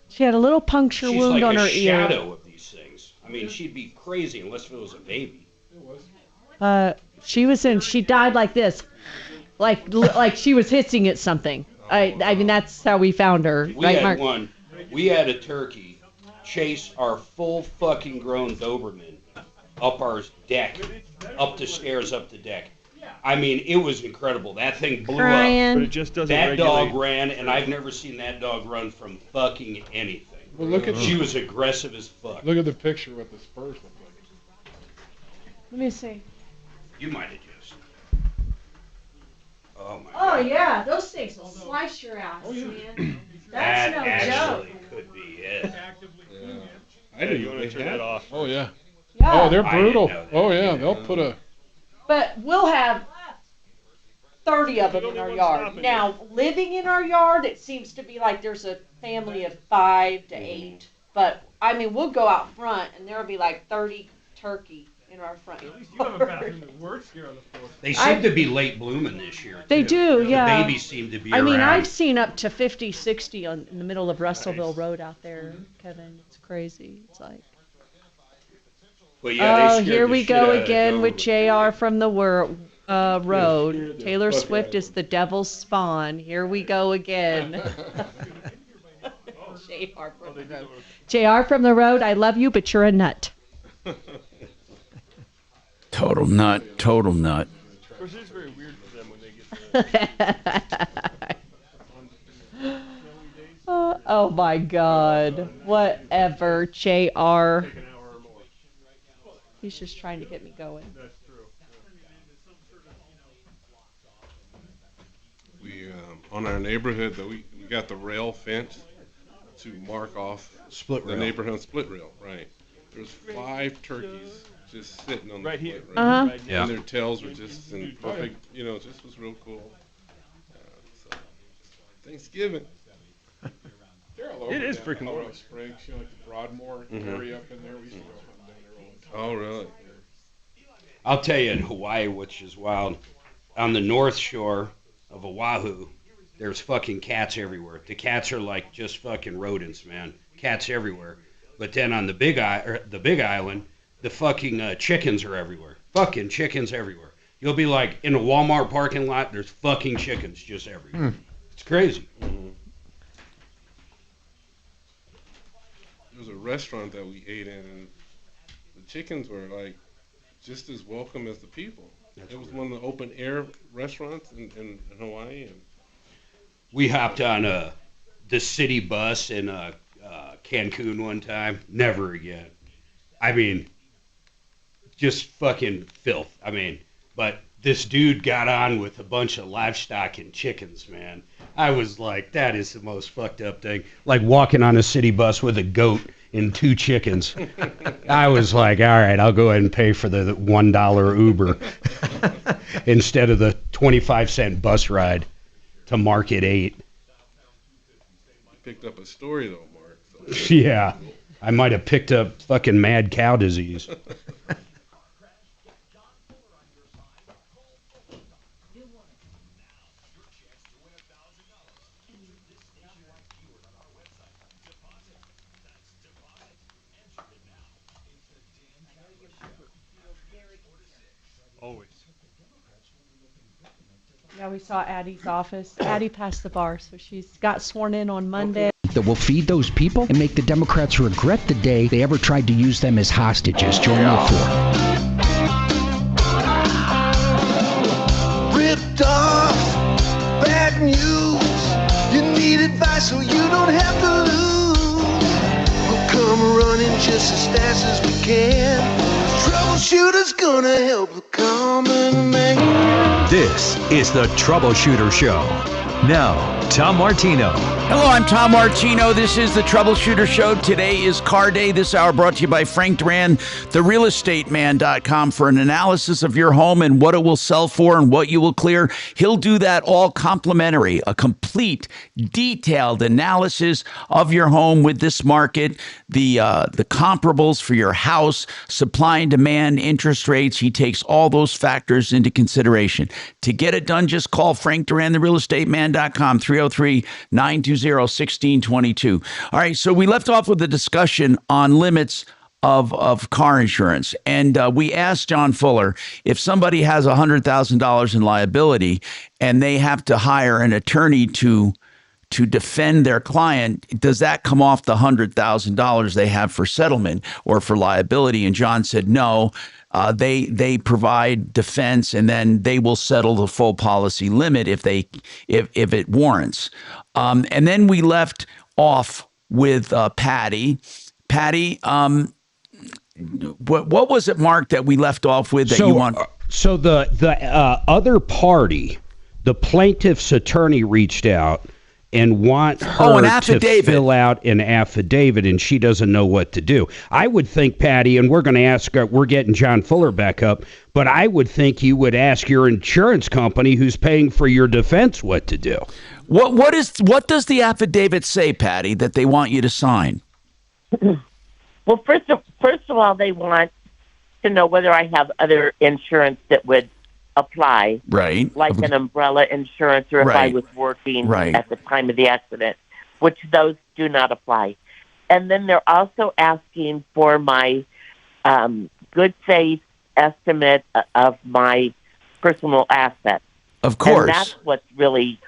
She had a little puncture She's wound like on a her ear. shadow of these things. I mean, she'd be crazy unless it was a baby. It was. She died like this. Like she was hissing at something. I mean, that's how we found her. We right, had Mark? one. We had a turkey chase our full fucking grown Doberman up our deck, up the stairs, up the deck. I mean, it was incredible. That thing blew Crying. up. But it just doesn't That dog regulate. ran, and I've never seen that dog run from fucking anything. Well, look at She was aggressive as fuck. Look at the picture what the spurs look like. Let me see. You might have just. Oh my Oh god. yeah, those things will slice your ass, man. That That's no actually joke. could be it. Yeah. I Yeah, didn't you know want they to turn had that off. Oh, yeah. Yeah. Oh, they're I didn't brutal. know that. Oh, yeah. They'll put a. But we'll have 30 of them You in don't our even yard. stop it. Now, living in our yard, it seems to be like there's a family of 5 to 8. But I mean, we'll go out front and there'll be like 30 turkey in our front At yard. least you have a bathroom that works here on the floor. They seem to be late blooming this year. They too. do, yeah. The babies seem to be I mean, around. I've seen up to 50, 60 in the middle of Russellville Road out there, Kevin. It's crazy. It's like, But yeah, they oh, scared here the we shit go out of again with Doberman. JR from the road. scared the Taylor fuck Swift out is the devil's spawn. Here we go again. JR from the road. JR from the road, I love you, but you're a nut. Total nut. Total nut. Of course, it's very weird for them when they get to Oh my God. Whatever, JR. He's just trying to get me going. That's true. We on our neighborhood that we got the rail fence to mark off split the rail. neighborhood split rail, right? There's 5 turkeys just sitting on the Right split here. rail. Uh-huh. And Yeah. their tails were just in perfect, it just was real cool. So, Thanksgiving. They're all over. It is freaking Colorado Colorado Springs, like the Broadmoor area up in there. We used to go hunt down there all the time. Oh, really? I'll tell you, in Hawaii, which is wild, on the north shore of Oahu, there's fucking cats everywhere. The cats are like just fucking rodents, man. Cats everywhere. But then on the Big Island, the fucking chickens are everywhere. Fucking chickens everywhere. You'll be like in a Walmart parking lot. There's fucking chickens just everywhere. It's crazy. There was a restaurant that we ate in, and the chickens were like just as welcome as the people. It was one of the open air restaurants in Hawaii. And We hopped on the city bus in Cancun one time. Never again. I mean, just fucking filth. I mean, but this dude got on with a bunch of livestock and chickens, man. I was like, that is the most fucked up thing. Like walking on a city bus with a goat and 2 chickens. I was like, all right, I'll go ahead and pay for the $1 Uber instead of the 25-cent bus ride to Market 8. picked up a story though, Mark. So. Yeah, I might have picked up fucking mad cow disease. Always. Yeah, we saw Addie's office. Addie passed the bar, so she's got sworn in on Monday. That will feed those people and make the Democrats regret the day they ever tried to use them as hostages. Join me at 4. Ripped off, bad news. You need advice so you don't have to lose. We'll come running just as fast as we can. Troubleshooter's gonna help the common man. This is the Troubleshooter Show. Now, Tom Martino. Hello, I'm Tom Martino. This is the Troubleshooter Show. Today is Car Day. This hour brought to you by Frank Duran, therealestateman.com, for an analysis of your home and what it will sell for and what you will clear. He'll do that all complimentary, a complete, detailed analysis of your home with this market, the comparables for your house, supply and demand, interest rates. He takes all those factors into consideration. To get it done, just call Frank Duran, therealestateman.com, 303-920-1622. All right, so we left off with a discussion on limits of car insurance. And we asked John Fuller, if somebody has $100,000 in liability and they have to hire an attorney to defend their client, does that come off the $100,000 they have for settlement or for liability? And John said no. They provide defense, and then they will settle the full policy limit if it warrants. And then we left off with Patty. Patty, what was it, Mark, that we left off with that you want? So the other party, the plaintiff's attorney, reached out and want her to fill out an affidavit, and she doesn't know what to do. I would think, Patty, and we're going to ask, we're getting John Fuller back up, but I would think you would ask your insurance company who's paying for your defense what to do. What does the affidavit say, Patty, that they want you to sign? Well, first of all, they want to know whether I have other insurance that would apply, right? Like an umbrella insurance, or if I was working at the time of the accident, which those do not apply. And then they're also asking for my good faith estimate of my personal assets. Of course. And that's what's really...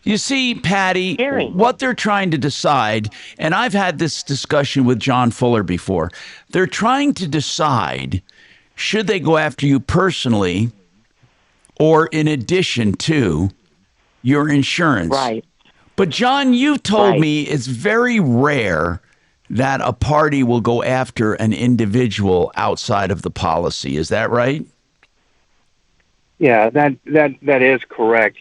You see, Patty, what they're trying to decide, and I've had this discussion with John Fuller before, they're trying to decide, should they go after you personally or in addition to your insurance? Right. But John, you told me it's very rare that a party will go after an individual outside of the policy. Is that right? Yeah, that is correct.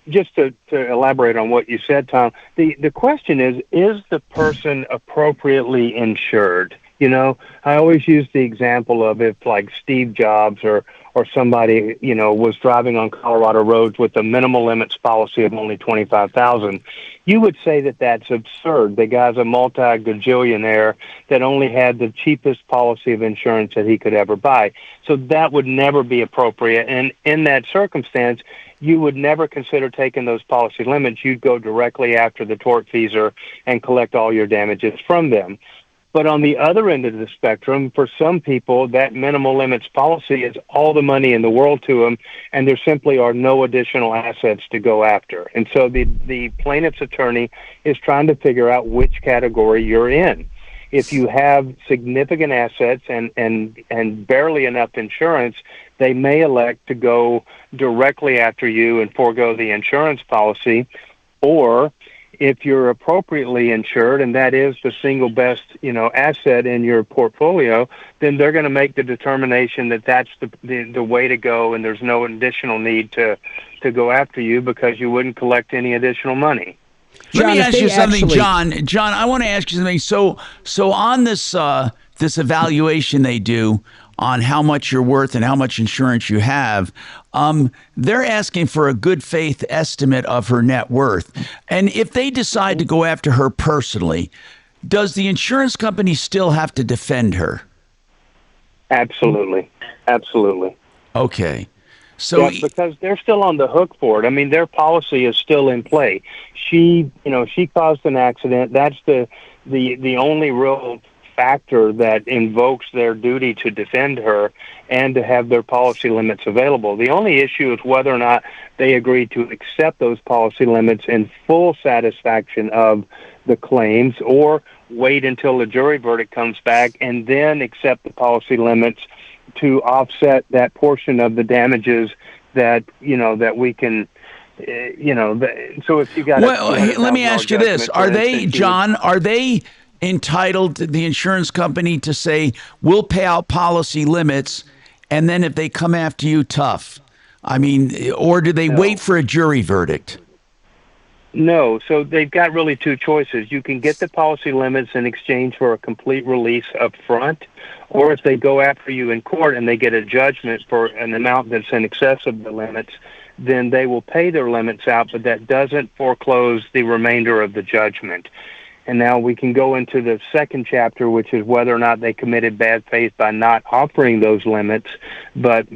Just to elaborate on what you said, Tom, the question is the person appropriately insured? I always use the example of if like Steve Jobs or somebody, was driving on Colorado roads with a minimal limits policy of only 25,000, you would say that that's absurd. The guy's a multi-gajillionaire that only had the cheapest policy of insurance that he could ever buy. So that would never be appropriate. And in that circumstance, you would never consider taking those policy limits. You'd go directly after the tortfeasor and collect all your damages from them. But on the other end of the spectrum, for some people, that minimal limits policy is all the money in the world to them, and there simply are no additional assets to go after. And so the plaintiff's attorney is trying to figure out which category you're in. If you have significant assets and barely enough insurance, they may elect to go directly after you and forego the insurance policy. Or if you're appropriately insured, and that is the single best, asset in your portfolio, then they're going to make the determination that that's the way to go, and there's no additional need to go after you because you wouldn't collect any additional money. Let me ask you something, John. John, I want to ask you something. So on this this evaluation they do on how much you're worth and how much insurance you have, they're asking for a good faith estimate of her net worth. And if they decide to go after her personally, does the insurance company still have to defend her? Absolutely. Okay. So because they're still on the hook for it. I mean, their policy is still in play. She caused an accident. That's the only real factor that invokes their duty to defend her and to have their policy limits available. The only issue is whether or not they agree to accept those policy limits in full satisfaction of the claims, or wait until the jury verdict comes back and then accept the policy limits to offset that portion of the damages that we can so if you got let me ask you this. Are they, John, entitled to the insurance company to say, we'll pay out policy limits, and then if they come after you, tough? I mean, or do they wait for a jury verdict? No. So they've got really two choices. You can get the policy limits in exchange for a complete release up front, or if they go after you in court and they get a judgment for an amount that's in excess of the limits, then they will pay their limits out, but that doesn't foreclose the remainder of the judgment. And now we can go into the second chapter, which is whether or not they committed bad faith by not offering those limits. But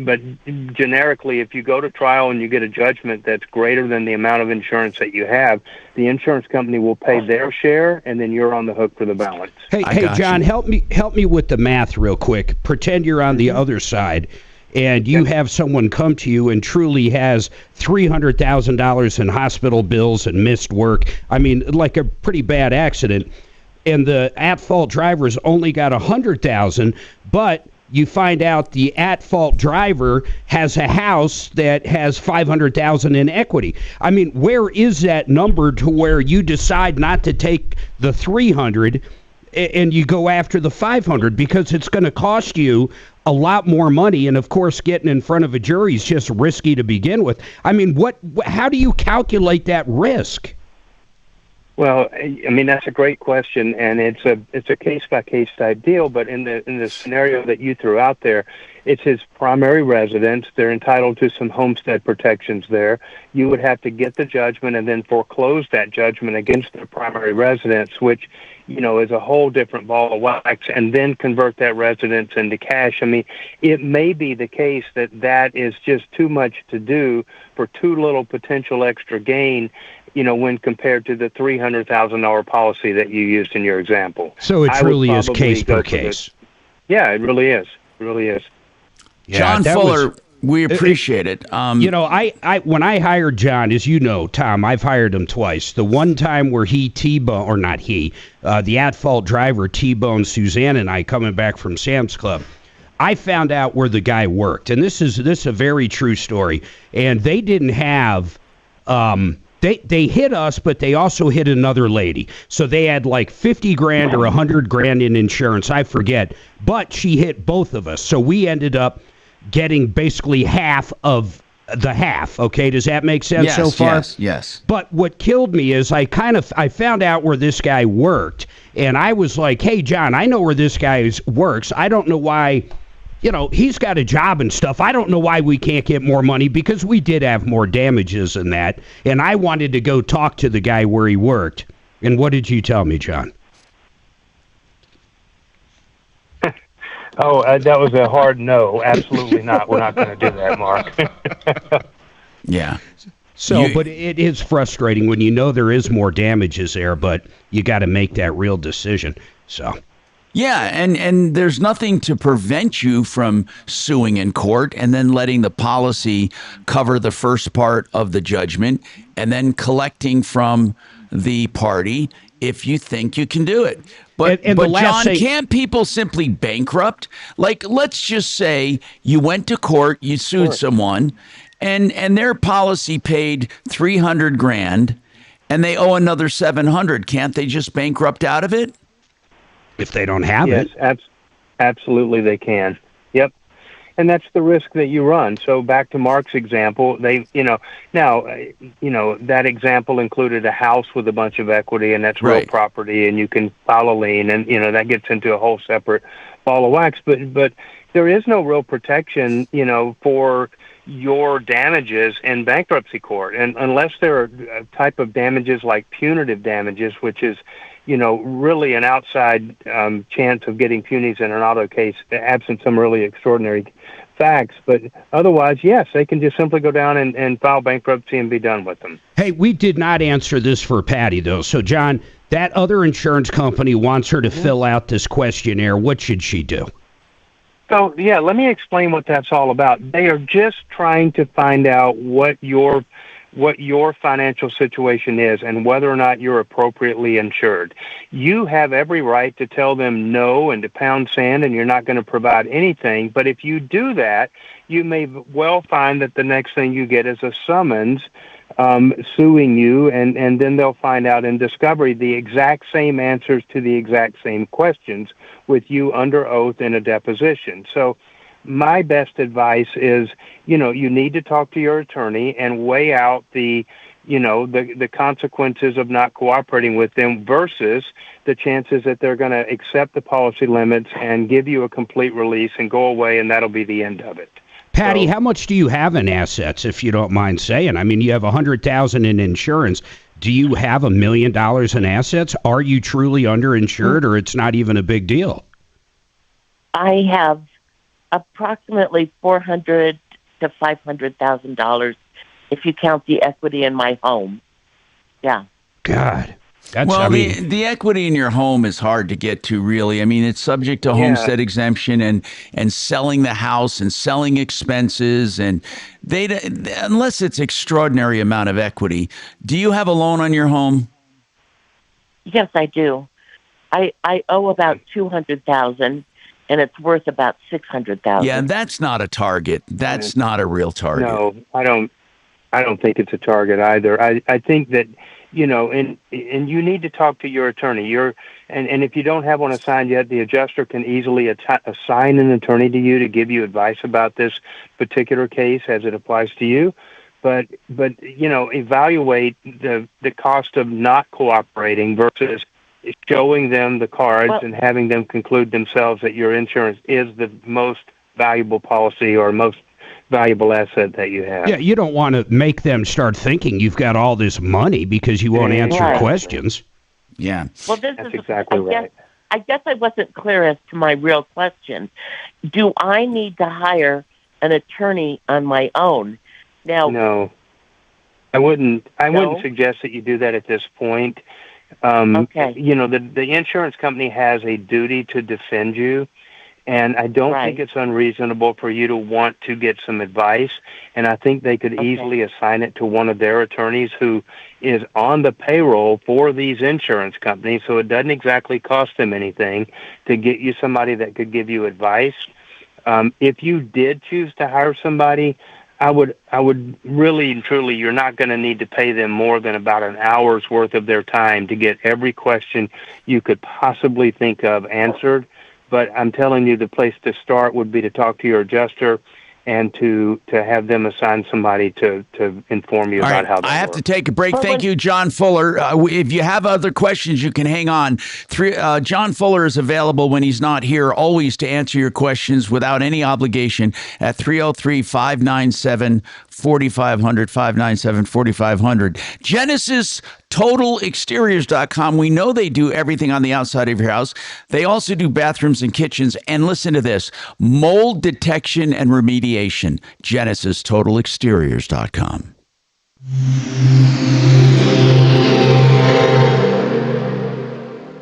generically, if you go to trial and you get a judgment that's greater than the amount of insurance that you have, the insurance company will pay their share, and then you're on the hook for the balance. Hey, John, help me with the math real quick. Pretend you're on the other side, and you have someone come to you and truly has $300,000 in hospital bills and missed work. I mean, like a pretty bad accident. And the at-fault driver's only got $100,000, but you find out the at-fault driver has a house that has $500,000 in equity. I mean, where is that number to where you decide not to take the $300 and you go after the $500, because it's going to cost you a lot more money, and of course getting in front of a jury is just risky to begin with. I mean, how do you calculate that risk? Well, I mean, that's a great question, and it's a case-by-case type deal, but in the scenario that you threw out there, it's his primary residence. They're entitled to some homestead protections there. You would have to get the judgment and then foreclose that judgment against their primary residence, which, is a whole different ball of wax, and then convert that residence into cash. I mean, it may be the case that is just too much to do for too little potential extra gain, when compared to the $300,000 policy that you used in your example. So it truly is case per case. Yeah, it really is. It really is. Yeah, John Fuller, we appreciate it. I when I hired John, as you know, Tom, I've hired him twice. The one time where the at-fault driver T-boned Suzanne and I coming back from Sam's Club, I found out where the guy worked. And this is a very true story. And they didn't have They hit us, but they also hit another lady. So they had like 50 grand or 100 grand in insurance. I forget. But she hit both of us. So we ended up getting basically half of the half. Okay, does that make sense so far? Yes. But what killed me is I found out where this guy worked, and I was like, hey, John, I know where this guy works. I don't know why, he's got a job and stuff. I don't know why we can't get more money, because we did have more damages than that, and I wanted to go talk to the guy where he worked. And what did you tell me, John? That was a hard no. Absolutely not. We're not going to do that, Mark. Yeah. But it is frustrating when you know there is more damages there, but you got to make that real decision. So. Yeah, and there's nothing to prevent you from suing in court and then letting the policy cover the first part of the judgment and then collecting from the party if you think you can do it. But John, can't people simply bankrupt? Like, let's just say you went to court, you sued someone, and their policy paid 300 grand, and they owe another 700. Can't they just bankrupt out of it? If they don't have it? Yes, absolutely they can. Yep. And that's the risk that you run. So back to Mark's example, that example included a house with a bunch of equity, and that's real property, and you can file a lien, and, that gets into a whole separate ball of wax. But there is no real protection, for your damages in bankruptcy court. And unless there are a type of damages like punitive damages, which is, really an outside chance of getting punies in an auto case, absent some really extraordinary facts. But otherwise, yes, they can just simply go down and file bankruptcy and be done with them. Hey, we did not answer this for Patty, though. So, John, that other insurance company wants her to fill out this questionnaire. What should she do? So, yeah, let me explain what that's all about. They are just trying to find out what your financial situation is and whether or not you're appropriately insured. You have every right to tell them no and to pound sand, and you're not going to provide anything. But if you do that, you may well find that the next thing you get is a summons suing you, and then they'll find out in discovery the exact same answers to the exact same questions with you under oath in a deposition. So my best advice is, you need to talk to your attorney and weigh out the consequences of not cooperating with them versus the chances that they're going to accept the policy limits and give you a complete release and go away, and that'll be the end of it. Patty, how much do you have in assets, if you don't mind saying? I mean, you have $100,000 in insurance. Do you have $1 million in assets? Are you truly underinsured, or it's not even a big deal? I have approximately $400,000 to $500,000 if you count the equity in my home. Yeah. God. The equity in your home is hard to get to, really. I mean, it's subject to homestead exemption and selling the house and selling expenses, and unless it's extraordinary amount of equity. Do you have a loan on your home? Yes, I do. I owe about $200,000. And it's worth about $600,000. Yeah, that's not a target. That's not a real target. No, I don't think it's a target either. I think that, and you need to talk to your attorney. And if you don't have one assigned yet, the adjuster can easily assign an attorney to you to give you advice about this particular case as it applies to you. But evaluate the cost of not cooperating versus showing them the cards and having them conclude themselves that your insurance is the most valuable policy or most valuable asset that you have. Yeah, you don't want to make them start thinking you've got all this money because you won't answer questions. Yeah. Well, that's exactly right. I guess I wasn't clear as to my real question. Do I need to hire an attorney on my own? Now, no. I wouldn't suggest that you do that at this point. Okay. The insurance company has a duty to defend you, and I don't think it's unreasonable for you to want to get some advice, and I think they could easily assign it to one of their attorneys who is on the payroll for these insurance companies, so it doesn't exactly cost them anything to get you somebody that could give you advice. If you did choose to hire somebody, I would really and truly, you're not going to need to pay them more than about an hour's worth of their time to get every question you could possibly think of answered. But I'm telling you, the place to start would be to talk to your adjuster and to have them assign somebody to inform you about how that I have works. to take a break. Thank you, John Fuller. If you have other questions, you can hang on. John Fuller is available when he's not here, always to answer your questions without any obligation at 303-597-4500, 597-4500. Genesis TotalExteriors.com. We know they do everything on the outside of your house. They also do bathrooms and kitchens. And listen to this, mold detection and remediation. Genesis TotalExteriors.com.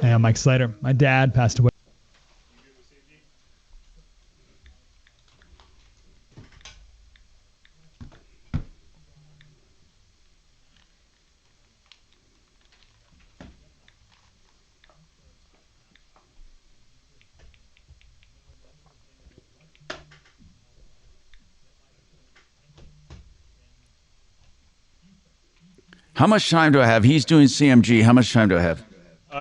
Hey, I'm Mike Slater. My dad passed away. How much time do I have? He's doing CMG. How much time do I have?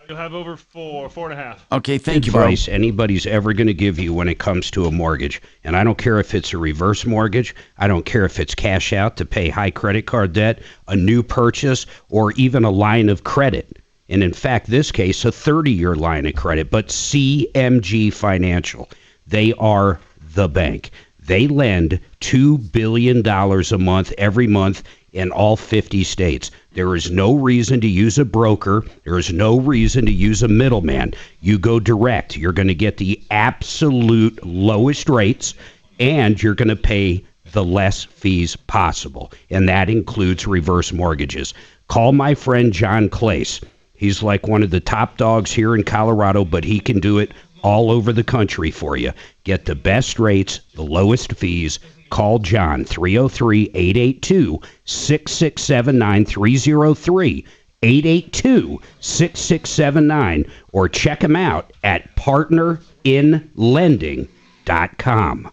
You'll have over four and a half. Okay, thank you, bro. Advice anybody's ever going to give you when it comes to a mortgage. And I don't care if it's a reverse mortgage. I don't care if it's cash out to pay high credit card debt, a new purchase, or even a line of credit. And in fact, this case, a 30-year line of credit. But CMG Financial, they are the bank. They lend $2 billion a month every month in all 50 states. There is no reason to use a broker. There is no reason to use a middleman. You go direct. You're going to get the absolute lowest rates, and you're going to pay the less fees possible. And that includes reverse mortgages. Call my friend John Clace. He's like one of the top dogs here in Colorado, but he can do it all over the country for you. Get the best rates, the lowest fees. Call John, 303-882-6679, 303-882-6679, or check him out at partnerinlending.com.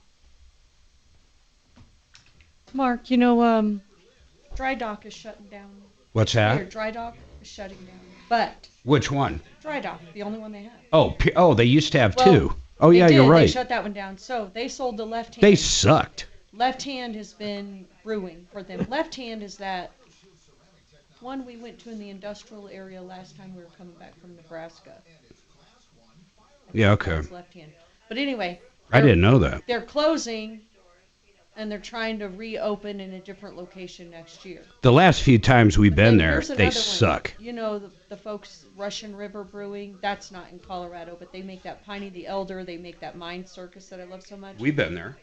Mark, Dry Dock is shutting down. What's that? Dry Dock is shutting down. But Which one? Dry Dock, the only one they have. Oh, they used to have Well, two. Oh, yeah, they you're did. right. They shut that one down. So they sold the left hand. They sucked. Left hand has been brewing for them. Left hand is that one we went to in the industrial area last time we were coming back from Nebraska. Yeah, okay. Left hand. But anyway. I didn't know that. They're closing, and they're trying to reopen in a different location next year. The last few times we've been there, Here's they another suck. one. The folks, Russian River Brewing, that's not in Colorado, but they make that Piney the Elder. They make that Mind Circus that I love so much. We've been there.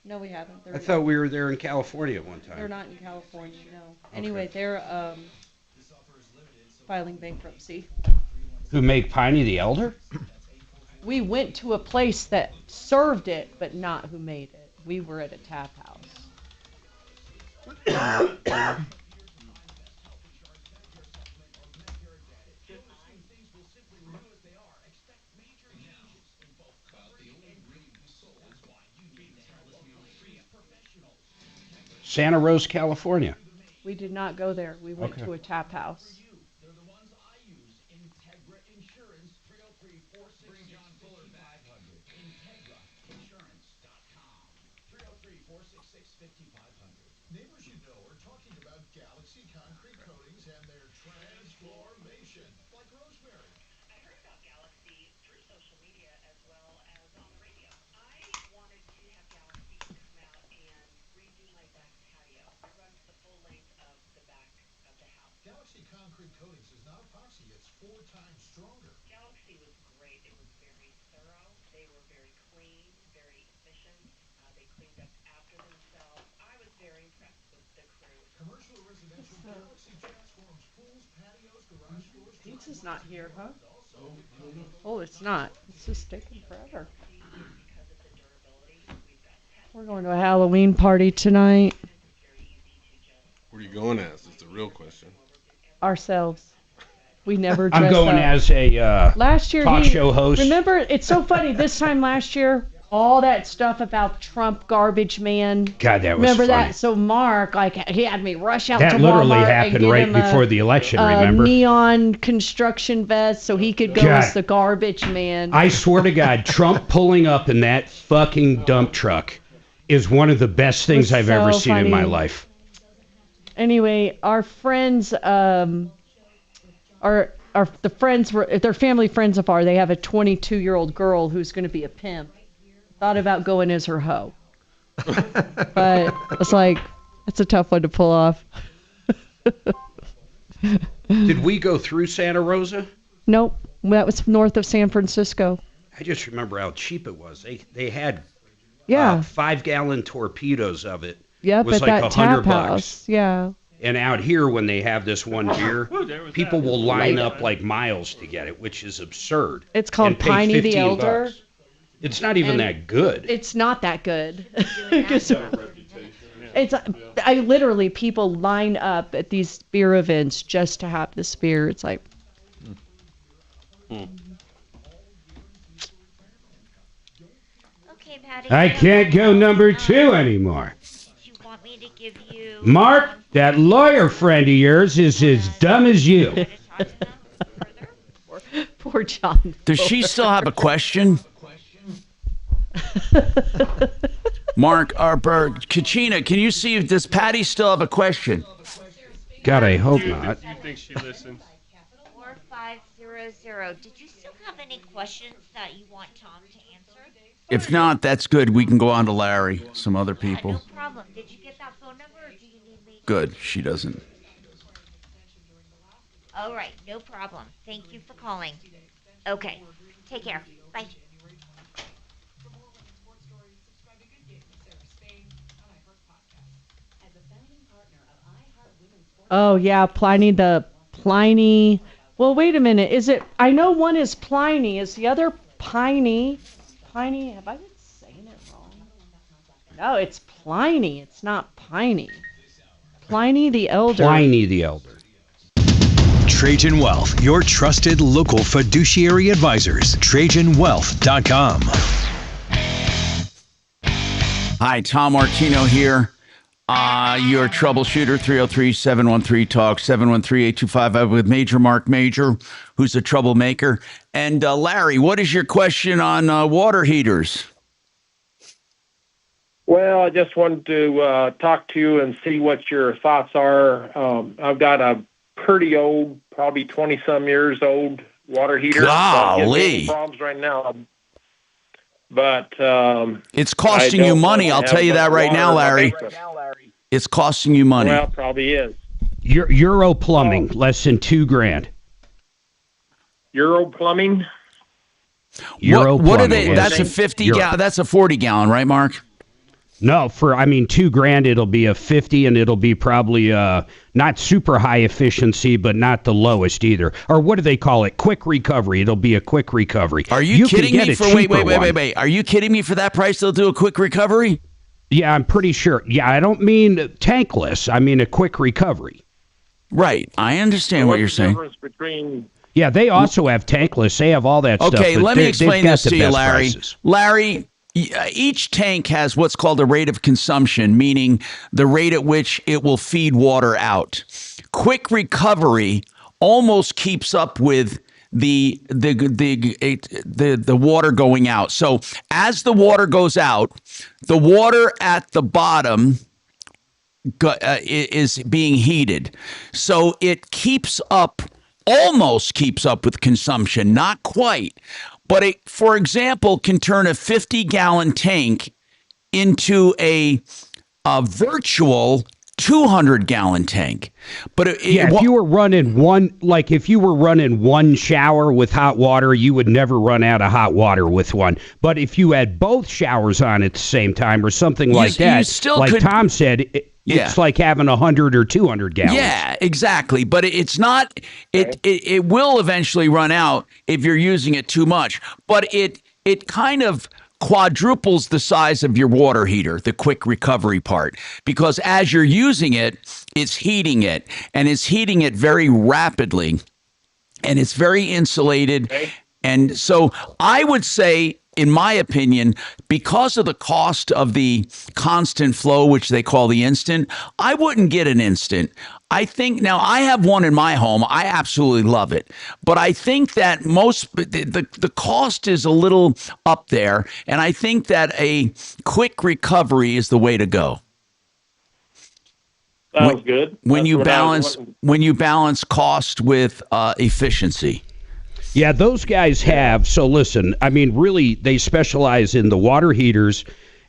No, we haven't. I thought we were there in California at one time. They're not in California, no. Anyway, they're filing bankruptcy. Who make Piney the Elder? We went to a place that served it, but not who made it. We were at a tap house. Santa Rosa, California. We did not go there. We went Okay. to a tap house. Neighbors you know are talking about Galaxy Concrete Coatings and their transformation, like Rosemary. I heard about Galaxy through social media as well as on the radio. I wanted to have Galaxy come out and redo my back patio. It runs the full length of the back of the house. Galaxy Concrete Coatings is not epoxy, it's 4 times stronger. Galaxy was great. It was very thorough. They were very clean, very efficient. They cleaned up after themselves. I was very impressed with the crew. Commercial or residential, Galaxy transforms pools, patios, garage doors. Pizza's not here, huh? Oh, it's not. It's just taking forever. We're going to a Halloween party tonight. Where are you going as? It's the real question. Ourselves. We never dress I'm going up. as a last year talk show host. Remember, it's so funny. This time last year, all that stuff about Trump garbage man. God, that was remember funny. that? So Mark, he had me rush out That to literally Walmart happened and get right him before the election, remember? Neon construction vest so he could go God. as the garbage man. I swear to God, Trump pulling up in that fucking dump truck is one of the best things I've ever seen in my life. Anyway, our friends, their family friends of ours. They have a 22-year-old girl who's going to be a pimp. Thought about going as her hoe, but it's like it's a tough one to pull off. Did we go through Santa Rosa? Nope, that was north of San Francisco. I just remember how cheap it was. They had 5-gallon torpedoes of it. Yep, was at like that $100. tap house. Yeah. And out here, when they have this one beer, people will line up like miles to get it, which is absurd. It's called and pay Piney the 15 Elder. bucks. It's not even that good. It's not that good. I literally, people line up at these beer events just to have this beer. It's like. Okay, Patty. I can't go number 2 anymore. You want me to give you... Mark, that lawyer friend of yours is as dumb as you. Poor John. Does she still have a question? Mark, Kachina, can you see if does Patty still have a question? God, I hope not. Do you think she listens? 4500. Did you still have any questions that you want Tom to answer? If not, that's good. We can go on to Larry, some other people. No problem. Did you get that phone number, or do you need me? Good. She doesn't. All right, no problem. Thank you for calling. Okay, take care. Bye. Oh yeah, Pliny. Well, wait a minute. Is it? I know one is Pliny. Is the other Piney? Pliny. Have I been saying it wrong? No, it's Pliny. It's not Piney. Pliny the Elder. Pliny the Elder. Trajan Wealth, your trusted local fiduciary advisors. TrajanWealth.com. Hi, Tom Martino here. Your troubleshooter, 303-713-TALK, 713-825 with Major Marc Mager, who's a troublemaker. And Larry, what is your question on water heaters? Well, I just wanted to talk to you and see what your thoughts are. I've got a pretty old, probably 20-some years old water heater. Golly. Problems right now. But it's costing you money. I'll tell you that right now, Larry. It's costing you money. Well, it probably is. Euro plumbing, less than $2,000. Euro plumbing. Euro what are plumbing, they? That's a 50 gallon. That's a 40 gallon, right, Mark? No, $2,000 it'll be a 50, and it'll be probably not super high efficiency, but not the lowest either. Or what do they call it? Quick recovery. It'll be a quick recovery. Are you kidding me? Wait. Are you kidding me? For that price, they'll do a quick recovery? Yeah, I'm pretty sure. Yeah, I don't mean tankless. I mean a quick recovery. Right. I understand what you're saying. Yeah, they also have tankless. They have all that stuff. Okay, let me explain this to you, Larry. Prices. Larry, each tank has what's called a rate of consumption, meaning the rate at which it will feed water out. Quick recovery almost keeps up with the water going out. So as the water goes out, the water at the bottom is being heated. So it almost keeps up with consumption, not quite. But it, for example, can turn a 50-gallon tank into a virtual 200-gallon tank. But if you were running one shower with hot water, you would never run out of hot water with one. But if you had both showers on at the same time or something like that, Tom said, it's like having 100 or 200 gallons. Yeah, exactly. But it's not. It will eventually run out if you're using it too much. But it kind of quadruples the size of your water heater, the quick recovery part, because as you're using it, it's heating it, and it's heating it very rapidly, and it's very insulated. Okay. And so I would say in my opinion, because of the cost of the constant flow, which they call the instant, I wouldn't get an instant. I think now I have one in my home. I absolutely love it. But I think that the cost is a little up there. And I think that a quick recovery is the way to go. Sounds good. When you balance cost with efficiency. Yeah, those guys have. So listen, I mean, really, they specialize in the water heaters,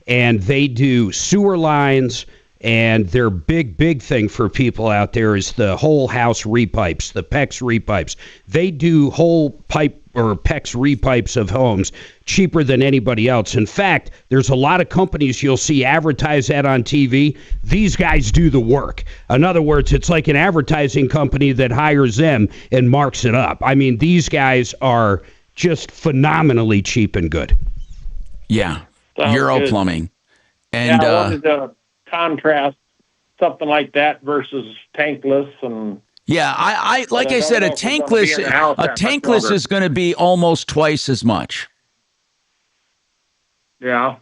and they do sewer lines, and their big thing for people out there is the whole house repipes, the PEX repipes. They do whole pipe or PEX repipes of homes cheaper than anybody else. In fact, there's a lot of companies you'll see advertise that on TV. These guys do the work. In other words, it's like an advertising company that hires them and marks it up. I mean, these guys are just phenomenally cheap and good. Yeah, Sounds Euro good. Plumbing. And I wanted to contrast something like that versus tankless and. Yeah, I like I said, a tankless is going to be almost twice as much. Yeah.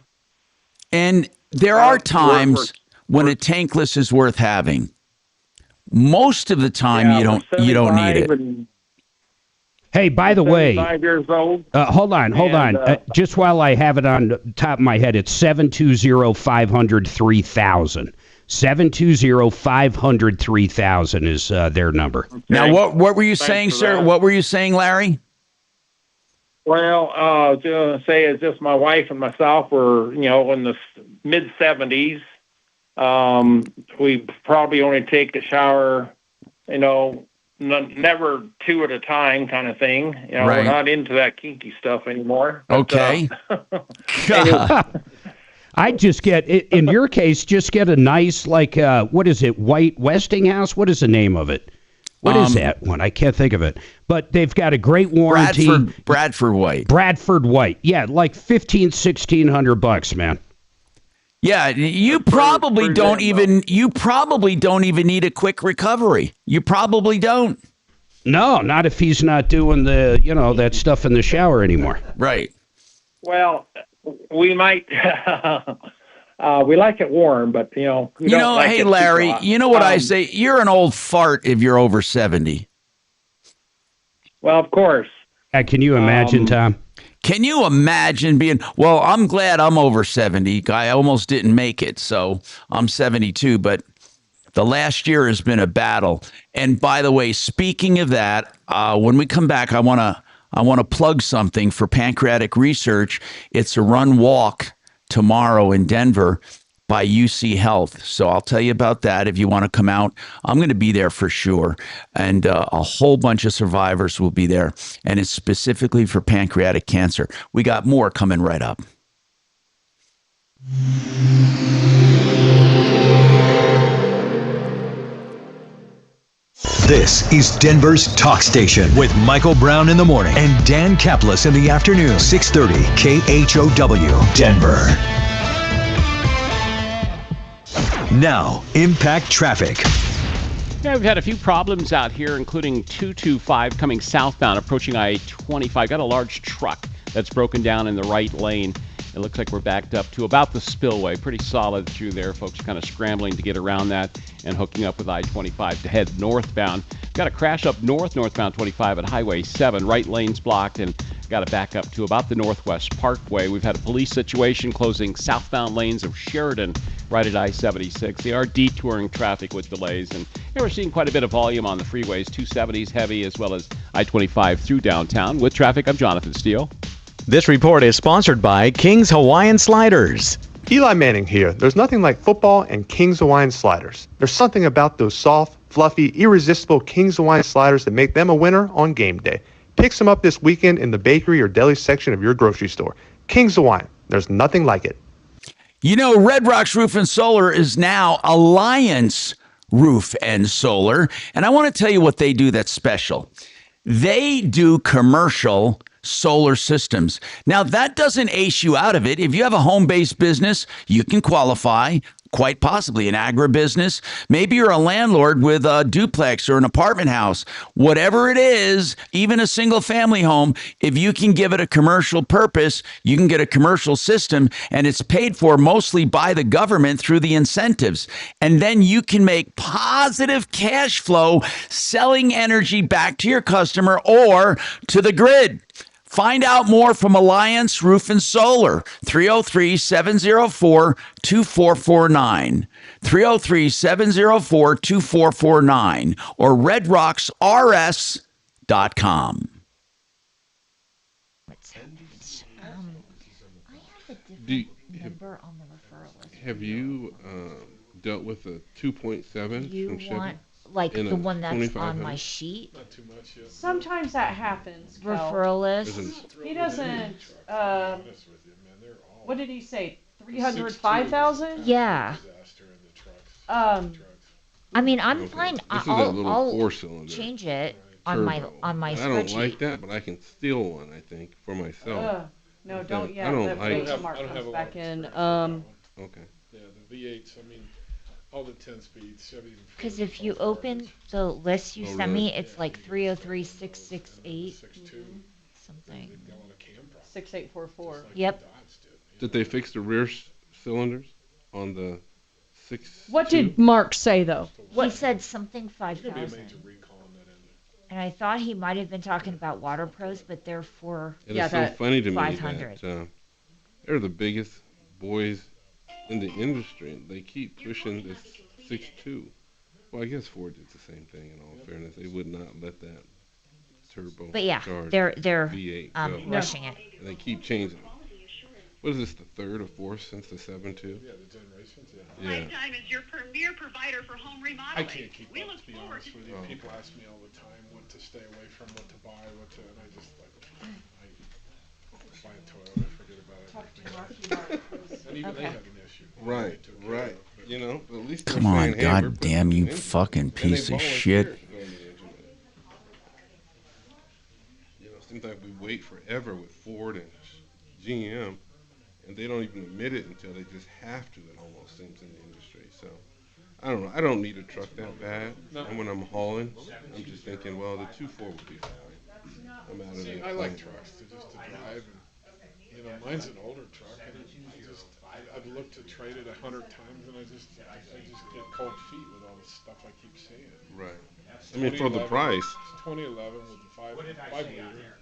And there are times when a tankless is worth having. Most of the time, you don't need it. Hey, by the way, 5 years old. Hold on. Just while I have it on the top of my head, it's 720-500-3000. 720-500-3000 is their number. Okay. Now, what were you saying, sir? What were you saying, Larry? Well, I was going to say it's just my wife and myself were, in the mid-70s. We probably only take a shower, never two at a time kind of thing. Right. We're not into that kinky stuff anymore. Okay. I just get, in your case, just get a nice, what is it, White Westinghouse? What is the name of it? What is that one? I can't think of it. But they've got a great warranty. Bradford White. Bradford White. Yeah, like $1,500-$1,600, man. Yeah, you probably don't even need a quick recovery. You probably don't. No, not if he's not doing the, that stuff in the shower anymore. Right. Well, we might. We like it warm, but hey, Larry, you know what I say? You're an old fart if you're over 70. Well, of course. Can you imagine, Tom? Can you imagine being? Well, I'm glad I'm over 70. I almost didn't make it, so I'm 72. But the last year has been a battle. And by the way, speaking of that, when we come back, I want to plug something for pancreatic research. It's a run walk tomorrow in Denver by UC Health. So I'll tell you about that if you want to come out. I'm going to be there for sure. And a whole bunch of survivors will be there. And it's specifically for pancreatic cancer. We got more coming right up. This is Denver's Talk Station with Michael Brown in the morning and Dan Kaplis in the afternoon. 630 KHOW, Denver. Now, impact traffic. Yeah, we've had a few problems out here, including 225 coming southbound, approaching I-25. Got a large truck that's broken down in the right lane. It looks like we're backed up to about the spillway. Pretty solid through there. Folks kind of scrambling to get around that and hooking up with I-25 to head northbound. Got a crash up northbound 25 at Highway 7. Right lane's blocked and got to back up to about the Northwest Parkway. We've had a police situation closing southbound lanes of Sheridan right at I-76. They are detouring traffic with delays. And we're seeing quite a bit of volume on the freeways. 270s heavy as well as I-25 through downtown. With traffic, I'm Jonathan Steele. This report is sponsored by King's Hawaiian Sliders. Eli Manning here. There's nothing like football and King's Hawaiian Sliders. There's something about those soft, fluffy, irresistible King's Hawaiian Sliders that make them a winner on game day. Pick some up this weekend in the bakery or deli section of your grocery store. King's Hawaiian. There's nothing like it. You know, Red Rocks Roof and Solar is now Alliance Roof and Solar. And I want to tell you what they do that's special. They do commercial solar systems. Now, that doesn't ace you out of it. If you have a home-based business, you can qualify. quite possibly an agribusiness. Maybe you're a landlord with a duplex or an apartment house. Whatever it is, even a single family home, if you can give it a commercial purpose, you can get a commercial system, and it's paid for mostly by the government through the incentives. And then you can make positive cash flow selling energy back to your customer or to the grid. Find out more from Alliance Roof and Solar, 303-704-2449, 303-704-2449, or redrocksrs.com. Have you dealt with a 2.7 You from Chevy? want like In the a one that's on 2500? my sheet? Not too much yet. Sometimes that happens. Kel. Referral list. He doesn't. Honest with you, man, they're all What did he say? 305,000? Yeah. disaster in the trucks. I mean, I'm Okay. fine. This is that little I'll four-cylinder change it on my turbo. spreadsheet. I don't like that, but I can steal one, I think, for myself. No, But don't I yet. don't Wait like till it. Mark I don't comes have a back lot in. Okay. Yeah, the V8s. I mean, all the 10 speeds. Chevy. Because if you open the list you Oh, sent really? me, it's like 303,668 6.2. something. Got a lot of cam problems. 6844. Yep. Did they fix the rear cylinders on the 6? What did Mark say though? He said something There's gonna be a 5,000. major recall on that engine. And I thought he might have been talking about Water Pros, but they're for And it's so funny to me 500. that they're the biggest boys in the industry. And they keep pushing this 6.2. Well, I guess Ford did the same thing. In all fairness, they would not let that turbo. But yeah, charged they're V8 go. rushing it. And they keep changing. What is this, the third or fourth since the 7.2? Yeah, the generations. Yeah. Yeah. Lifetime is your premier provider for home remodeling. I can't keep we up, look to be forward honest with you. Oh. People ask me all the time what to stay away from, what to buy, and I just like, I buy a Toyota, forget about it. And even they had an issue. Right, right. You know, but at least they're Come on, saying, hey, we're God damn you fucking and piece they of volunteer shit. to go in the engine bay. You know, seems like we wait forever with Ford and GM, and they don't even admit it until they just have to. It almost seems in the industry. So I don't know. I don't need a truck that bad. No. And when I'm hauling, I'm just thinking, well, the 2.4 would be fine. I'm out of See, that. I like thing. trucks to drive, and mine's an older truck, and I've looked to trade it 100 times, and I just get cold feet with all the stuff I keep seeing. Right. I mean, for the price. It's 2011 with the 5 liter.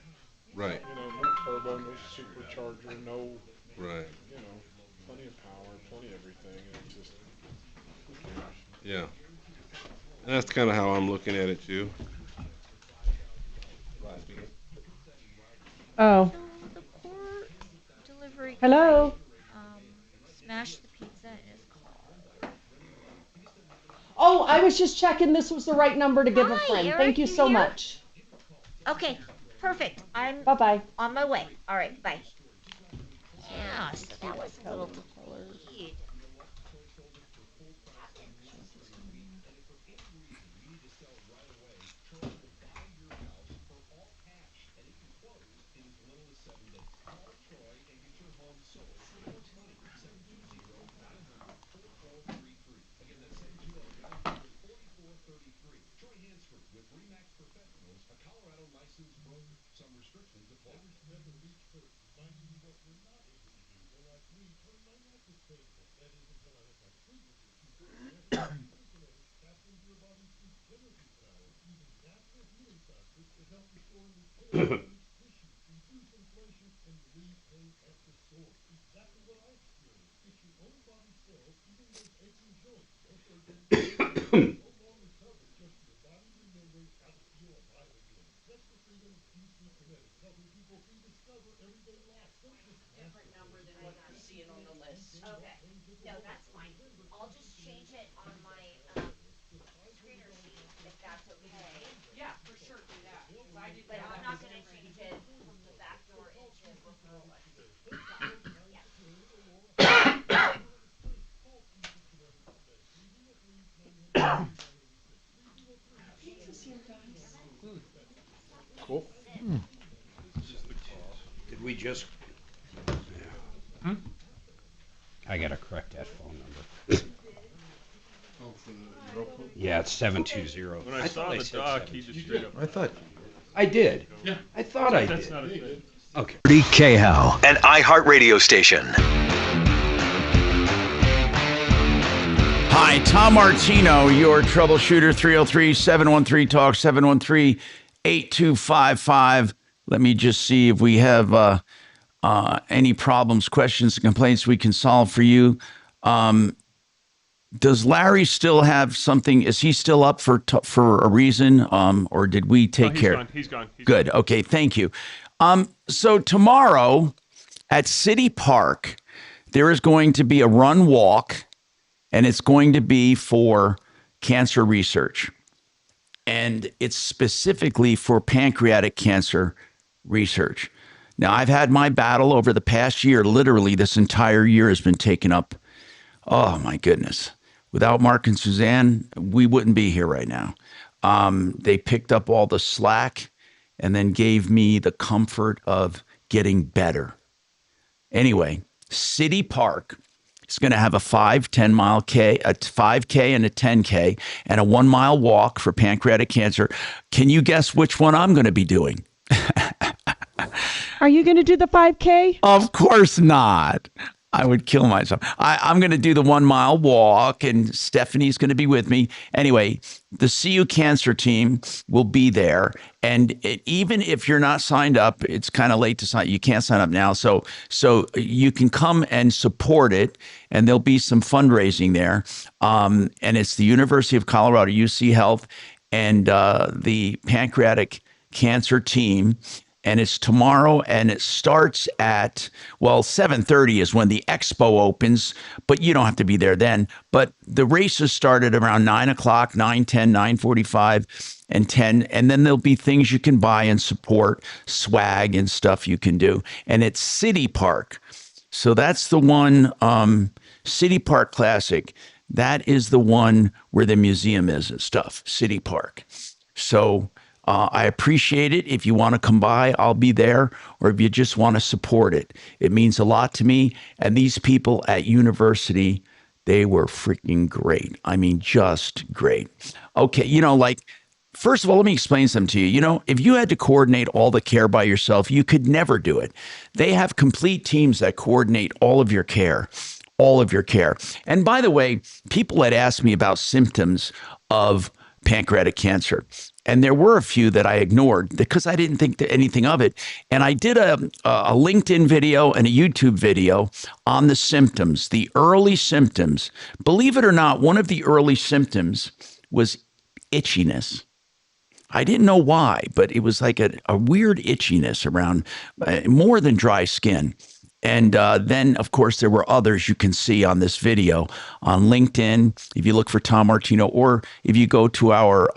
Right. No turbo, no supercharger, no. Right. Plenty of power, plenty of everything, and it's just. Who cares? Yeah. And that's kind of how I'm looking at it too. Oh. The poor delivery Hello. guy, smashed the pizza in his car. Oh, I was just checking this was the right number to give a Hi, friend. Eric, Thank you you so here? much. Okay, perfect. I'm Bye-bye. on my way. All right, bye. Yeah, so that was a little weird. No, that's fine. I'll just change it on my screener sheet if that's okay. Yeah, for sure do that. But I'm not gonna change it from the back door into referral list. Yeah. Cool. Did we just? I gotta correct that phone number. Yeah, it's 720. When I saw the doc, he just straight up. I thought I did. Yeah. I thought I That's did. not a thing. Okay. KHOW, an iHeart radio station. Hi, Tom Martino, your troubleshooter, 303-713-TALK, 713-8255. Let me just see if we have any problems, questions, complaints we can solve for you. Does Larry still have something? Is he still up for a reason, or did we take care? Gone. He's gone. Good. Okay. Thank you. So tomorrow at City Park, there is going to be a run walk, and it's going to be for cancer research, and it's specifically for pancreatic cancer research. Now, I've had my battle over the past year. Literally, this entire year has been taken up. Oh my goodness. Without Mark and Suzanne, we wouldn't be here right now. They picked up all the slack and then gave me the comfort of getting better. Anyway, City Park is going to have a 5-10 mile K, a 5K and a 10K, and a 1 mile walk for pancreatic cancer. Can you guess which one I'm going to be doing? Are you going to do the 5K? Of course not. I would kill myself. I'm going to do the 1 mile walk, and Stephanie's going to be with me. Anyway, the CU Cancer team will be there. And even if you're not signed up, it's kind of late to sign. You can't sign up now. So you can come and support it, and there'll be some fundraising there. And it's the University of Colorado, UC Health, and the pancreatic cancer team. And it's tomorrow, and it starts at, 7:30 is when the expo opens, but you don't have to be there then. But the races start at around 9 o'clock, 9:10, 9:45, and 10. And then there'll be things you can buy and support, swag and stuff you can do. And it's City Park. So that's the one, City Park Classic. That is the one where the museum is and stuff, City Park. So I appreciate it. If you want to come by, I'll be there. Or if you just want to support it, it means a lot to me. And these people at university, they were freaking great. I mean, just great. Okay, first of all, let me explain something to you. If you had to coordinate all the care by yourself, you could never do it. They have complete teams that coordinate all of your care. And by the way, people had asked me about symptoms of pancreatic cancer. And there were a few that I ignored because I didn't think anything of it. And I did a LinkedIn video and a YouTube video on the symptoms, the early symptoms. Believe it or not, one of the early symptoms was itchiness. I didn't know why, but it was like a weird itchiness around more than dry skin. And then, of course, there were others you can see on this video on LinkedIn, if you look for Tom Martino, or if you go to our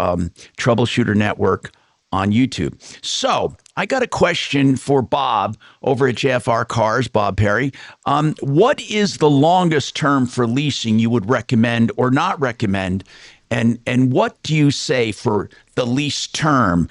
Troubleshooter Network on YouTube. So I got a question for Bob over at JFR Cars, Bob Perry. What is the longest term for leasing you would recommend or not recommend? And what do you say for the lease term?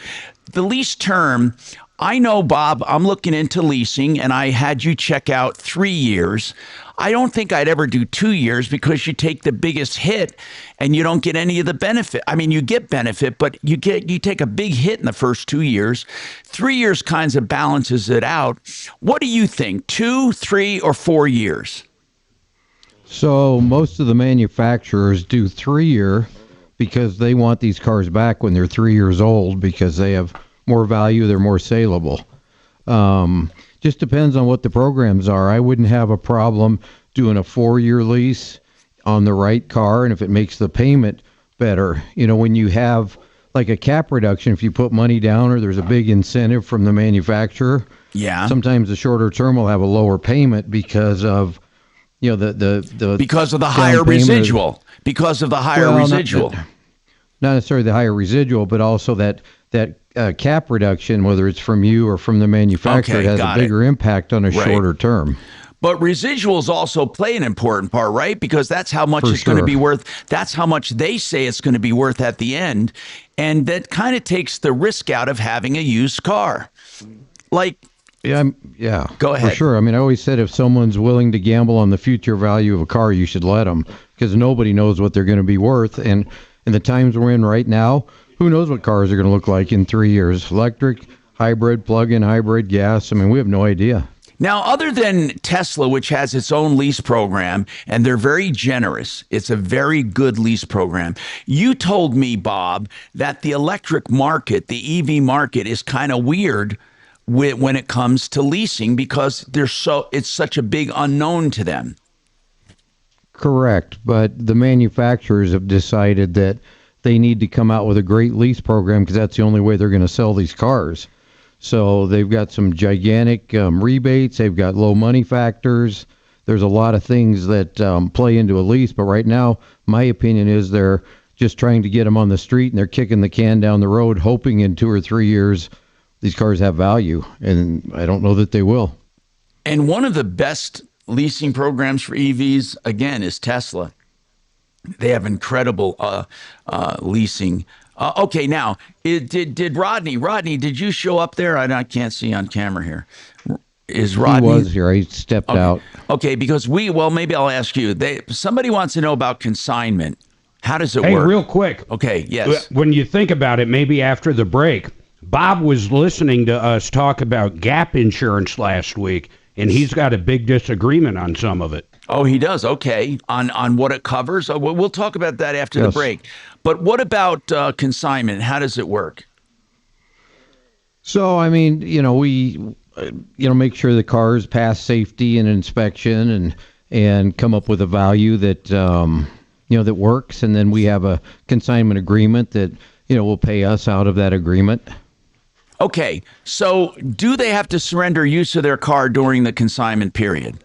The lease term, I know, Bob, I'm looking into leasing, and I had you check out 3 years. I don't think I'd ever do 2 years because you take the biggest hit and you don't get any of the benefit. I mean, you get benefit, but you take a big hit in the first 2 years. 3 years kinds of balances it out. What do you think, 2, 3, or 4 years? So most of the manufacturers do 3 year because they want these cars back when they're 3 years old because they have more value, they're more saleable. Just depends on what the programs are. I wouldn't have a problem doing a 4-year lease on the right car, and if it makes the payment better. When you have like a cap reduction, if you put money down or there's a big incentive from the manufacturer, sometimes the shorter term will have a lower payment because of the because of the higher residual. Because of the higher residual. Not necessarily the higher residual, but also that cap reduction, whether it's from you or from the manufacturer, has a bigger impact on a shorter term. But residuals also play an important part, right? Because that's how much it's going to be worth. That's how much they say it's going to be worth at the end. And that kind of takes the risk out of having a used car. Like, Yeah. Go ahead. For sure. I mean, I always said if someone's willing to gamble on the future value of a car, you should let them, because nobody knows what they're going to be worth. And in the times we're in right now, who knows what cars are going to look like in 3 years? Electric, hybrid, plug-in hybrid, gas. I mean, we have no idea. Now, other than Tesla, which has its own lease program, and they're very generous, it's a very good lease program. You told me, Bob, that the electric market, the EV market, is kind of weird when it comes to leasing because it's such a big unknown to them. Correct, but the manufacturers have decided that they need to come out with a great lease program because that's the only way they're going to sell these cars. So they've got some gigantic rebates. They've got low money factors. There's a lot of things that play into a lease. But right now, my opinion is they're just trying to get them on the street, and they're kicking the can down the road, hoping in 2 or 3 years these cars have value. And I don't know that they will. And one of the best leasing programs for EVs, again, is Tesla. They have incredible leasing. Okay, now, did Rodney, did you show up there? I can't see on camera here. Is Rodney? He was here. He stepped out. Okay, because maybe I'll ask you. Somebody wants to know about consignment. How does it work? Hey, real quick. Okay, yes. When you think about it, maybe after the break, Bob was listening to us talk about gap insurance last week, and he's got a big disagreement on some of it. Oh, he does. Okay. On what it covers. We'll talk about that after the break. But what about consignment? How does it work? So, I mean, we, make sure the cars pass safety and inspection and come up with a value that, that works. And then we have a consignment agreement that, will pay us out of that agreement. Okay. So do they have to surrender use of their car during the consignment period?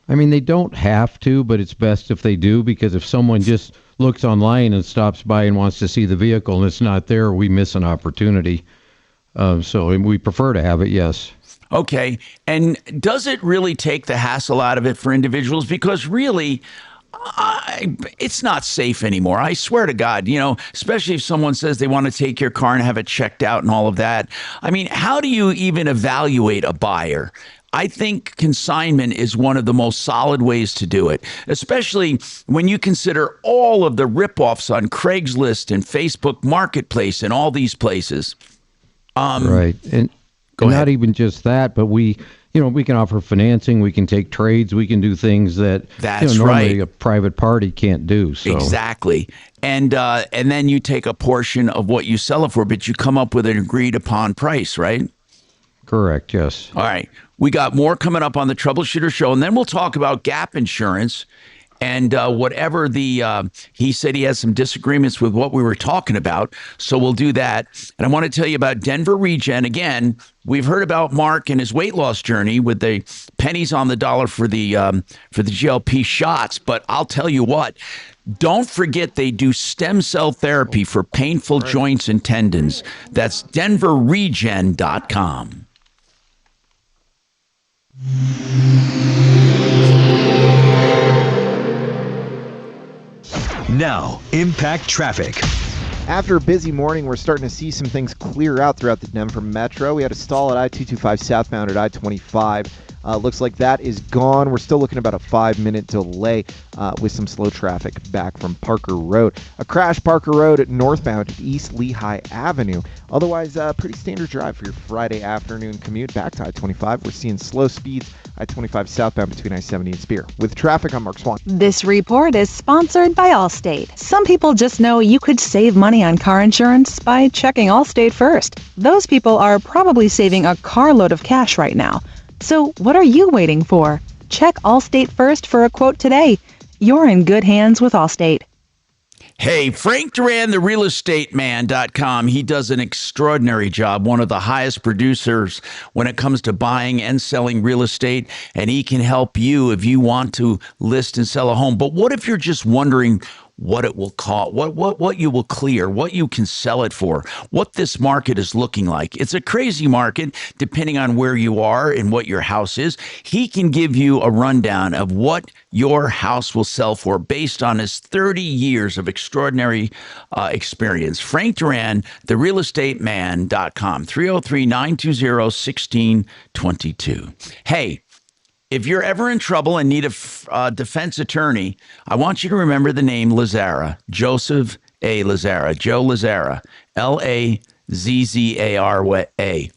I mean, they don't have to, but it's best if they do, because if someone just looks online and stops by and wants to see the vehicle and it's not there, we miss an opportunity. So we prefer to have it, yes. Okay. And does it really take the hassle out of it for individuals? Because really, it's not safe anymore. I swear to God, especially if someone says they want to take your car and have it checked out and all of that. I mean, how do you even evaluate a buyer? I think consignment is one of the most solid ways to do it, especially when you consider all of the ripoffs on Craigslist and Facebook Marketplace and all these places. Right. And not even just that, but we can offer financing, we can take trades, we can do things that normally a private party can't do. So. Exactly. And then you take a portion of what you sell it for, but you come up with an agreed upon price, right? Correct, yes. All right. We got more coming up on the Troubleshooter Show, and then we'll talk about gap insurance and whatever he said he has some disagreements with what we were talking about, so we'll do that. And I want to tell you about Denver Regen. Again, we've heard about Mark and his weight loss journey with the pennies on the dollar for the GLP shots, but I'll tell you what, don't forget they do stem cell therapy for painful joints and tendons. That's denverregen.com. Now, Impact Traffic. After a busy morning, we're starting to see some things clear out throughout the Denver Metro. We had a stall at I-225 southbound at I-25. Looks like that is gone. We're still looking about a 5-minute delay with some slow traffic back from Parker Road. A crash Parker Road at northbound at East Lehigh Avenue. Otherwise, pretty standard drive for your Friday afternoon commute back to I-25. We're seeing slow speeds I-25 southbound between I-70 and Spear. With traffic, I'm Mark Swan. This report is sponsored by Allstate. Some people just know you could save money on car insurance by checking Allstate first. Those people are probably saving a carload of cash right now. So what are you waiting for? Check Allstate first for a quote today. You're in good hands with Allstate. Hey, Frank Duran, the realestateman.com. He does an extraordinary job, one of the highest producers when it comes to buying and selling real estate, and he can help you if you want to list and sell a home. But what if you're just wondering what it will cost, what you will clear, what you can sell it for, what this market is looking like. It's a crazy market depending on where you are and what your house is. He can give you a rundown of what your house will sell for based on his 30 years of extraordinary experience. Frank Duran, therealestateman.com, 303-920-1622. Hey, if you're ever in trouble and need a defense attorney, I want you to remember the name Lazzara, Joseph A. Lazzara, Joe Lazzara, Lazzara.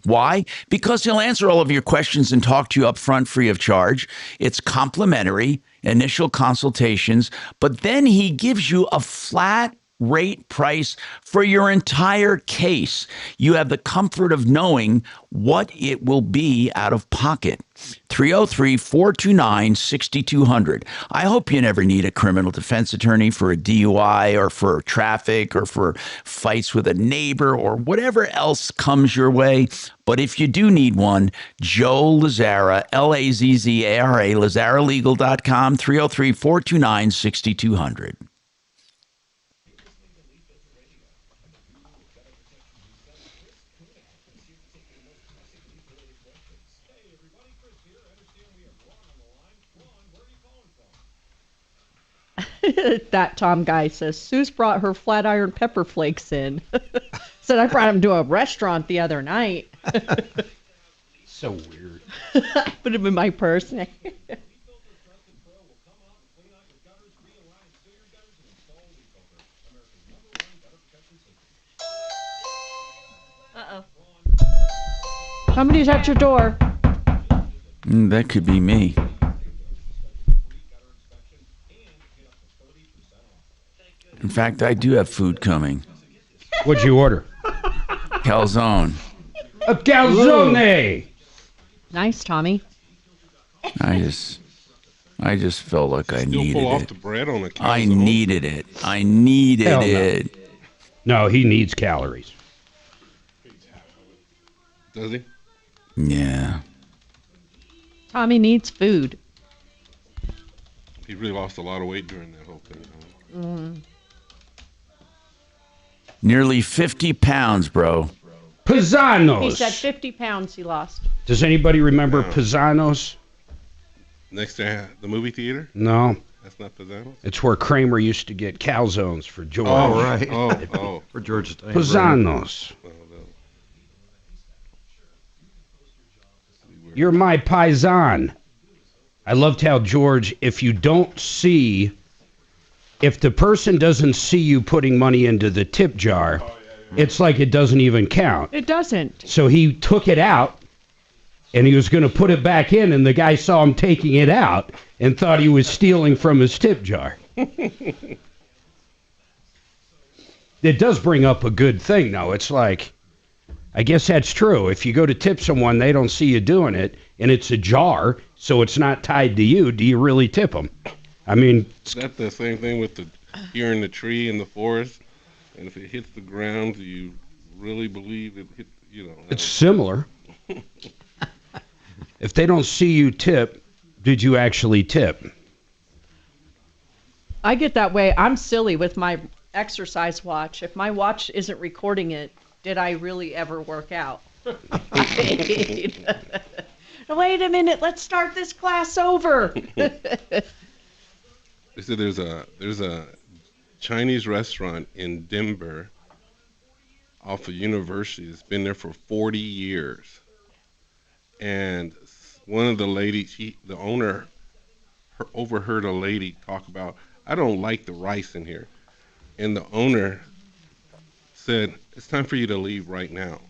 Why? Because he'll answer all of your questions and talk to you up front free of charge. It's complimentary, initial consultations, but then he gives you a flat rate price for your entire case. You have the comfort of knowing what it will be out of pocket. 303-429-6200. I hope you never need a criminal defense attorney for a DUI or for traffic or for fights with a neighbor or whatever else comes your way. But if you do need one, Joe Lazzara, Lazzara, LazzaraLegal.com, 303-429-6200. That Tom guy says, Sue's brought her flat iron pepper flakes in. Said I brought him to a restaurant the other night. So weird. Put him in my purse. Uh-oh. Somebody's at your door. That could be me. In fact, I do have food coming. What'd you order? Calzone. A calzone! Nice, Tommy. I just felt like I Still needed pull off it. the bread on a calzone. I needed it. I needed Hell no. it. No, he needs calories. Does he? Yeah. Tommy needs food. He really lost a lot of weight during that whole thing. Mm. Nearly 50 pounds, bro. Pizzanos. He said 50 pounds he lost. Does anybody remember Pizzanos? Next to the movie theater? No. That's not Pizzanos? It's where Kramer used to get calzones for George. Oh, right. Oh. For George. Pizzanos. You're my paisan. I loved how George, if the person doesn't see you putting money into the tip jar, it's like it doesn't even count. It doesn't. So he took it out, and he was going to put it back in, and the guy saw him taking it out and thought he was stealing from his tip jar. It does bring up a good thing, though. It's like, I guess that's true. If you go to tip someone, they don't see you doing it, and it's a jar, so it's not tied to you. Do you really tip them? I mean, Is that the same thing with here in the tree in the forest? And if it hits the ground, do you really believe it hit, it's similar. If they don't see you tip, did you actually tip? I get that way. I'm silly with my exercise watch. If my watch isn't recording it, did I really ever work out? Wait a minute. Let's start this class over. They said there's a Chinese restaurant in Denver off of University that's been there for 40 years. And one of the ladies, the owner, overheard a lady talk about, I don't like the rice in here. And the owner said, it's time for you to leave right now.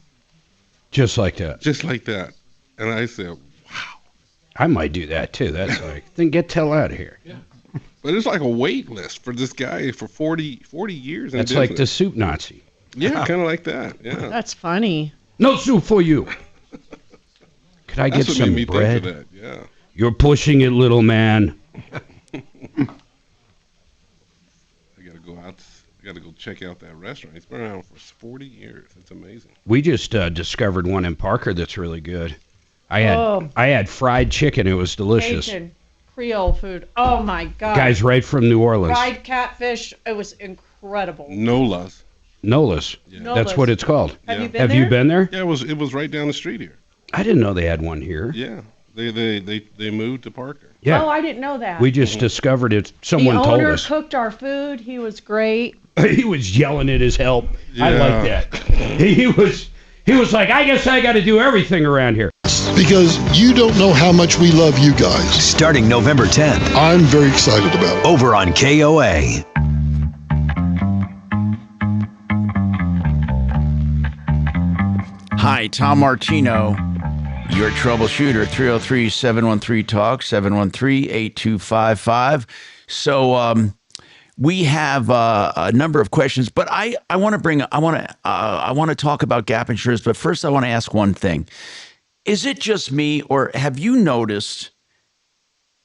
Just like that. Just like that. And I said, I might do that too. That's like, then get the hell out of here. yeah. But it's like a wait list for this guy for 40 years. That's like the soup Nazi. Yeah, kind of like that. Yeah. That's funny. No soup for you. Could I get That's what some made me bread? think of that. Yeah. You're pushing it, little man. I gotta go check out that restaurant. It's been around for 40 years. It's amazing. We just discovered one in Parker that's really good. I had fried chicken. It was delicious. Cajun, Creole food. Oh my God. Guys right from New Orleans. Fried catfish. It was incredible. Nolas. Nolas. Yeah. That's what it's called. Have you been Have there? you been there? Yeah, it was right down the street here. I didn't know they had one here. Yeah, they moved to Parker. Yeah. Oh, I didn't know that. We just discovered it. Someone the told owner us. cooked our food. He was great. He was yelling at his help. I Yeah. like that. He was like, I guess I got to do everything around here. Because you don't know how much we love you guys. Starting November 10th. I'm very excited about it. Over on KOA. Hi, Tom Martino, your troubleshooter, 303-713-TALK, 713-8255. So we have a number of questions, but I want to talk about gap insurance, but first I want to ask one thing. Is it just me, or do you notice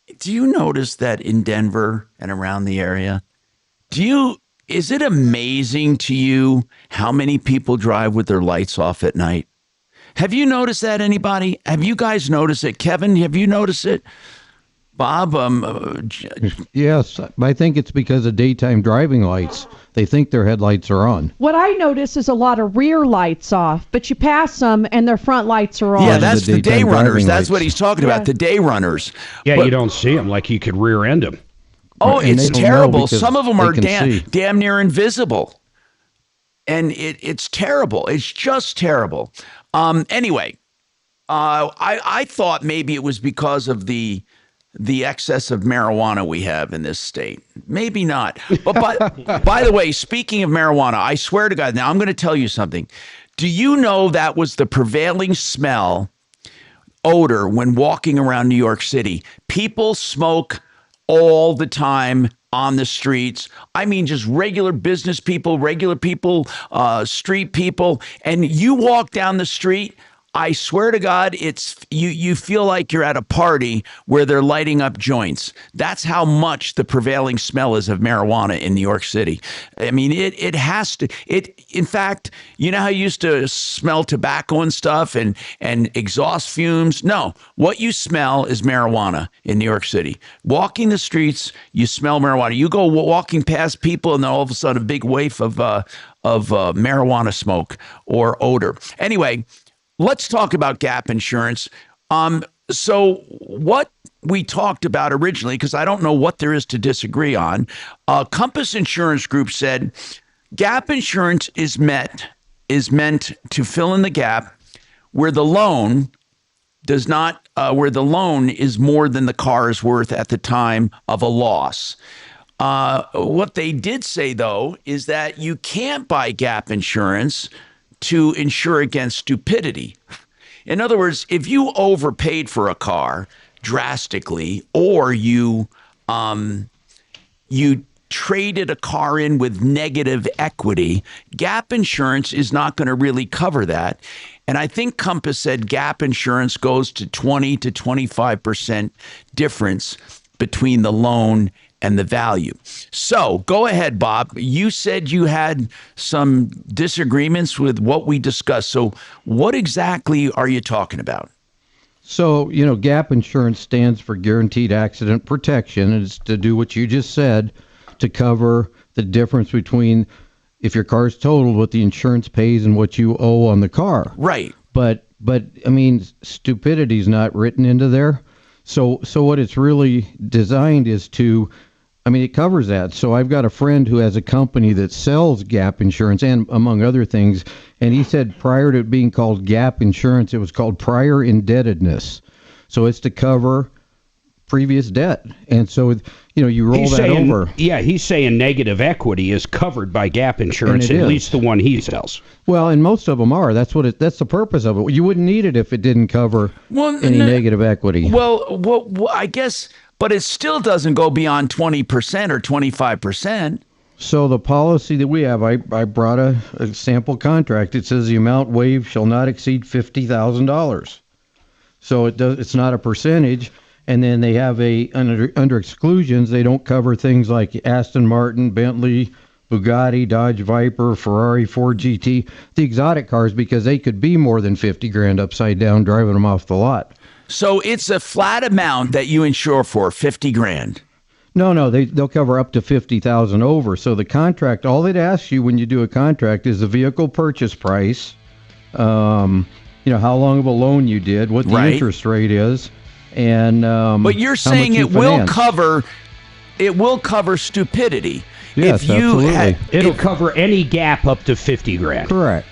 that in Denver and around the area, is it amazing to you how many people drive with their lights off at night? Have you noticed that, anybody? Have you guys noticed it? Kevin, have you noticed it? Bob? Yes, I think it's because of daytime driving lights. They think their headlights are on. What I notice is a lot of rear lights off, but you pass them and their front lights are on. Yeah, that's the day daytime runners. driving That's lights. what he's talking about, the day runners. Yeah, But- you don't see them like you could rear end them. Oh, And it's they don't know terrible. because Some of them they are can see. damn near invisible. And it's terrible. It's just terrible. Anyway, I thought maybe it was because of the excess of marijuana we have in this state. Maybe not. But by the way, speaking of marijuana, I swear to God, now I'm going to tell you something. Do you know that was the prevailing odor when walking around New York City? People smoke all the time on the streets. I mean, just regular business people, street people. And you walk down the street, I swear to God, it's you feel like you're at a party where they're lighting up joints. That's how much the prevailing smell is of marijuana in New York City. I mean, it has to. In fact, you know how you used to smell tobacco and stuff and exhaust fumes? No, what you smell is marijuana in New York City. Walking the streets, you smell marijuana. You go walking past people, and then all of a sudden, a big waft of marijuana smoke or odor. Anyway. Let's talk about gap insurance. So what we talked about originally, because I don't know what there is to disagree on, Compass Insurance Group said gap insurance is meant to fill in the gap where the loan is more than the car is worth at the time of a loss. What they did say, though, is that you can't buy gap insurance to insure against stupidity. In other words, if you overpaid for a car drastically, or you traded a car in with negative equity, gap insurance is not going to really cover that. And I think Compass said gap insurance goes to 20 to 25% difference between the loan and the value. So go ahead, Bob. You said you had some disagreements with what we discussed. So what exactly are you talking about? So, gap insurance stands for Guaranteed Accident Protection. And it's to do what you just said, to cover the difference between if your car's totaled, what the insurance pays and what you owe on the car. Right. But I mean, stupidity's not written into there. So what it's really designed is it covers that. So I've got a friend who has a company that sells gap insurance, and among other things, and he said prior to it being called gap insurance, it was called prior indebtedness. So it's to cover previous debt. And so, you roll that over. Yeah, he's saying negative equity is covered by gap insurance, at least the one he sells. Well, and most of them are. That's the purpose of it. You wouldn't need it if it didn't cover any negative equity. Well, I guess, but it still doesn't go beyond 20% or 25%. So the policy that we have, I brought a sample contract. It says the amount waived shall not exceed $50,000. So it's not a percentage. And then they have under exclusions, they don't cover things like Aston Martin, Bentley, Bugatti, Dodge Viper, Ferrari, Ford GT, the exotic cars, because they could be more than 50 grand upside down driving them off the lot. So it's a flat amount that you insure for, 50 grand. No, they'll cover up to 50,000 over. So the contract, all it asks you when you do a contract is the vehicle purchase price, how long of a loan you did, what the interest rate is, and but you're saying it will cover stupidity. Yes, if you absolutely. It'll cover any gap up to 50 grand. Correct.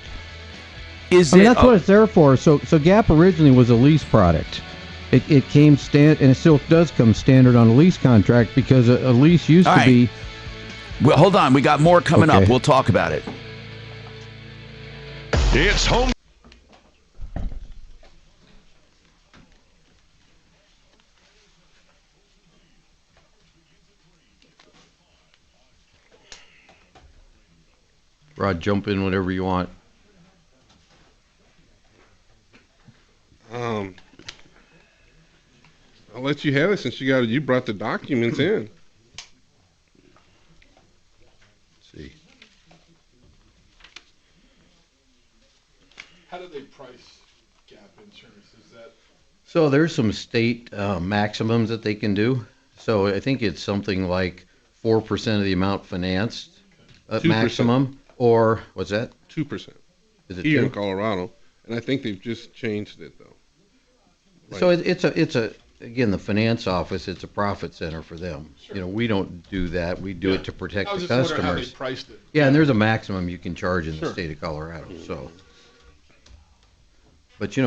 That's what it's there for. So Gap originally was a lease product. It came and it still does come standard on a lease contract because a lease used to be. Well, hold on. We got more coming up. We'll talk about it. It's home. Rod, jump in whenever you want. I'll let you have it since you brought the documents in. Let's see. How do they price gap insurance? Is that So there's some state maximums that they can do. So I think it's something like 4% of the amount financed at 2%. maximum, or what's that? 2%. Is it here 2? in Colorado, and I think they've just changed it though. So it's a again, the finance office, it's a profit center for them. Sure. We don't do that. We do it to protect I was the just wondering customers. how they priced it. Yeah, and there's a maximum you can charge in Sure. the state of Colorado. So, but it's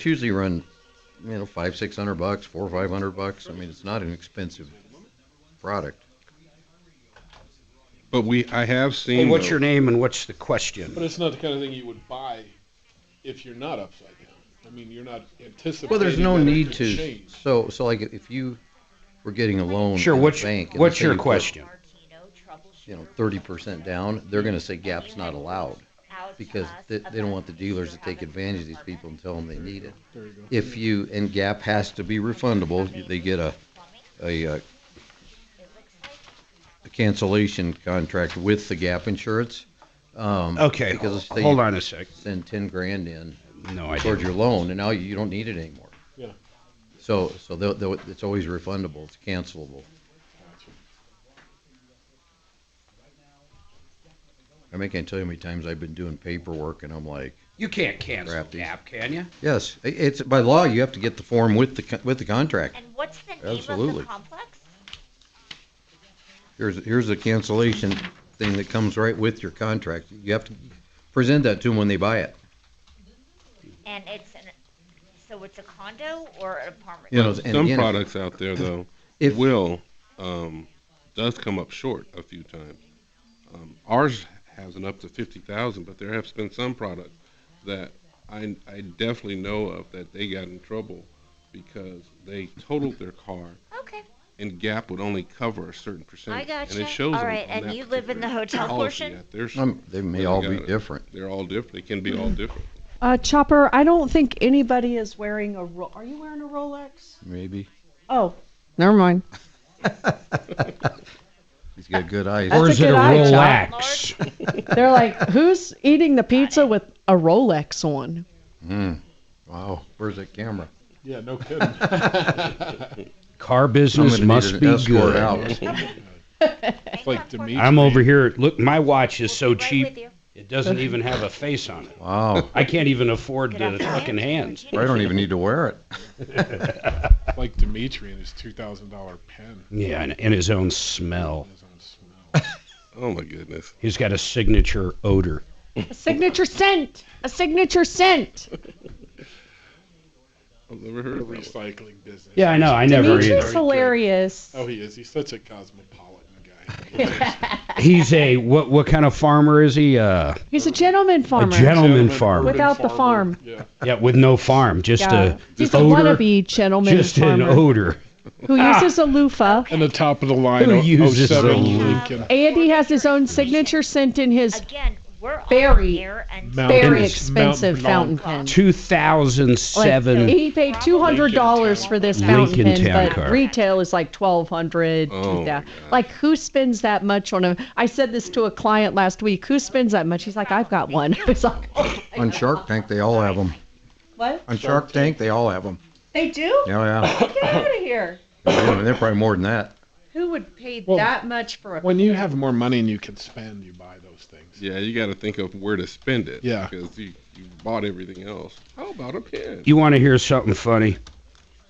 usually run, $500-600, $400-500. I mean, it's not an expensive product. But I have seen. Hey, what's your name and what's the question? But it's not the kind of thing you would buy if you're not upside down. I mean, you're not anticipating. Well, there's no that it need could to. change. So like if you were getting a loan Sure. in What's a bank, and what's let's say your you put, question? 30% down, they're going to say Gap's not allowed because they don't want the dealers to take advantage of these people and tell them they need it. There you go. And Gap has to be refundable, they get a cancellation contract with the Gap insurance. Okay, Because hold on a sec. Send 10 grand in No, I towards didn't. your loan, and now you don't need it anymore. Yeah. So it's always refundable. It's cancelable. I can't tell you how many times I've been doing paperwork, and I'm like, You can't cancel Crap, these- Gap, can you? yes, it's by law you have to get the form with the contract. And what's the name Absolutely. of the complex? Here's a cancellation thing that comes right with your contract. You have to present that to them when they buy it. And so it's a condo or an apartment? And Some again, products out there though does come up short a few times. Ours has an up to 50,000, but there have been some products that I definitely know of that they got in trouble because they totaled their car. Okay. And Gap would only cover a certain percentage. I gotcha. And it shows All on- right, on and that you live in the hotel policy. portion? Yeah, there's- they may they all got be it. different. They're all different. They can be all different. Chopper, I don't think anybody is wearing a Are you wearing a Rolex? Maybe. Oh, never mind. He's got good eyes. That's Or a is it good a eye, Rolex? They're like, who's eating the pizza with a Rolex on? Wow. Where's that camera? Yeah, no kidding. Car I'm business gonna must need be an escort good. out. It's like Dimitri. I'm over here. Look, my watch is so Right cheap, with you. it doesn't even have a face on it. Wow. I can't even afford the fucking hands. I don't even need to wear it. Like Dimitri and his $2,000 pen. Yeah, and his own smell. His own smell. Oh my goodness. He's got a signature odor. A signature scent. A signature scent. I've never heard The of that. recycling business. Yeah, I know. I never Dimitri's either. hilarious. Oh, he is. He's such a cosmopolitan guy. He's a what kind of farmer is he? He's a gentleman farmer. A gentleman farmer. Without the farm. Yeah. Yeah, with no farm, just Yeah. He's a odor. wannabe gentleman Just farmer. an odor. Who uses a loofah. And the top of the line. Who uses 07 a Lincoln. And he has his own signature scent in his Again, We're on Very, air and very expensive fountain pen. 2007. He paid $200 for this fountain Lincoln pen, Town but Car. retail is like $1,200. Oh, $2,000. Like, who spends that much on a? I said this to a client last week. Who spends that much? He's like, I've got one. I was like, oh, On Shark Tank, they all have them. what? On Shark Tank, they all have them. They do? Yeah. Get out of here. They're probably more than that. Who would pay Well, that much for a? When you have more money and you can spend, you buy those things. Yeah, you got to think of where to spend it. Yeah. Because you bought everything else. How about a pen? You want to hear something funny?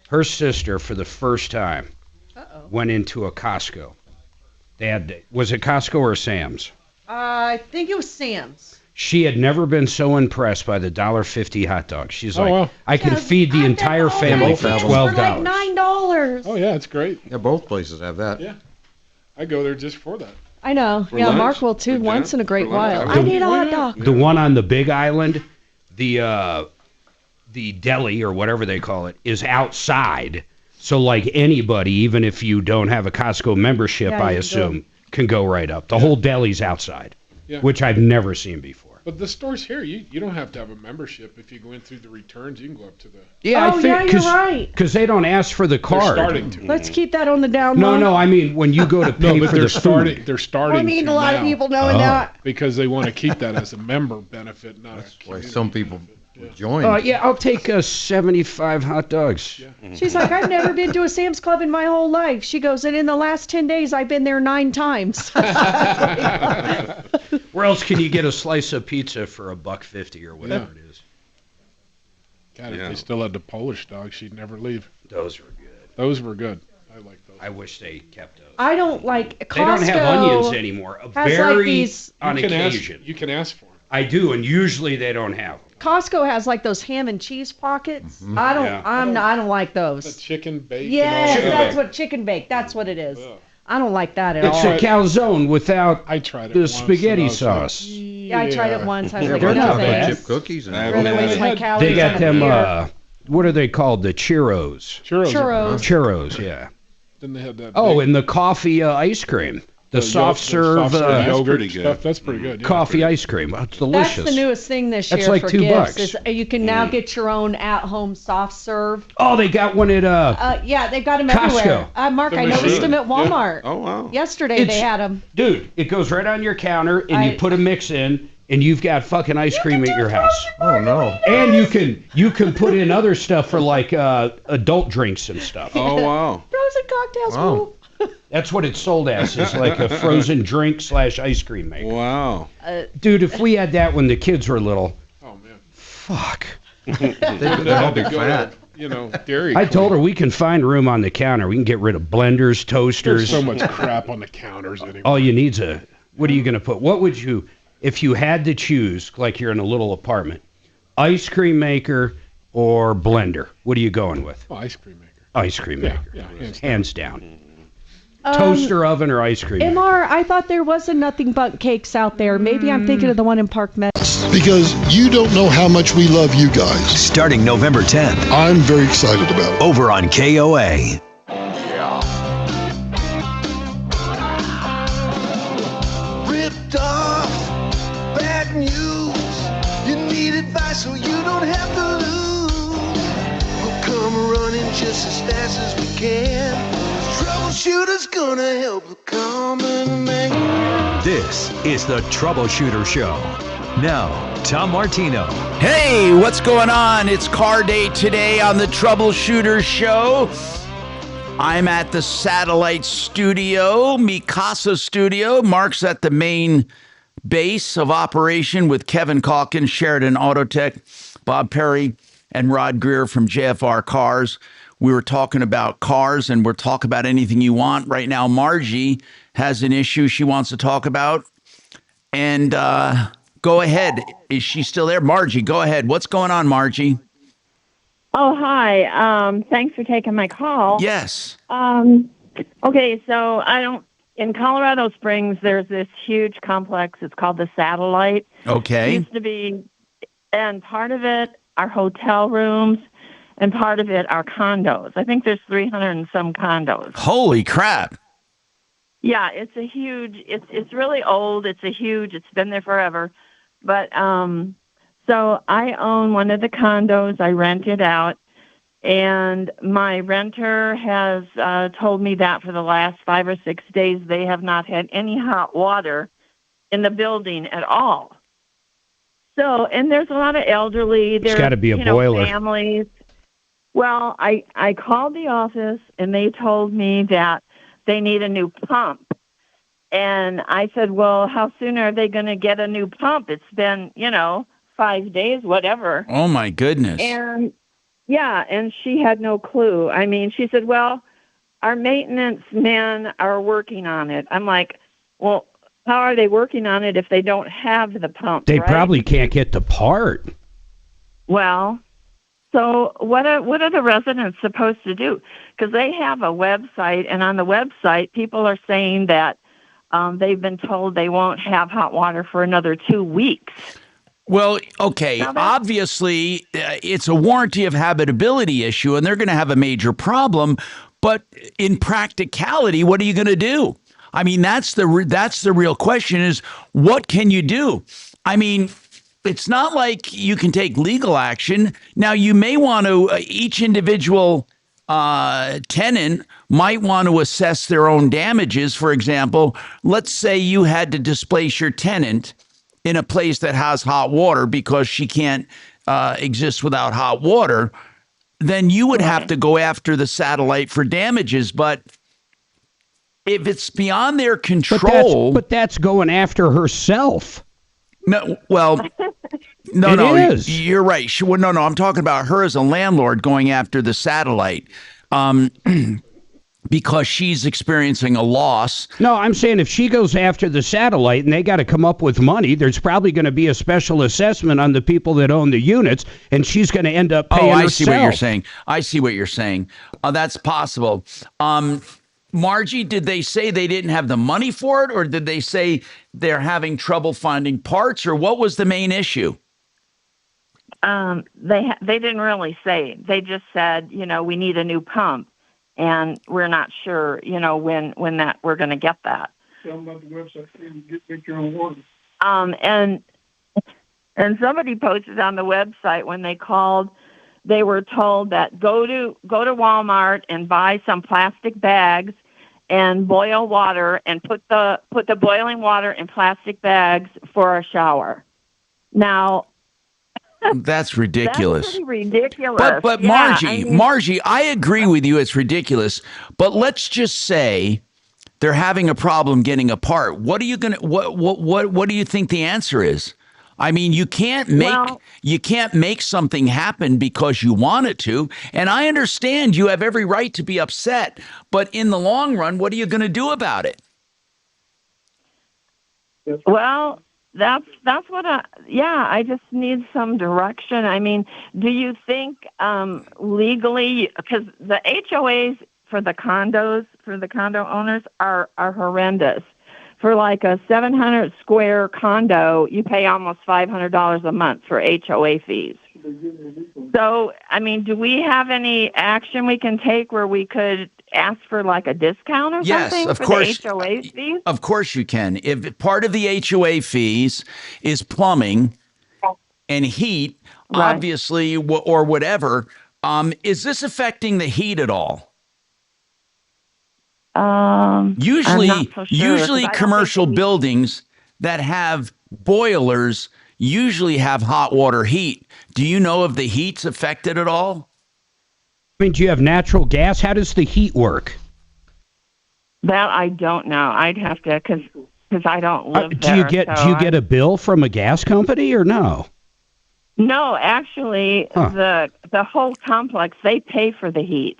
Her sister, for the first time, went into a Costco. Was it Costco or Sam's? I think it was Sam's. She had never been so impressed by the $1.50 hot dog. She's like, wow. I can feed the entire family for $12. Like $9. Oh, yeah, it's great. Yeah, both places have that. Yeah. I go there just for that. I know. For Yeah, lunch? Mark will too. For Once in a great For lunch? while. I I need a hot dog. The one on the Big Island, the deli or whatever they call it, is outside. So like anybody, even if you don't have a Costco membership, Yeah, I you assume, can go right up. The whole deli's outside, Yeah. which I've never seen before. But the stores here, you don't have to have a membership. If you go in through the returns, you can go up to the... Yeah, you're right. Because they don't ask for the card. starting to. Let's keep that on the down low. No, I mean when you go to pay but for they're the starting. food. They're starting. I mean, to a lot now. of people knowing that. Because they want to keep that as a member benefit, not a Why some people join. Yeah, I'll take 75 hot dogs. She's like, I've never been to a Sam's Club in my whole life. She goes, and in the last 10 days, I've been there 9 times. Where else can you get a slice of pizza for $1.50 or whatever it is? God, if they still had the Polish dog, she'd never leave. Those were good. Those were good. I like those. I wish they kept those. I don't like Costco. They don't have onions anymore. has Very like these, on You can ask- occasion. You can ask for them. I do, and usually they don't have them. Costco has like those ham and cheese pockets. Mhm. I don't. Yeah. I don't like The those. chicken bake. Yes, and all that's that. what chicken bake. That's what it is. I don't like that at It's all. a calzone without I tried it the once, spaghetti and I was like, sauce. Yeah, I tried it once. I was Yeah, like, but no chocolate thanks. chip cookies and Really waste my calories. They got on a them. beer. What are they called? The churros. Churros. Churros. Yeah. Then they had that. Oh, big- and the coffee ice cream. The soft serve yogurt stuff. That's pretty good. Yeah. coffee ice cream. It's delicious. That's the newest thing this That's year like for $2. gifts. Is you can now get your own at-home soft serve. Oh, they got one at Yeah, they've got them Costco. everywhere. Mark, I noticed them at Walmart. Oh, wow. Yesterday they had them. Dude, it goes right on your counter, and you put a mix in, and you've got fucking ice cream at your house. Oh no! And you can put in other stuff for like adult drinks and stuff. Oh, wow. Frozen cocktails. Wow. That's what it's sold as. It's like a frozen drink / ice cream maker. Wow. Dude, if we had that when the kids were little, Oh man. fuck. They all had be to go fat. to, Dairy. I told her we can find room on the counter. We can get rid of blenders, toasters. There's so much crap on the counters anyway. All you need's a. What are you going to put? What would you, if you had to choose, like you're in a little apartment, ice cream maker or blender? What are you going with? Oh, ice cream maker. Ice cream maker. Yeah, hands down. Toaster oven or ice cream maker? MR, I thought there was a Nothing But Cakes out there. Maybe I'm thinking of the one in Park Met. Because you don't know how much we love you guys. Starting November 10th. I'm very excited about it. Over on KOA. Ripped off, bad news. You need advice so you don't have to lose. We'll come running just as fast as we can. Troubleshooter's gonna help the common man. This is the Troubleshooter Show. Now, Tom Martino. Hey, what's going on? It's car day today on the Troubleshooter Show. I'm at the satellite studio, Mikasa Studio. Mark's at the main base of operation with Kevin Calkins, Sheridan Autotech, Bob Perry, and Rod Greer from JFR Cars. We were talking about cars, and we'll talk about anything you want. Right now, Margie has an issue she wants to talk about. And go ahead. Is she still there? Margie, go ahead. What's going on, Margie? Oh, hi. Thanks for taking my call. Yes. Okay, so in Colorado Springs, there's this huge complex. It's called the Satellite. Okay. It used to be, and part of it are hotel rooms, and part of it are condos. I think there's 300 and some condos. Holy crap. Yeah, it's a huge, it's really old. It's been there forever. But so I own one of the condos. I rent it out. And my renter has told me that for the last 5 or 6 days, they have not had any hot water in the building at all. So, and there's a lot of elderly. There's got to be a boiler. Families. Well, I called the office, and they told me that they need a new pump. And I said, well, how soon are they going to get a new pump? It's been, 5 days, whatever. Oh, my goodness. And yeah, and she had no clue. I mean, she said, well, our maintenance men are working on it. I'm like, well, how are they working on it if they don't have the pump? They right? probably can't get the part. Well, so what are the residents supposed to do? Because they have a website, and on the website, people are saying that they've been told they won't have hot water for another 2 weeks. Well, okay, obviously it's a warranty of habitability issue, and they're going to have a major problem. But in practicality, what are you going to do? I mean, that's the real question: is what can you do? I mean, it's not like you can take legal action. Now, you may want to each individual tenant might want to assess their own damages. For example, let's say you had to displace your tenant in a place that has hot water because she can't exist without hot water, then you would have to go after the satellite for damages. But if it's beyond their control... But that's going after herself. No, well, no, you're right. No, I'm talking about her as a landlord going after the satellite. Because she's experiencing a loss. No, I'm saying if she goes after the satellite and they got to come up with money, there's probably going to be a special assessment on the people that own the units, and she's going to end up paying herself. I see what you're saying. That's possible. Margie, did they say they didn't have the money for it, or did they say they're having trouble finding parts, or what was the main issue? They didn't really say. They just said, we need a new pump. And we're not sure, when that we're going to get that. Tell them about the website. Get your own water. And somebody posted on the website when they called, they were told that go to Walmart and buy some plastic bags and boil water and put the boiling water in plastic bags for a shower. Now. That's ridiculous. That's pretty ridiculous. But yeah, Margie, I agree with you. It's ridiculous. But let's just say they're having a problem getting a part. What do you think the answer is? I mean, you can't make something happen because you want it to. And I understand you have every right to be upset. But in the long run, what are you going to do about it? Well, that's what I just need some direction. I mean, do you think legally, because the HOAs for the condo owners are horrendous. For like a 700 square condo, you pay almost $500 a month for HOA fees. So, I mean, do we have any action we can take where we could ask for like a discount or something of for course. the HOA fees? Of course you can. If part of the HOA fees is plumbing and heat, Right. obviously, or whatever, is this affecting the heat at all? Usually, I'm not so sure, 'cause usually I don't commercial buildings that have boilers usually have hot water heat. Do you know if the heat's affected at all? I mean, do you have natural gas? How does the heat work? That I don't know. I'd have to, because I don't live there. Do you get a bill from a gas company or no? No, actually, the whole complex, they pay for the heat.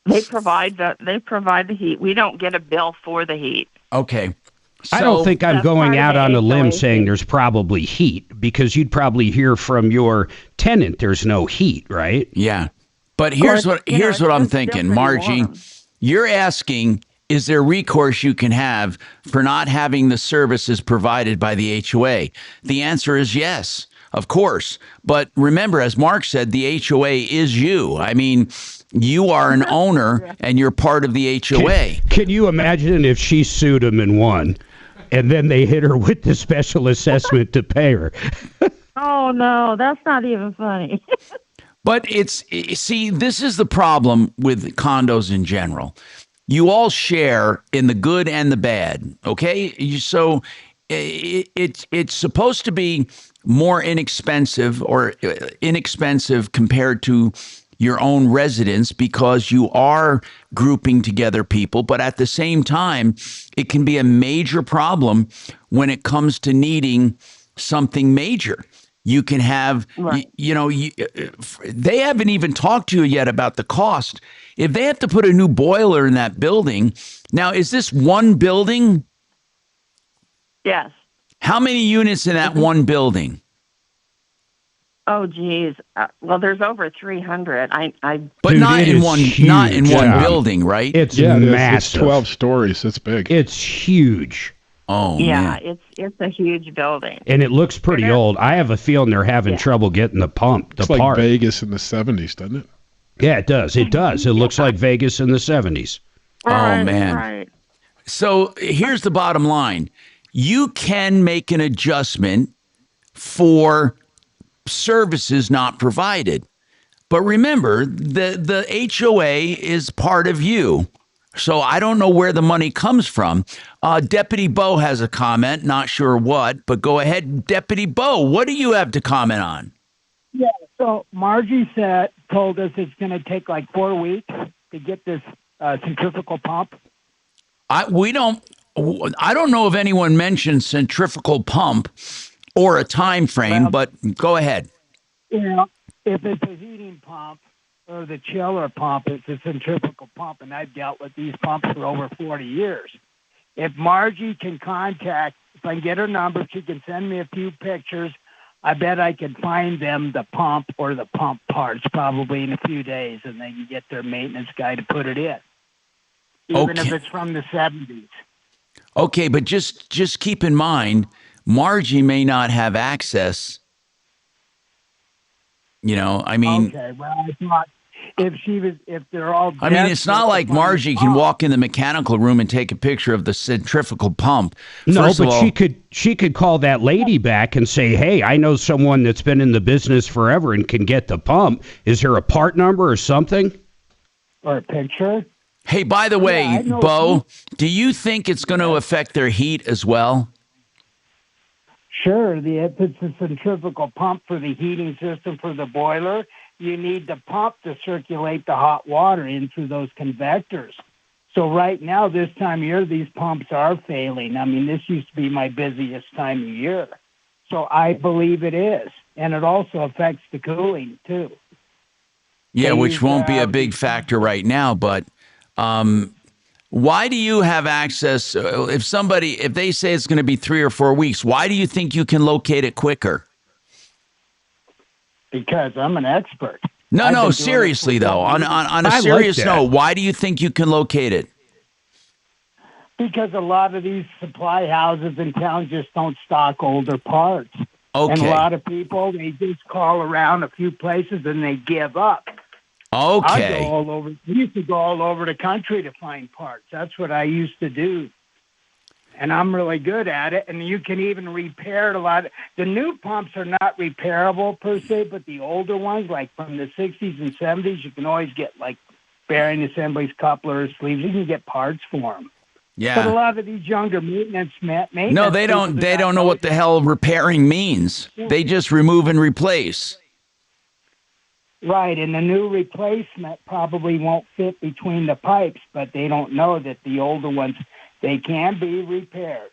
They provide the heat. We don't get a bill for the heat. Okay. I don't think I'm That's going part of out the on a limb HOA saying fee. there's probably heat, because you'd probably hear from your tenant there's no heat, right? Yeah. But here's course, what I'm thinking, Margie. You're asking, is there recourse you can have for not having the services provided by the HOA? The answer is yes, of course. But remember, as Mark said, the HOA is you. I mean, you are an owner and you're part of the HOA. Can you imagine if she sued him and won? and then they hit her with the special assessment to pay her. Oh no, that's not even funny. But see, this is the problem with condos in general. You all share in the good and the bad, okay? So it's supposed to be more inexpensive compared to your own residence because you are grouping together people. But at the same time, it can be a major problem when it comes to needing something major. You can have, they haven't even talked to you yet about the cost. If they have to put a new boiler in that building, now, is this one building? Yes. How many units in that one building? Oh, geez. Well, there's over 300. But not in one building, right? It's massive. It's 12 stories. It's big. It's huge. Oh, yeah, man. it's a huge building. And it looks pretty old. I have a feeling they're having trouble getting the pump. It's like Vegas in the 70s, doesn't it? Yeah, it does. It does. It looks like Vegas in the 70s. Oh, man. Right. So here's the bottom line. You can make an adjustment for services not provided. But remember, the HOA is part of you. So I don't know where the money comes from. Deputy Bo has a comment, not sure what, but go ahead, Deputy Bo. What do you have to comment on? Yeah, so Margie told us it's going to take like 4 weeks to get this centrifugal pump. I don't know if anyone mentioned centrifugal pump or a time frame, but go ahead. If it's a heating pump or the chiller pump, it's a centrifugal pump, and I've dealt with these pumps for over 40 years. If Margie can contact, if I can get her number, she can send me a few pictures. I bet I can find them the pump or the pump parts probably in a few days, and they can get their maintenance guy to put it in, even if it's from the 70s. Okay, but just keep in mind, Margie may not have access. Okay, well, I thought if they're all. It's not like Margie can walk in the mechanical room and take a picture of the centrifugal pump. No, but she could call that lady back and say, "Hey, I know someone that's been in the business forever and can get the pump. Is there a part number or something?" Or a picture. Hey, by the way, Bo, do you think it's going to affect their heat as well? Sure. If it's a centrifugal pump for the heating system for the boiler, you need the pump to circulate the hot water in through those convectors. So right now, this time of year, these pumps are failing. This used to be my busiest time of year. So I believe it is. And it also affects the cooling, too. Yeah, which won't be a big factor right now, but why do you have access? If they say it's going to be 3 or 4 weeks, why do you think you can locate it quicker? Because I'm an expert. No, seriously though. On a serious note, why do you think you can locate it? Because a lot of these supply houses in town just don't stock older parts. Okay. And a lot of people, they just call around a few places and they give up. Okay. I used to go all over the country to find parts. That's what I used to do. And I'm really good at it. And you can even repair it a lot. The new pumps are not repairable per se, but the older ones, like from the 60s and 70s, you can always get like bearing assemblies, couplers, sleeves. You can get parts for them. Yeah. But a lot of these younger maintenance No, they don't. They don't know what the hell repairing means. They just remove and replace. Right, and the new replacement probably won't fit between the pipes, but they don't know that the older ones, they can be repaired.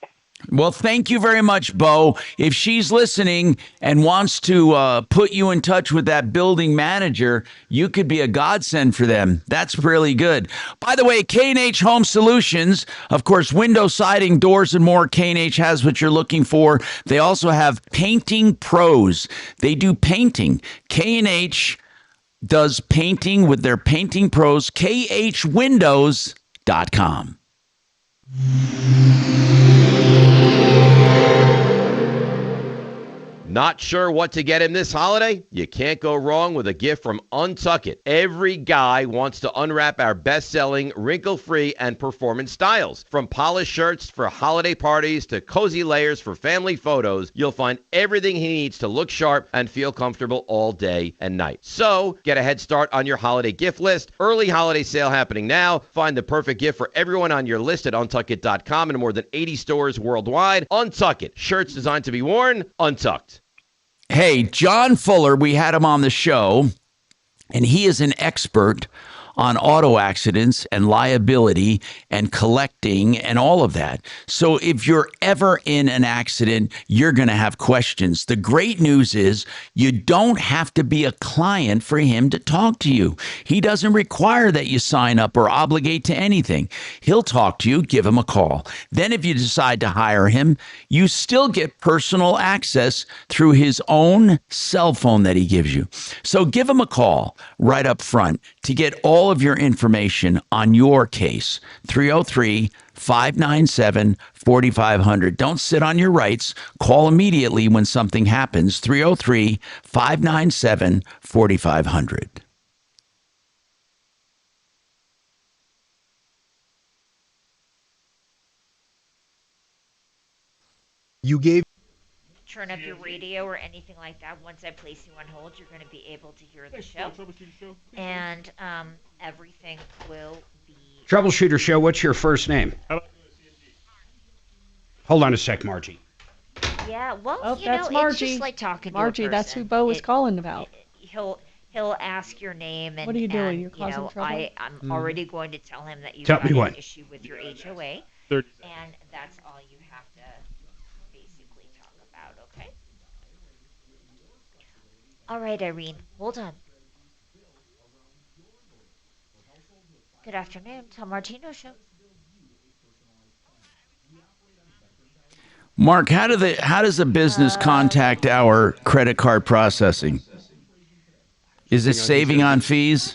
Well, thank you very much, Bo. If she's listening and wants to put you in touch with that building manager, you could be a godsend for them. That's really good. By the way, K&H Home Solutions, of course, window, siding, doors, and more. K&H has what you're looking for. They also have Painting Pros. They do painting. K&H does painting with their Painting Pros, khwindows.com. Not sure what to get him this holiday? You can't go wrong with a gift from Untuck It. Every guy wants to unwrap our best-selling, wrinkle-free, and performance styles. From polished shirts for holiday parties to cozy layers for family photos, you'll find everything he needs to look sharp and feel comfortable all day and night. So, get a head start on your holiday gift list. Early holiday sale happening now. Find the perfect gift for everyone on your list at untuckit.com and more than 80 stores worldwide. Untuck It. Shirts designed to be worn, untucked. Hey, John Fuller, we had him on the show, and he is an expert on auto accidents and liability and collecting and all of that. So if you're ever in an accident, you're going to have questions. The great news is you don't have to be a client for him to talk to you. He doesn't require that you sign up or obligate to anything. He'll talk to you, give him a call. Then if you decide to hire him, you still get personal access through his own cell phone that he gives you. So give him a call right up front to get all of your information on your case. 303-597-4500. Don't sit on your rights. Call immediately when something happens. 303-597-4500. You gave Turn up your radio or anything like that. Once I place you on hold, you're going to be able to hear the show. And everything will be... Troubleshooter Show, what's your first name? Hold on a sec, Margie. Yeah, well, Oh, you that's know, Margie. it's just like talking Margie, to a that's who person. Bo was calling about. He'll ask your name and What are you doing? and, You're causing trouble? I'm already going to tell him that you've Tell got me an what. issue with your HOA, 30 and that's all you have to basically talk about, okay? All right, Irene, hold on. Good afternoon, Tom Martino Show. Mark, how does a business contact our credit card processing? Is it saving on fees?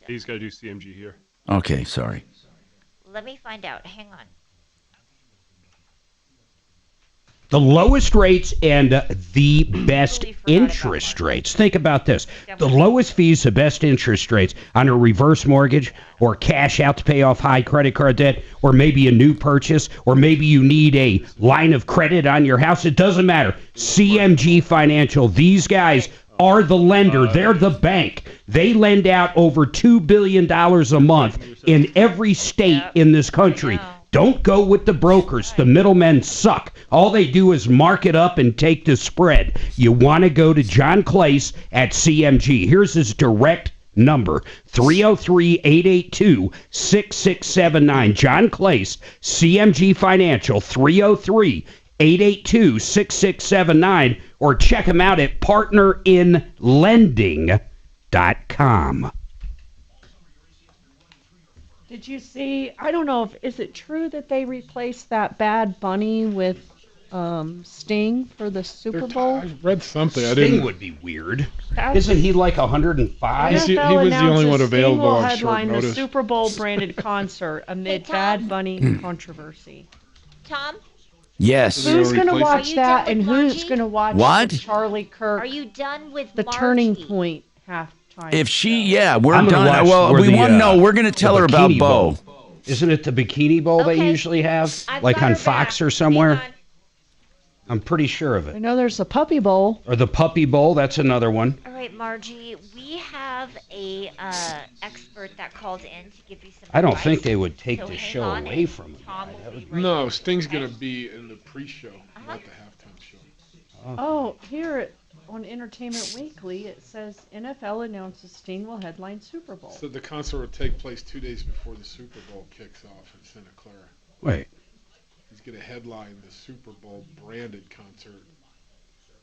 He's got to do CMG here. Okay, sorry. Let me find out. Hang on. The lowest rates and the best interest rates. Think about this. The lowest fees, the best interest rates on a reverse mortgage or cash out to pay off high credit card debt, or maybe a new purchase, or maybe you need a line of credit on your house. It doesn't matter. CMG Financial, these guys are the lender. They're the bank. They lend out over $2 billion a month in every state in this country. Don't go with the brokers. The middlemen suck. All they do is mark it up and take the spread. You want to go to John Clace at CMG. Here's his direct number, 303-882-6679. John Clace, CMG Financial, 303-882-6679. Or check him out at partnerinlending.com. Did you see? I don't know if is it true that they replaced that Bad Bunny with Sting for the Super Bowl? I read something. I Sting didn't. would be weird. That's- Isn't he like 105? He was the only one available on short headline the notice. Super Bowl branded concert amid Bad Bunny controversy. Tom, Yes. Who's going to Are watch you that, done and with who's Margie? going to watch What? the Charlie Kirk, are you done with the Margie? Turning Point halftime? If she, yeah, we're I'm gonna done. watch Well, where we the, want no. We're going to tell the her about Bikini Bo. Bowl. Isn't it the Bikini Bowl they Okay. usually have, I've like got on her Fox back. or somewhere? Hang on. I'm pretty sure of I it. know there's a Puppy Bowl. Or the Puppy Bowl, that's another one. All right, Margie, we have a expert that called in to give you some I don't advice. think they would take So the hang show on, away and from him. Tom will be right No, back, Sting's okay? going to be in the pre-show, not the halftime show. Oh, here on Entertainment Weekly, it says NFL announces Sting will headline Super Bowl. So the concert will take place 2 days before the Super Bowl kicks off in Santa Clara. Wait. He's going to headline the Super Bowl branded concert.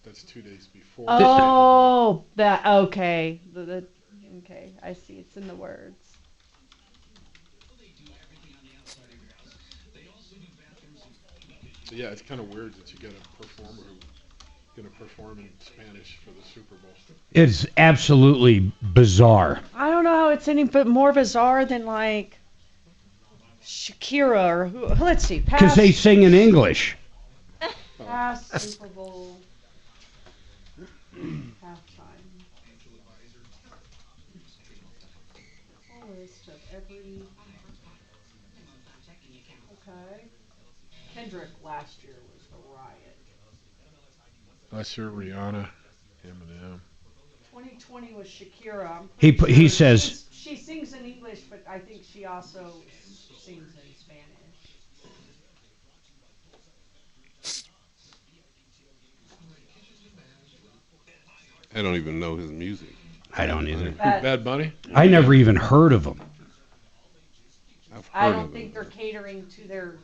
That's 2 days before. Oh, that okay. Okay, I see. It's in the words. Yeah, it's kind of weird that you get a performer who's going to perform in Spanish for the Super Bowl. It's absolutely bizarre. I don't know how it's any but more bizarre than like Shakira or who. Let's see. Because they sing in English. Past Super Bowl. Halftime. Full list of every. Okay. Kendrick last year was the riot. Last year, Rihanna, Eminem. 2020 was Shakira. I'm He pretty he sure says she sings in English, but I think she also sings in Spanish. I don't even know his music. I don't either. Bad Bunny? I never even heard of him. I don't think they're catering to their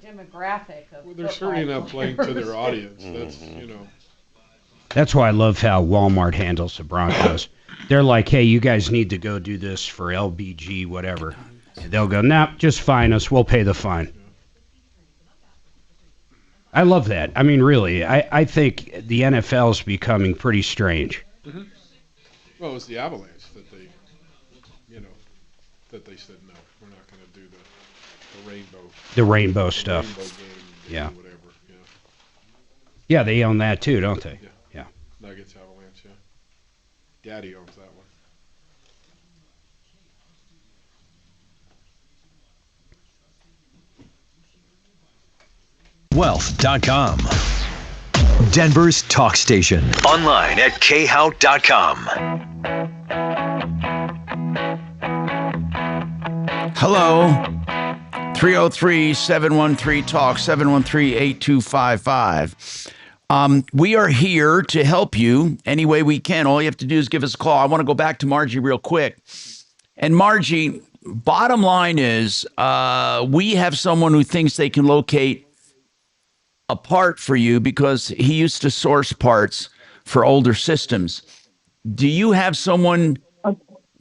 demographic of. Well, they're certainly not playing to their audience. That's, you know. That's why I love how Walmart handles the Broncos. They're like, hey, you guys need to go do this for LBG, whatever. And they'll go, nah, just fine us. We'll pay the fine. I love that. I mean, really, I think the NFL's becoming pretty strange. Mm-hmm. Well, it was the Avalanche that they, that they said, no, we're not going to do the rainbow. The rainbow stuff. Rainbow game, yeah. Whatever, Yeah, they own that too, don't they? Yeah. Nuggets, Avalanche, yeah. Daddy owns that one. Wealth.com. Denver's talk station. Online at khout.com. Hello. 303-713-TALK, 713-8255. We are here to help you any way we can. All you have to do is give us a call. I want to go back to Margie real quick. And Margie, bottom line is we have someone who thinks they can locate a part for you because he used to source parts for older systems. Do you have someone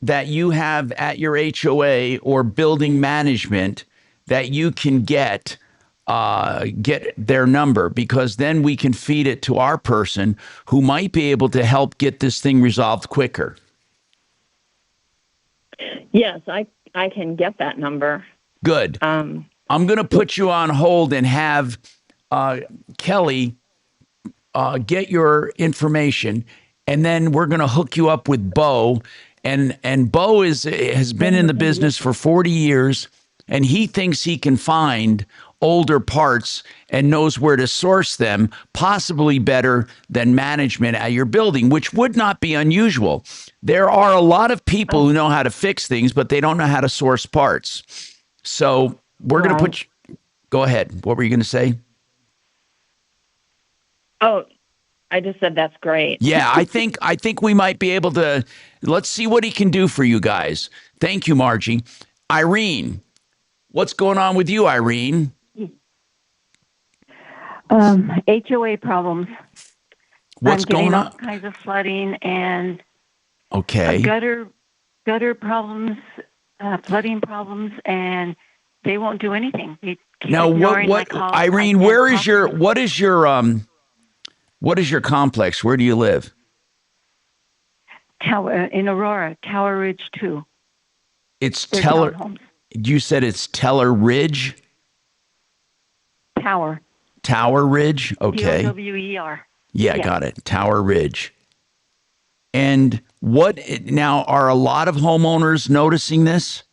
that you have at your HOA or building management that you can get their number? Because then we can feed it to our person who might be able to help get this thing resolved quicker. Yes, I can get that number. Good. I'm going to put you on hold and have Kelly get your information, and then we're going to hook you up with Bo. And Bo has been in the business for 40 years, and he thinks he can find older parts and knows where to source them, possibly better than management at your building, which would not be unusual. There are a lot of people who know how to fix things, but they don't know how to source parts. So we're going to put you... Go ahead. What were you going to say? Oh, I just said that's great. Yeah, I think we might be able to. Let's see what he can do for you guys. Thank you, Margie. Irene, what's going on with you, Irene? HOA problems. What's going on? All kinds of flooding and gutter problems, flooding problems, and they won't do anything. They keep ignoring my calls. Irene, what is your complex? Where do you live? Tower in Aurora, Tower Ridge 2. It's Teller. You said it's Teller Ridge? Tower Ridge? Okay. TOWER. Yeah, yes. Got it. Tower Ridge. And now are a lot of homeowners noticing this?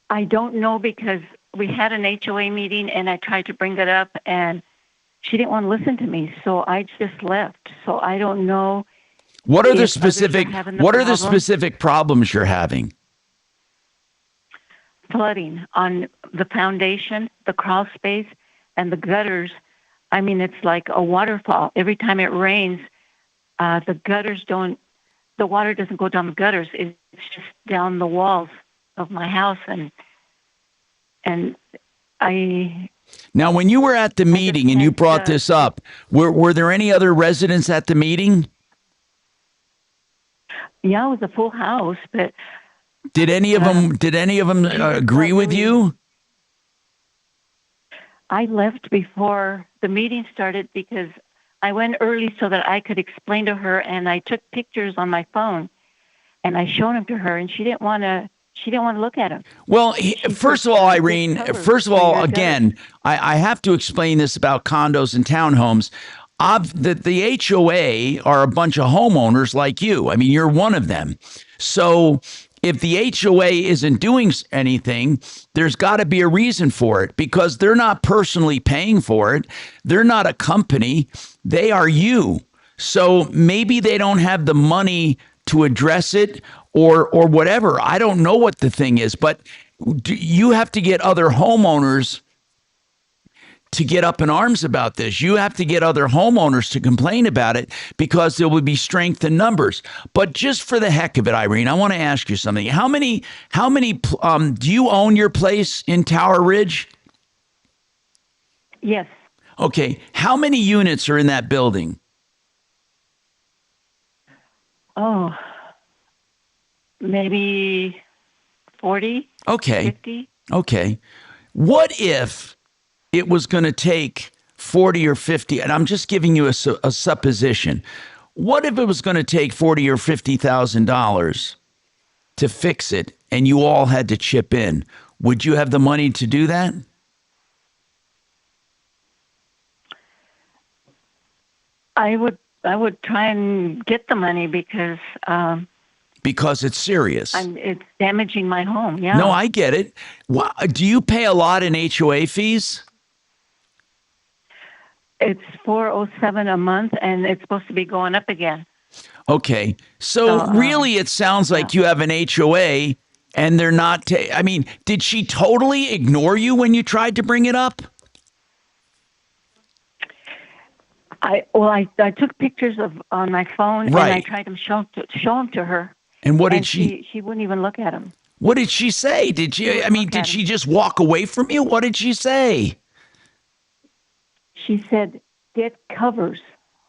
I don't know because we had an HOA meeting and I tried to bring it up and she didn't want to listen to me, so I just left. So I don't know. What are the specific problems you're having? Flooding on the foundation, the crawl space, and the gutters. I mean, it's like a waterfall. Every time it rains, the water doesn't go down the gutters. It's just down the walls of my house, and I. Now, when you were at the meeting and you brought this up, were there any other residents at the meeting? Yeah, it was a full house, but did any of them agree with you? I left before the meeting started because I went early so that I could explain to her, and I took pictures on my phone and I showed them to her, and she didn't want to look at them. Well, first of all, Irene, again, I have to explain this about condos and townhomes. the HOA are a bunch of homeowners like you. I mean, you're one of them. So if the HOA isn't doing anything, there's got to be a reason for it, because they're not personally paying for it. They're not a company. They are you. So maybe they don't have the money to address it or whatever. I don't know what the thing is, but you have to get other homeowners to get up in arms about this. You have to get other homeowners to complain about it, because there will be strength in numbers. But just for the heck of it, Irene, I want to ask you something. How many do you own your place in Tower Ridge? Yes. Okay. How many units are in that building? Oh, maybe 40. Okay. 50. Okay. What if it was going to take 40 or 50, and I'm just giving you a supposition. What if it was going to take $40,000 or $50,000 to fix it, and you all had to chip in? Would you have the money to do that? I would try and get the money because it's serious. it's damaging my home. Yeah. No, I get it. Do you pay a lot in HOA fees? It's $407 a month, and it's supposed to be going up again. Okay. So really, it sounds like you have an HOA, and they're not. I mean, did she totally ignore you when you tried to bring it up? I took pictures on my phone, Right. and I tried to show them to her. And what did and she wouldn't even look at them. What did she say? Did she just walk away from you? What did she say? She said, "Get covers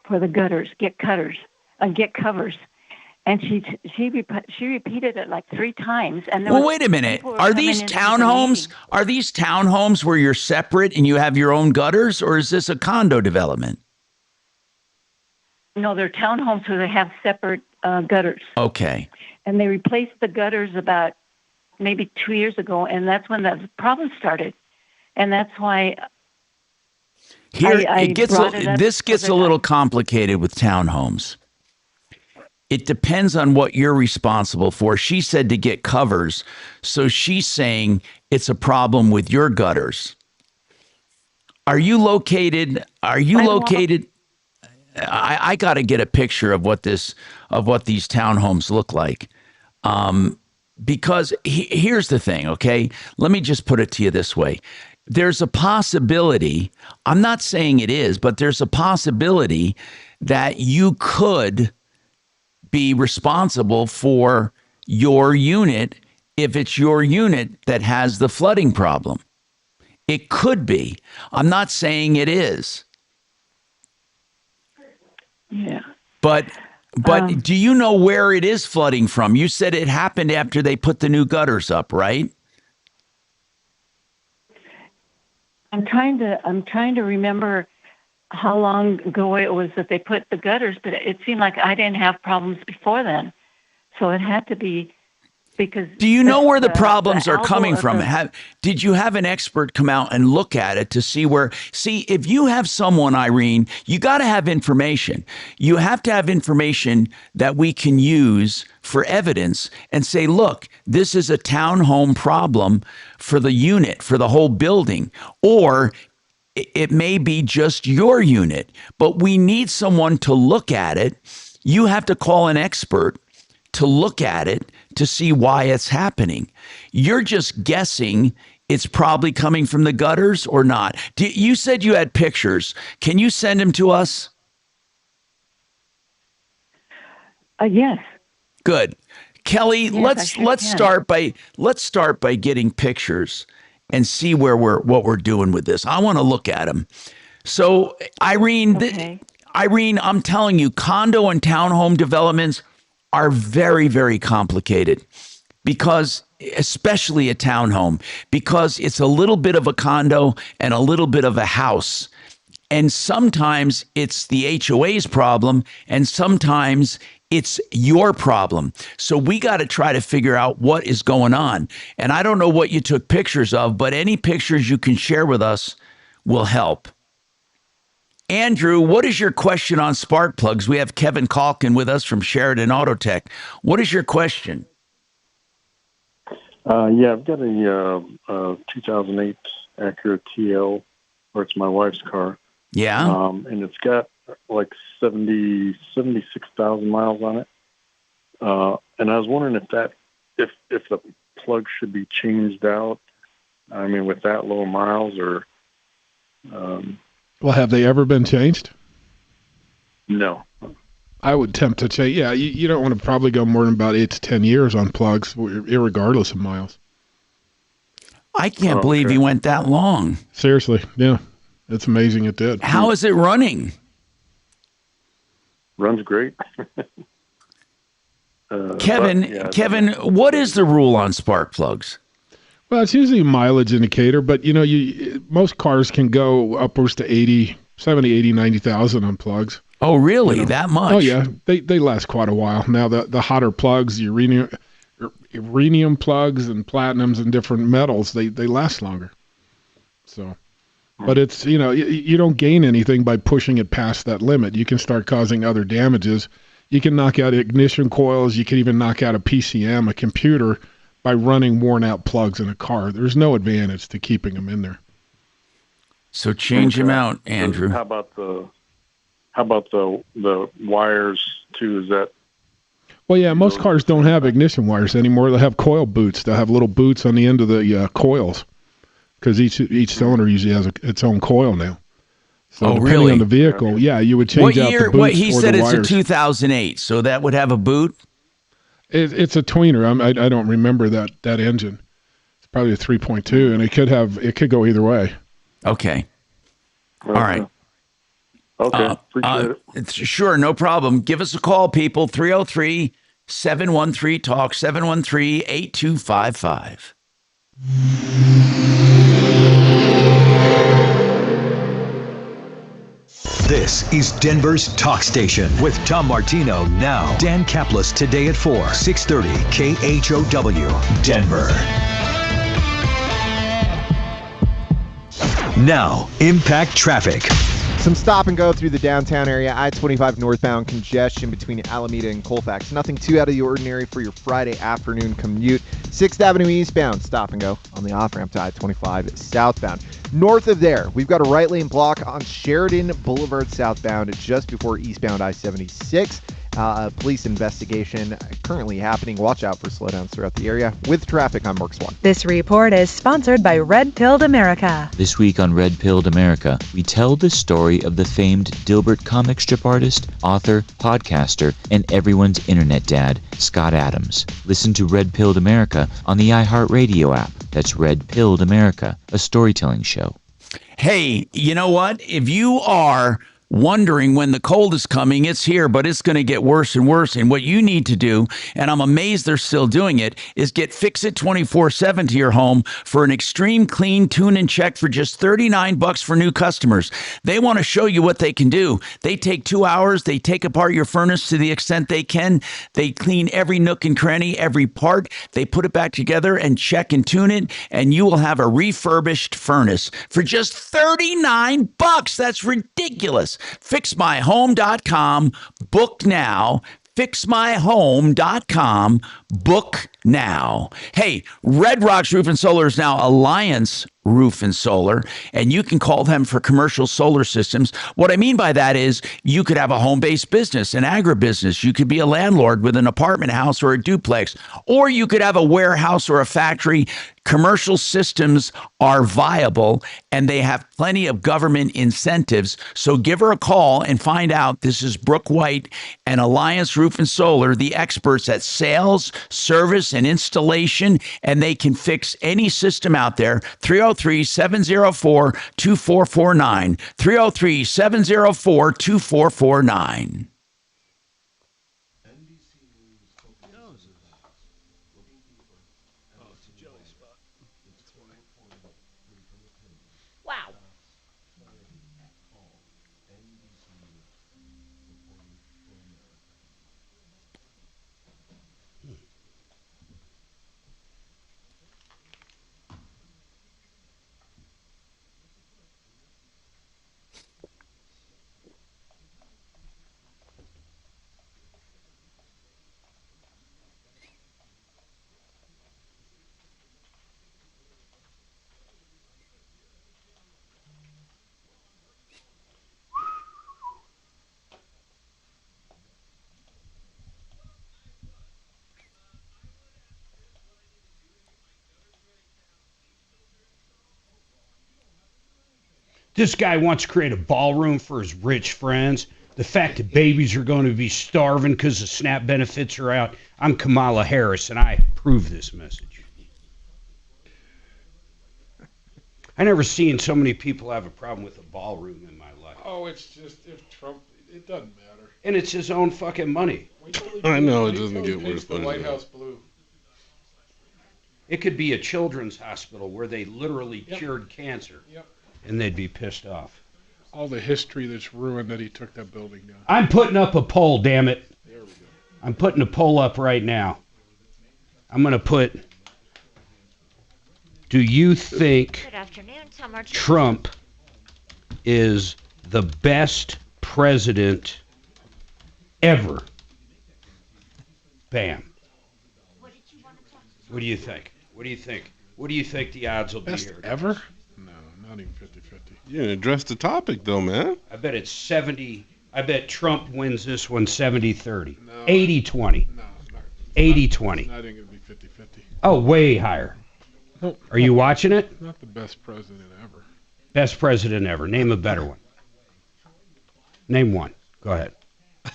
for the gutters. Get covers." And she repeated it like 3 times. And Well, wait a minute. Are these townhomes? Are these townhomes where you're separate and you have your own gutters, or is this a condo development? No, they're townhomes where they have separate gutters. Okay. And they replaced the gutters about maybe 2 years ago, and that's when the problem started. And that's why this gets a little complicated with townhomes. It depends on what you're responsible for. She said to get covers, so she's saying it's a problem with your gutters. Are you located? I got to get a picture of what these townhomes look like. Because here's the thing, okay? Let me just put it to you this way. There's a possibility, I'm not saying it is, but there's a possibility that you could be responsible for your unit if it's your unit that has the flooding problem. It could be. I'm not saying it is. Yeah. But do you know where it is flooding from? You said it happened after they put the new gutters up, right? I'm trying to remember how long ago it was that they put the gutters, but it seemed like I didn't have problems before then. So it had to be because. Do you know where the problems are coming from? Did you have an expert come out and look at it to see where? See, if you have someone, Irene, you got to have information. You have to have information that we can use for evidence and say, look, this is a townhome problem for the unit, for the whole building, or it may be just your unit, but we need someone to look at it. You have to call an expert to look at it to see why it's happening. You're just guessing it's probably coming from the gutters or not. You said you had pictures. Can you send them to us? Yes. Good. Kelly, Yes, let's start by getting pictures and see what we're doing with this. I want to look at them. So, Irene, Irene, I'm telling you, condo and townhome developments are very, very complicated, because especially a townhome, because it's a little bit of a condo and a little bit of a house. And sometimes it's the HOA's problem, and sometimes it's your problem. So we got to try to figure out what is going on. And I don't know what you took pictures of, but any pictures you can share with us will help. Andrew, what is your question on spark plugs? We have Kevin Calkin with us from Sheridan Autotech. What is your question? Yeah, I've got a 2008 Acura TL, or it's my wife's car. Yeah. And it's got like 76,000 miles on it. And I was wondering if the plug should be changed out. I mean, with that low miles, or Well, have they ever been changed? no. I would tempt to say, yeah, you don't want to probably go more than about 8 to 10 years on plugs, irregardless of miles. I can't believe he went that long. Seriously, yeah. It's amazing it did. How is it running? Runs great. Kevin, what is the rule on spark plugs? Well, it's usually a mileage indicator, but most cars can go upwards to 70, 80, 90,000 on plugs. Oh, really? That much? Oh, yeah. They last quite a while. Now, the hotter plugs, uranium plugs and platinums and different metals, they last longer. So, but it's, you don't gain anything by pushing it past that limit. You can start causing other damages. You can knock out ignition coils. You can even knock out a PCM, a computer, by running worn out plugs in a car. There's no advantage to keeping them in there. So change them out, Andrew. How about the wires too? Is that? Well, yeah, most cars don't have ignition wires anymore. They'll have coil boots. They'll have little boots on the end of the coils, because each cylinder usually has its own coil now. So depending on the vehicle, yeah, you would change out the boots What he or said the it's a wires. 2008, so that would have a boot? It's a tweener. I don't remember that engine. It's probably a 3.2, and it could go either way. Okay. All right. Okay. Appreciate it. Sure, no problem. Give us a call, people. 303-713-TALK, 713-8255. This is Denver's Talk Station with Tom Martino now. Dan Kaplis today at 4, 630 KHOW, Denver. Now, Impact Traffic. Some stop and go through the downtown area. I-25 northbound congestion between Alameda and Colfax. Nothing too out of the ordinary for your Friday afternoon commute. 6th Avenue eastbound, stop and go on the off-ramp to I-25 southbound. North of there, we've got a right lane block on Sheridan Boulevard southbound just before eastbound I-76. Police investigation currently happening. Watch out for slowdowns throughout the area. With traffic, I'm Mark Swan. This report is sponsored by Red Pilled America. This week on Red Pilled America, we tell the story of the famed Dilbert comic strip artist, author, podcaster, and everyone's internet dad, Scott Adams. Listen to Red Pilled America on the iHeartRadio app. That's Red Pilled America, a storytelling show. Hey, you know what? If you are wondering when the cold is coming, it's here, but it's going to get worse and worse. And what you need to do, and I'm amazed they're still doing it, is get Fix-It 24/7 to your home for an extreme clean tune and check for just $39 for new customers. They want to show you what they can do. They take 2 hours. They take apart your furnace to the extent they can. They clean every nook and cranny, every part. They put it back together and check and tune it, and you will have a refurbished furnace for just $39. That's ridiculous. FixMyHome.com. Book now. FixMyHome.com. Book now. Hey, Red Rocks Roof and Solar is now Alliance Roof and Solar, and you can call them for commercial solar systems. What I mean by that is you could have a home-based business, an agribusiness. You could be a landlord with an apartment house or a duplex, or you could have a warehouse or a factory. Commercial systems are viable, and they have plenty of government incentives. So give her a call and find out. This is Brooke White and Alliance Roof and Solar, the experts at sales, service, and installation, and they can fix any system out there. 303-704-2449. 303-704-2449. Wow. This guy wants to create a ballroom for his rich friends. The fact that babies are going to be starving because the SNAP benefits are out. I'm Kamala Harris, and I approve this message. I never seen so many people have a problem with a ballroom in my life. Oh, it's just if Trump, it doesn't matter. And it's his own fucking money. I know it doesn't get worse. The White House blue. It could be a children's hospital where they literally cured cancer. Yep. And they'd be pissed off. All the history that's ruined that he took that building down. I'm putting up a poll, damn it. There we go. I'm putting a poll up right now. I'm going to put, do you think Good afternoon, Tom Martino. Trump is the best president ever? Bam. What do you think? What do you think? What do you think the odds will be Best here? ever? No, not even 50-50. You didn't address the topic, though, man. I bet it's 70. I bet Trump wins this one 70-30. No. 80-20. No, 80-20. it's not even going to be 50-50. Oh, way higher. No, Are you watching it? Not the best president ever. Best president ever. Name a better one. Name one. Go ahead. Okay,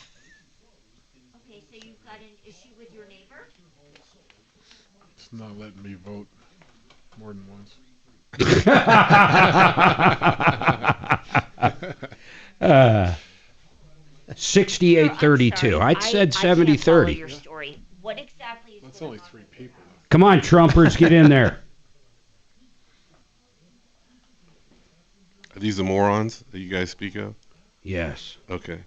so you've got an issue with your neighbor? It's not letting me vote more than once. 68-32. I'd said 70-30. Your story. What exactly is That's only 3 people. Come on, Trumpers, get in there. Are these the morons that you guys speak of? Yes. Okay.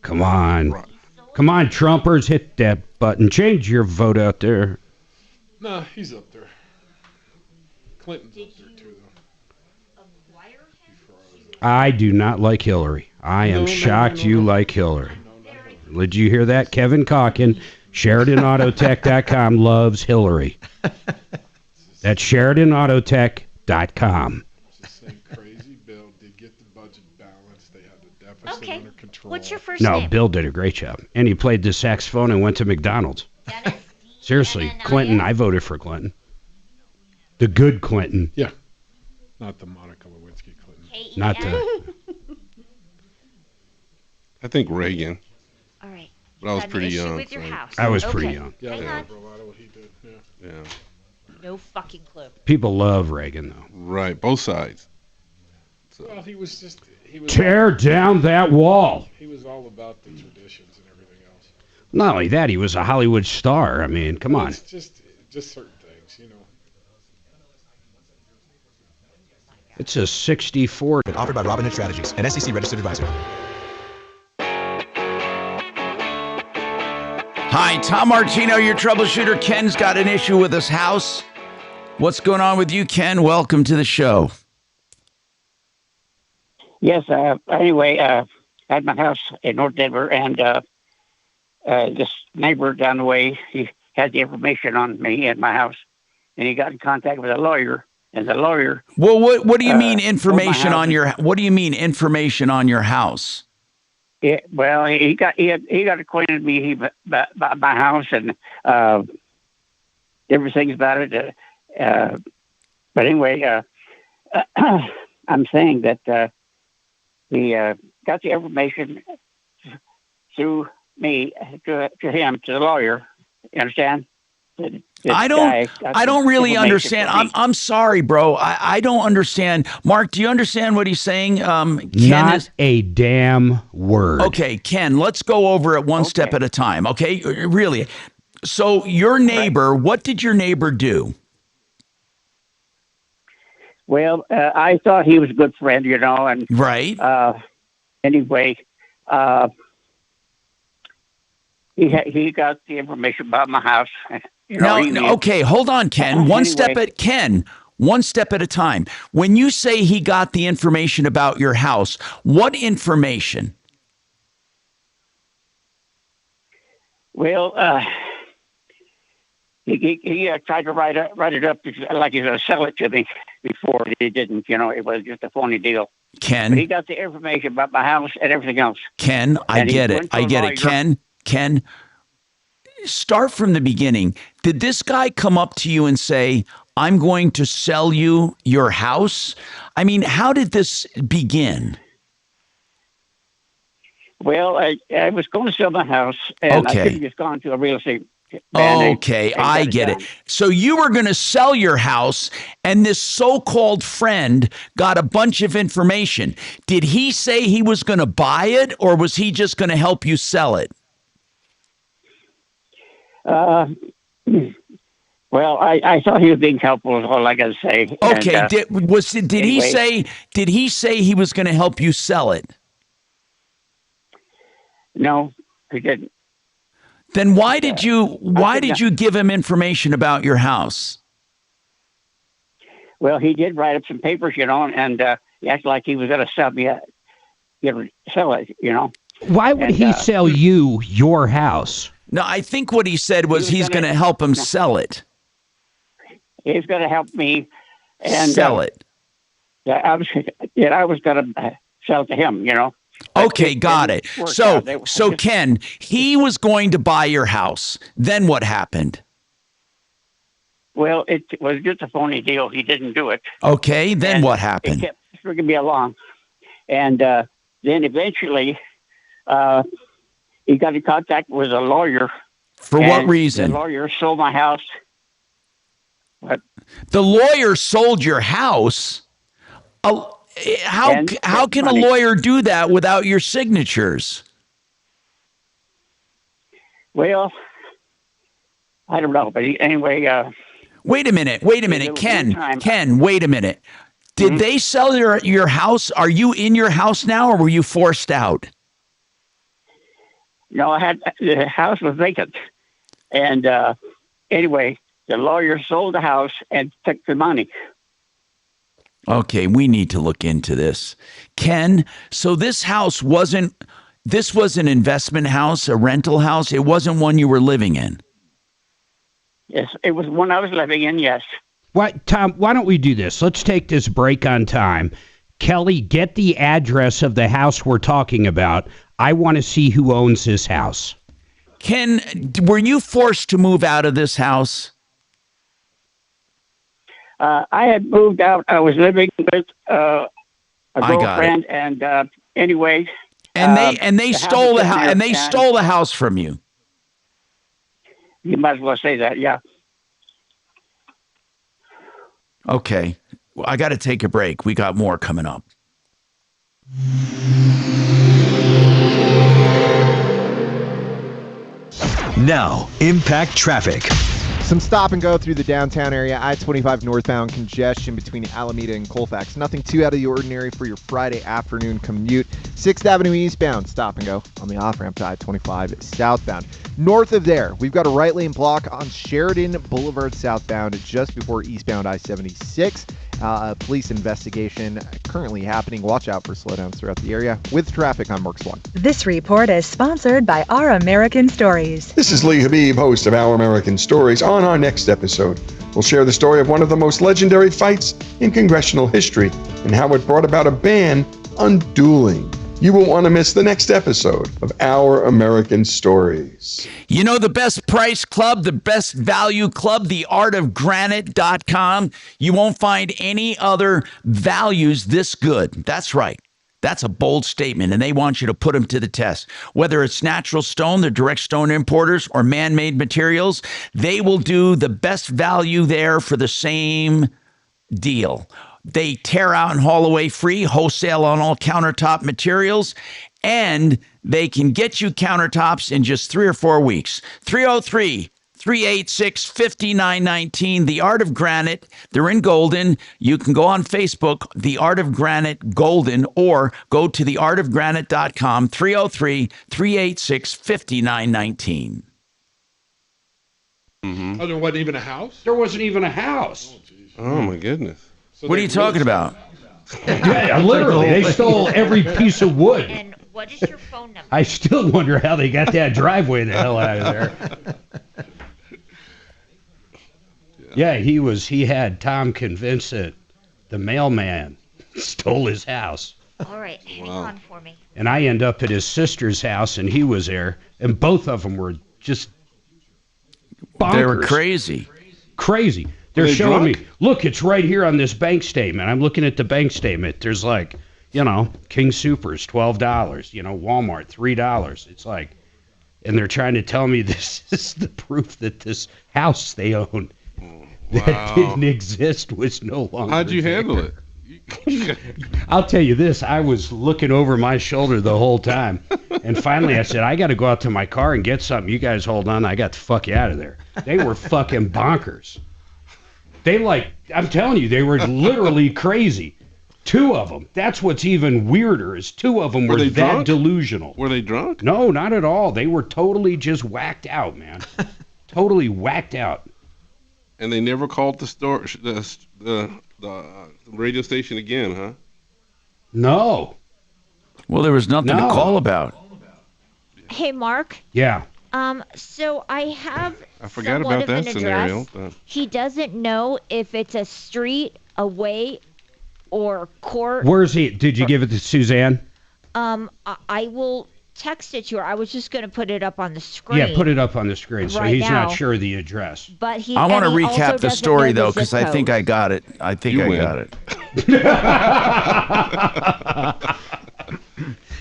Come on. Come on, Trumpers, hit that button. Change your vote out there. No, he's up there. Clinton's up there too, though. I do not like Hillary. I am shocked you like Hillary. Did you hear that? Kevin Calkin, SheridanAutotech.com loves Hillary. That's SheridanAutotech.com. Crazy. Bill did get the budget balanced. They had the deficit under control. What's your first No, name? Bill did a great job. And he played the saxophone and went to McDonald's. Seriously, Clinton, I voted for Clinton. The good Clinton. Yeah. Not the Monica Lewinsky Clinton. Not the... I think Reagan. All right. But I was Got an pretty issue young. with your house. I was Okay. pretty young. Yeah, Hang on. a lot of what he did. Yeah. No fucking clue. People love Reagan, though. Right. Both sides. Well, he was just. He was Tear down that wall. He was all about the traditions and everything else. Not only that, he was a Hollywood star. I mean, come on. It's just certain things, you know. It's a 64. Offered by Robinhood Strategies, an SEC registered advisor. Hi, Tom Martino, your troubleshooter. Ken's got an issue with his house. What's going on with you, Ken? Welcome to the show. Yes. Anyway, I had my house in North Denver, and this neighbor down the way, he had the information on me and my house, and he got in contact with a lawyer, and the lawyer. Well, what do you mean information on house. your? What do you mean information on your house? Well, he got acquainted with me about my house and everything about it. But anyway, I'm saying that he got the information through me to him, to the lawyer. You understand? I don't really understand. I'm sorry, bro. I don't understand. Mark, do you understand what he's saying? Not a damn word. Okay, Ken, let's go over it one step at a time. Okay, really. So your neighbor, what did your neighbor do? Well, I thought he was a good friend, you know, and right. Anyway, he got the information about my house. You know, No, okay, hold on, Ken. One step at a time. When you say he got the information about your house, what information? Well, he tried to write it up like he was going to sell it to me before. He didn't, you know. It was just a phony deal. Ken, but he got the information about my house and everything else. Ken, I get it. Ken, start from the beginning. Did this guy come up to you and say, I'm going to sell you your house. I mean, how did this begin? Well, I was going to sell my house, and I could have just gone to a real estate man. Okay, I get it. So you were going to sell your house, and this so-called friend got a bunch of information. Did he say he was going to buy it, or was he just going to help you sell it? Well, I thought he was being helpful, is all I got to say. Okay, And, did he say he was going to help you sell it? No, he didn't. Then why did you give him information about your house? Well, he did write up some papers, and he acted like he was going to sell it, Why would he sell you your house? No, I think what he said was he's going to help him sell it. He's going to help me and sell it. I was going to sell it to him, Okay, got it. So Ken, he was going to buy your house. Then what happened? Well, it was just a phony deal. He didn't do it. Okay, then what happened? He kept stringing me along. And then eventually he got in contact with a lawyer. For what reason? The lawyer sold my house. What? The lawyer sold your house? How can a lawyer do that without your signatures? Well, I don't know, but anyway. Wait a minute, Ken. Wait a minute. Did they sell your house? Are you in your house now, or were you forced out? No, the house was vacant, and anyway, the lawyer sold the house and took the money. Okay, we need to look into this. Ken, so this was an investment house, a rental house? It wasn't one you were living in? Yes, it was one I was living in, yes. Tom, why don't we do this? Let's take this break on time. Kelly, get the address of the house we're talking about. I want to see who owns this house. Ken, were you forced to move out of this house? I had moved out. I was living with a girlfriend, and anyway, and they stole the house, and they stole the house from you. You might as well say that, yeah. Okay, well, I got to take a break. We got more coming up. Now, impact traffic. Some stop and go through the downtown area. I-25 northbound congestion between Alameda and Colfax. Nothing too out of the ordinary for your Friday afternoon commute. 6th Avenue eastbound, stop and go on the off-ramp to I-25 southbound. North of there, we've got a right lane block on Sheridan Boulevard southbound just before eastbound I-76. Police investigation currently happening. Watch out for slowdowns throughout the area. With traffic, I'm Mark Swan. This report is sponsored by Our American Stories. This is Lee Habib, host of Our American Stories. On our next episode, we'll share the story of one of the most legendary fights in congressional history and how it brought about a ban on dueling. You won't want to miss the next episode of Our American Stories. You know the best price club, the best value club, theartofgranite.com. You won't find any other values this good. That's right. That's a bold statement, and they want you to put them to the test. Whether it's natural stone, the direct stone importers, or man-made materials, they will do the best value there for the same deal. They tear out and haul away free, wholesale on all countertop materials, and they can get you countertops in just 3 or 4 weeks. 303-386-5919, The Art of Granite. They're in Golden. You can go on Facebook, The Art of Granite Golden, or go to theartofgranite.com, 303-386-5919. Oh, there wasn't even a house? There wasn't even a house. Oh, my goodness. So what are you talking about? Yeah, literally, they stole every piece of wood. And what is your phone number? I still wonder how they got that driveway the hell out of there. Yeah, he had Tom convinced that the mailman stole his house. All right, hang on for me. And I end up at his sister's house, and he was there, and both of them were just bonkers. They were crazy. Crazy. They're they showing drunk? me, look, it's right here on this bank statement. I'm looking at the bank statement. There's like, King Supers, $12, Walmart, $3. It's like, and they're trying to tell me this is the proof that this house they own that didn't exist was no longer How'd you handle there. it? I'll tell you this, I was looking over my shoulder the whole time. And finally I said, I got to go out to my car and get something. You guys hold on. I got the fuck out of there. They were fucking bonkers. I'm telling you, they were literally crazy. 2 of them. That's what's even weirder is 2 of them were they that drunk? delusional. Were they drunk? No, not at all. They were totally just whacked out, man. Totally whacked out. And they never called the radio station again, huh? No. Well, there was nothing to call about. Hey, Mark. Yeah. So I have I forgot somewhat about of that an scenario. address. But He doesn't know if it's a street, a way, or court. Where's he? Did you give it to Suzanne? I will text it to her. I was just going to put it up on the screen. Yeah, put it up on the screen. So right he's now. not sure of the address. But I want to and he also recap the doesn't story, know though, the because zip I think code. I got it. I think You I win. got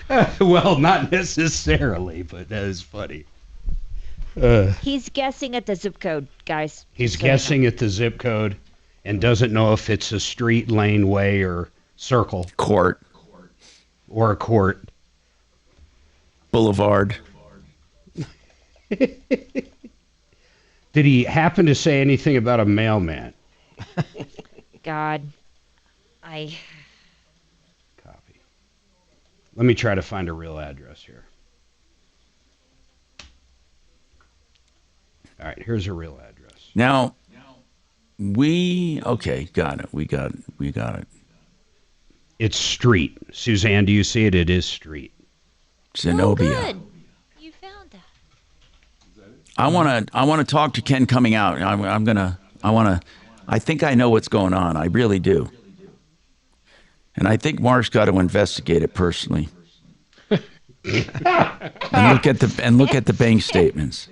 it. Well, not necessarily, but that is funny. He's guessing at the zip code, guys. He's Just so you know. guessing at the zip code and doesn't know if it's a street, lane, way, or circle. Court. Or a court. Boulevard. Did he happen to say anything about a mailman? God, Copy. Let me try to find a real address here. All right, here's a real address. Now, okay, got it. We got it. It's street. Suzanne, do you see it? It is street. Zenobia. good. You found that. I want to talk to Ken coming out. I think I know what's going on. I really do. And I think Mark's got to investigate it personally. and look at the bank statements.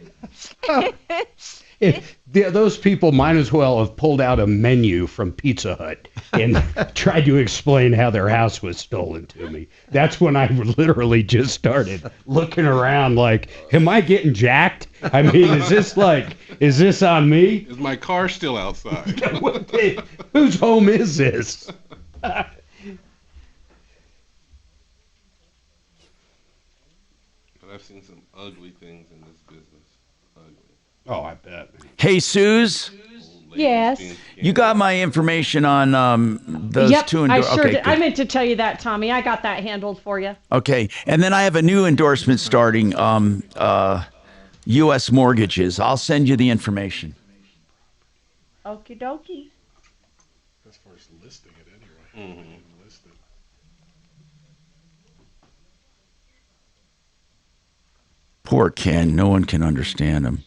Those people might as well have pulled out a menu from Pizza Hut and tried to explain how their house was stolen to me. That's when I literally just started looking around like, am I getting jacked? I mean, is this on me? is my car still outside? Whose home is this? But I've seen some ugly things in this business. Ugly. Oh, I bet. Hey, Suze. Yes. You got my information on those Yep, two. I sure okay, did. I good. meant to tell you that, Tommy. I got that handled for you. Okay, and then I have a new endorsement starting. U.S. mortgages. I'll send you the information. Okie dokie. As far as listing it anyway. Mm-hmm. List it. Poor Ken. No one can understand him.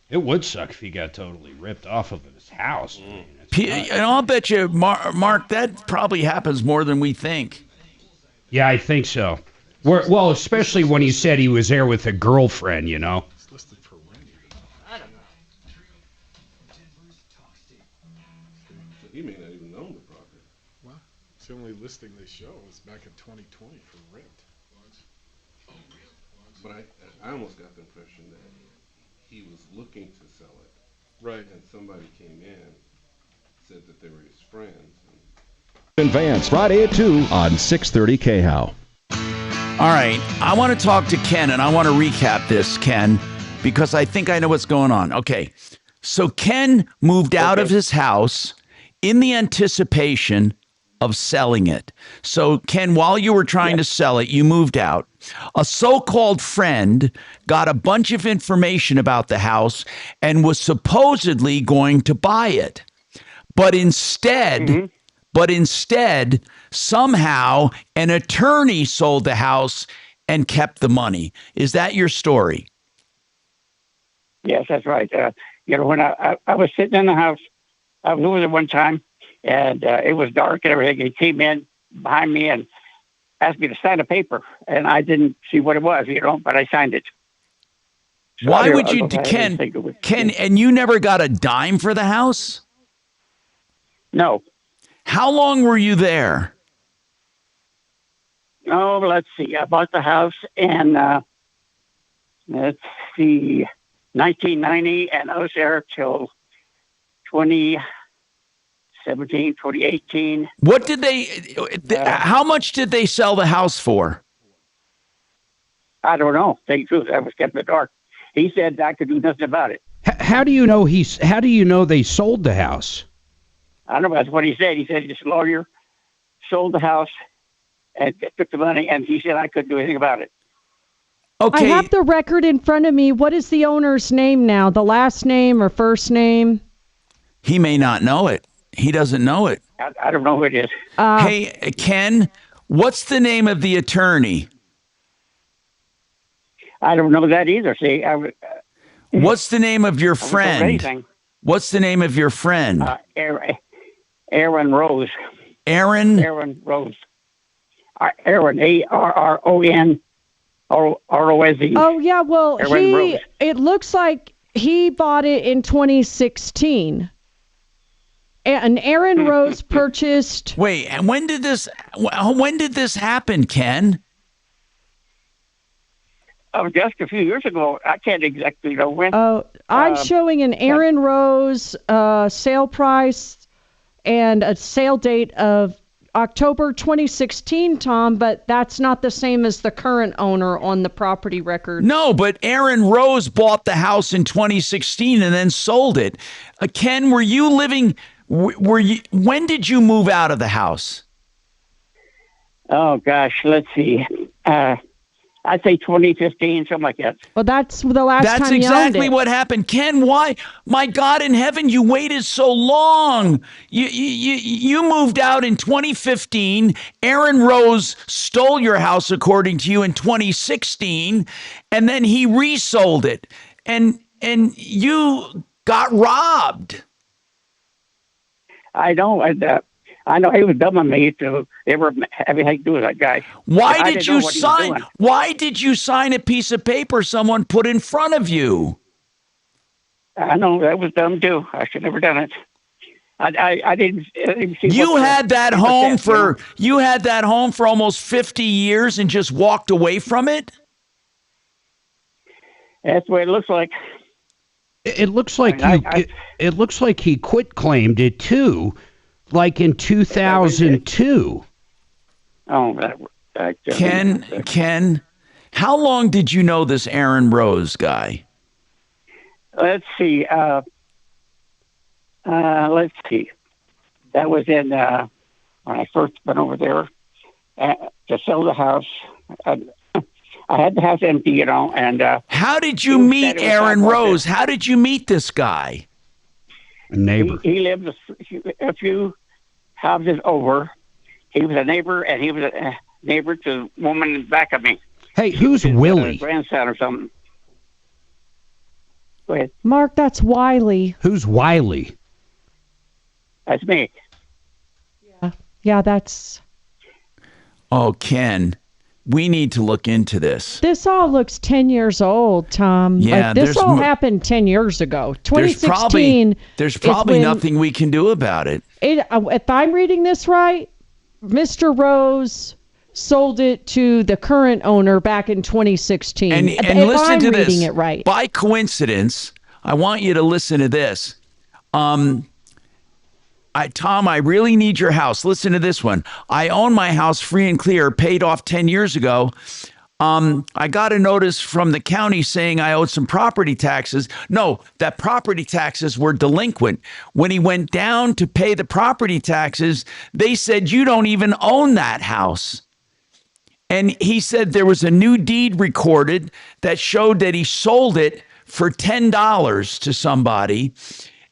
It would suck if he got totally ripped off of his house. I mean, And I'll bet you, Mark, that probably happens more than we think. yeah, I think so. Well, especially when he said he was there with a girlfriend, you know. It's listed for when even. So he may not even own the property. Well, it's the only listing they show is back in 2020 for rent. But I almost got the impression that he was looking to sell it. Right. And somebody came in, said that they were his friends. In Vance, Friday at 2 on 630 KHOW. All right, I want to talk to Ken, and I want to recap this, Ken, because I think I know what's going on. Okay, so Ken moved out of his house in the anticipation of selling it. So, Ken, while you were trying to sell it, you moved out. A so-called friend got a bunch of information about the house and was supposedly going to buy it. But instead, somehow an attorney sold the house and kept the money. Is that your story? Yes, that's right. When I was sitting in the house, I was over there one time, and it was dark and everything. He came in behind me, and asked me to sign a paper, and I didn't see what it was, but I signed it. So Why would you, Ken, and you never got a dime for the house? No. How long were you there? Oh, let's see. I bought the house in, let's see, 1990, and I was there till 2017, 2018. What did how much did they sell the house for? I don't know. Tell you the truth, I was kept in the dark. He said I could do nothing about it. How do you know they sold the house? I don't know. That's what he said. He said this lawyer sold the house and took the money, and he said I couldn't do anything about it. Okay. I have the record in front of me. What is the owner's name now? The last name or first name? He may not know it. He doesn't know it. I don't know who it is. Hey, Ken, what's the name of the attorney? I don't know that either. See, what's the name of your friend? What's the name of your friend? Aaron Rose. Aaron? Aaron Rose. Aaron, Arron, R-O-S-E. Oh, yeah, well, Rose. It looks like he bought it in 2016. And Aaron Rose purchased... Wait, and when did this happen, Ken? Just a few years ago. I can't exactly know when. I'm showing an Aaron Rose sale price and a sale date of October 2016, Tom, but that's not the same as the current owner on the property record. No, but Aaron Rose bought the house in 2016 and then sold it. Ken, were you living... when did you move out of the house? Oh, gosh, let's see. I'd say 2015, something like that. Well, that's the last time you owned it. That's exactly what happened. Ken, why? My God in heaven, you waited so long. You moved out in 2015. Aaron Rose stole your house, according to you, in 2016, and then he resold it. And you got robbed. I know. I know he was dumb on me to ever have anything to do with that guy. Why did you sign a piece of paper someone put in front of you? I know that was dumb too. I should have never done it. I didn't see. You had that home for almost 50 years and just walked away from it? That's the way it looks like. It looks like it looks like he quit claimed it too. Like in 2002. Oh, Ken, how long did you know this Aaron Rose guy? Let's see. That was in when I first went over there to sell the house. I had the house empty, and how did you meet Aaron Rose? How did you meet this guy? A neighbor. He lived a few houses over. He was a neighbor, and he was a neighbor to the woman back of me. Hey, who's Willie? Grandson or something. Go ahead. Mark, that's Wiley. Who's Wiley? That's me. Yeah, that's... Oh, Ken, we need to look into this. This all looks 10 years old, Tom. Yeah, this all happened 10 years ago. 2016. There's probably nothing we can do about it. If I'm reading this right, Mr. Rose sold it to the current owner back in 2016. And listen to this. Reading it right. By coincidence, I want you to listen to this. Tom, I really need your house. Listen to this one. I own my house free and clear, paid off 10 years ago. I got a notice from the county saying I owed some property taxes. No, that property taxes were delinquent. When he went down to pay the property taxes, they said, you don't even own that house. And he said there was a new deed recorded that showed that he sold it for $10 to somebody.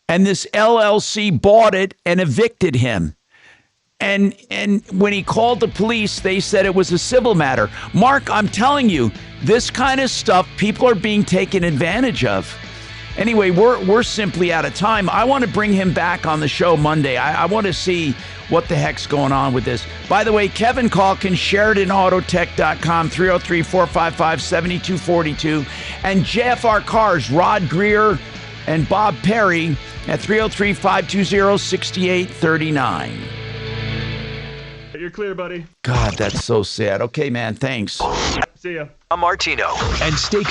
And this LLC bought it and evicted him. And when he called the police, they said it was a civil matter. Mark, I'm telling you, this kind of stuff, people are being taken advantage of. Anyway, we're simply out of time. I want to bring him back on the show Monday. I want to see what the heck's going on with this. By the way, Kevin Calkins, SheridanAutotech.com, 303-455-7242, and JFR Cars, Rod Greer and Bob Perry at 303-520-6839. You're clear, buddy. God, that's so sad. Okay, man, thanks. See ya. Tom Martino. And stay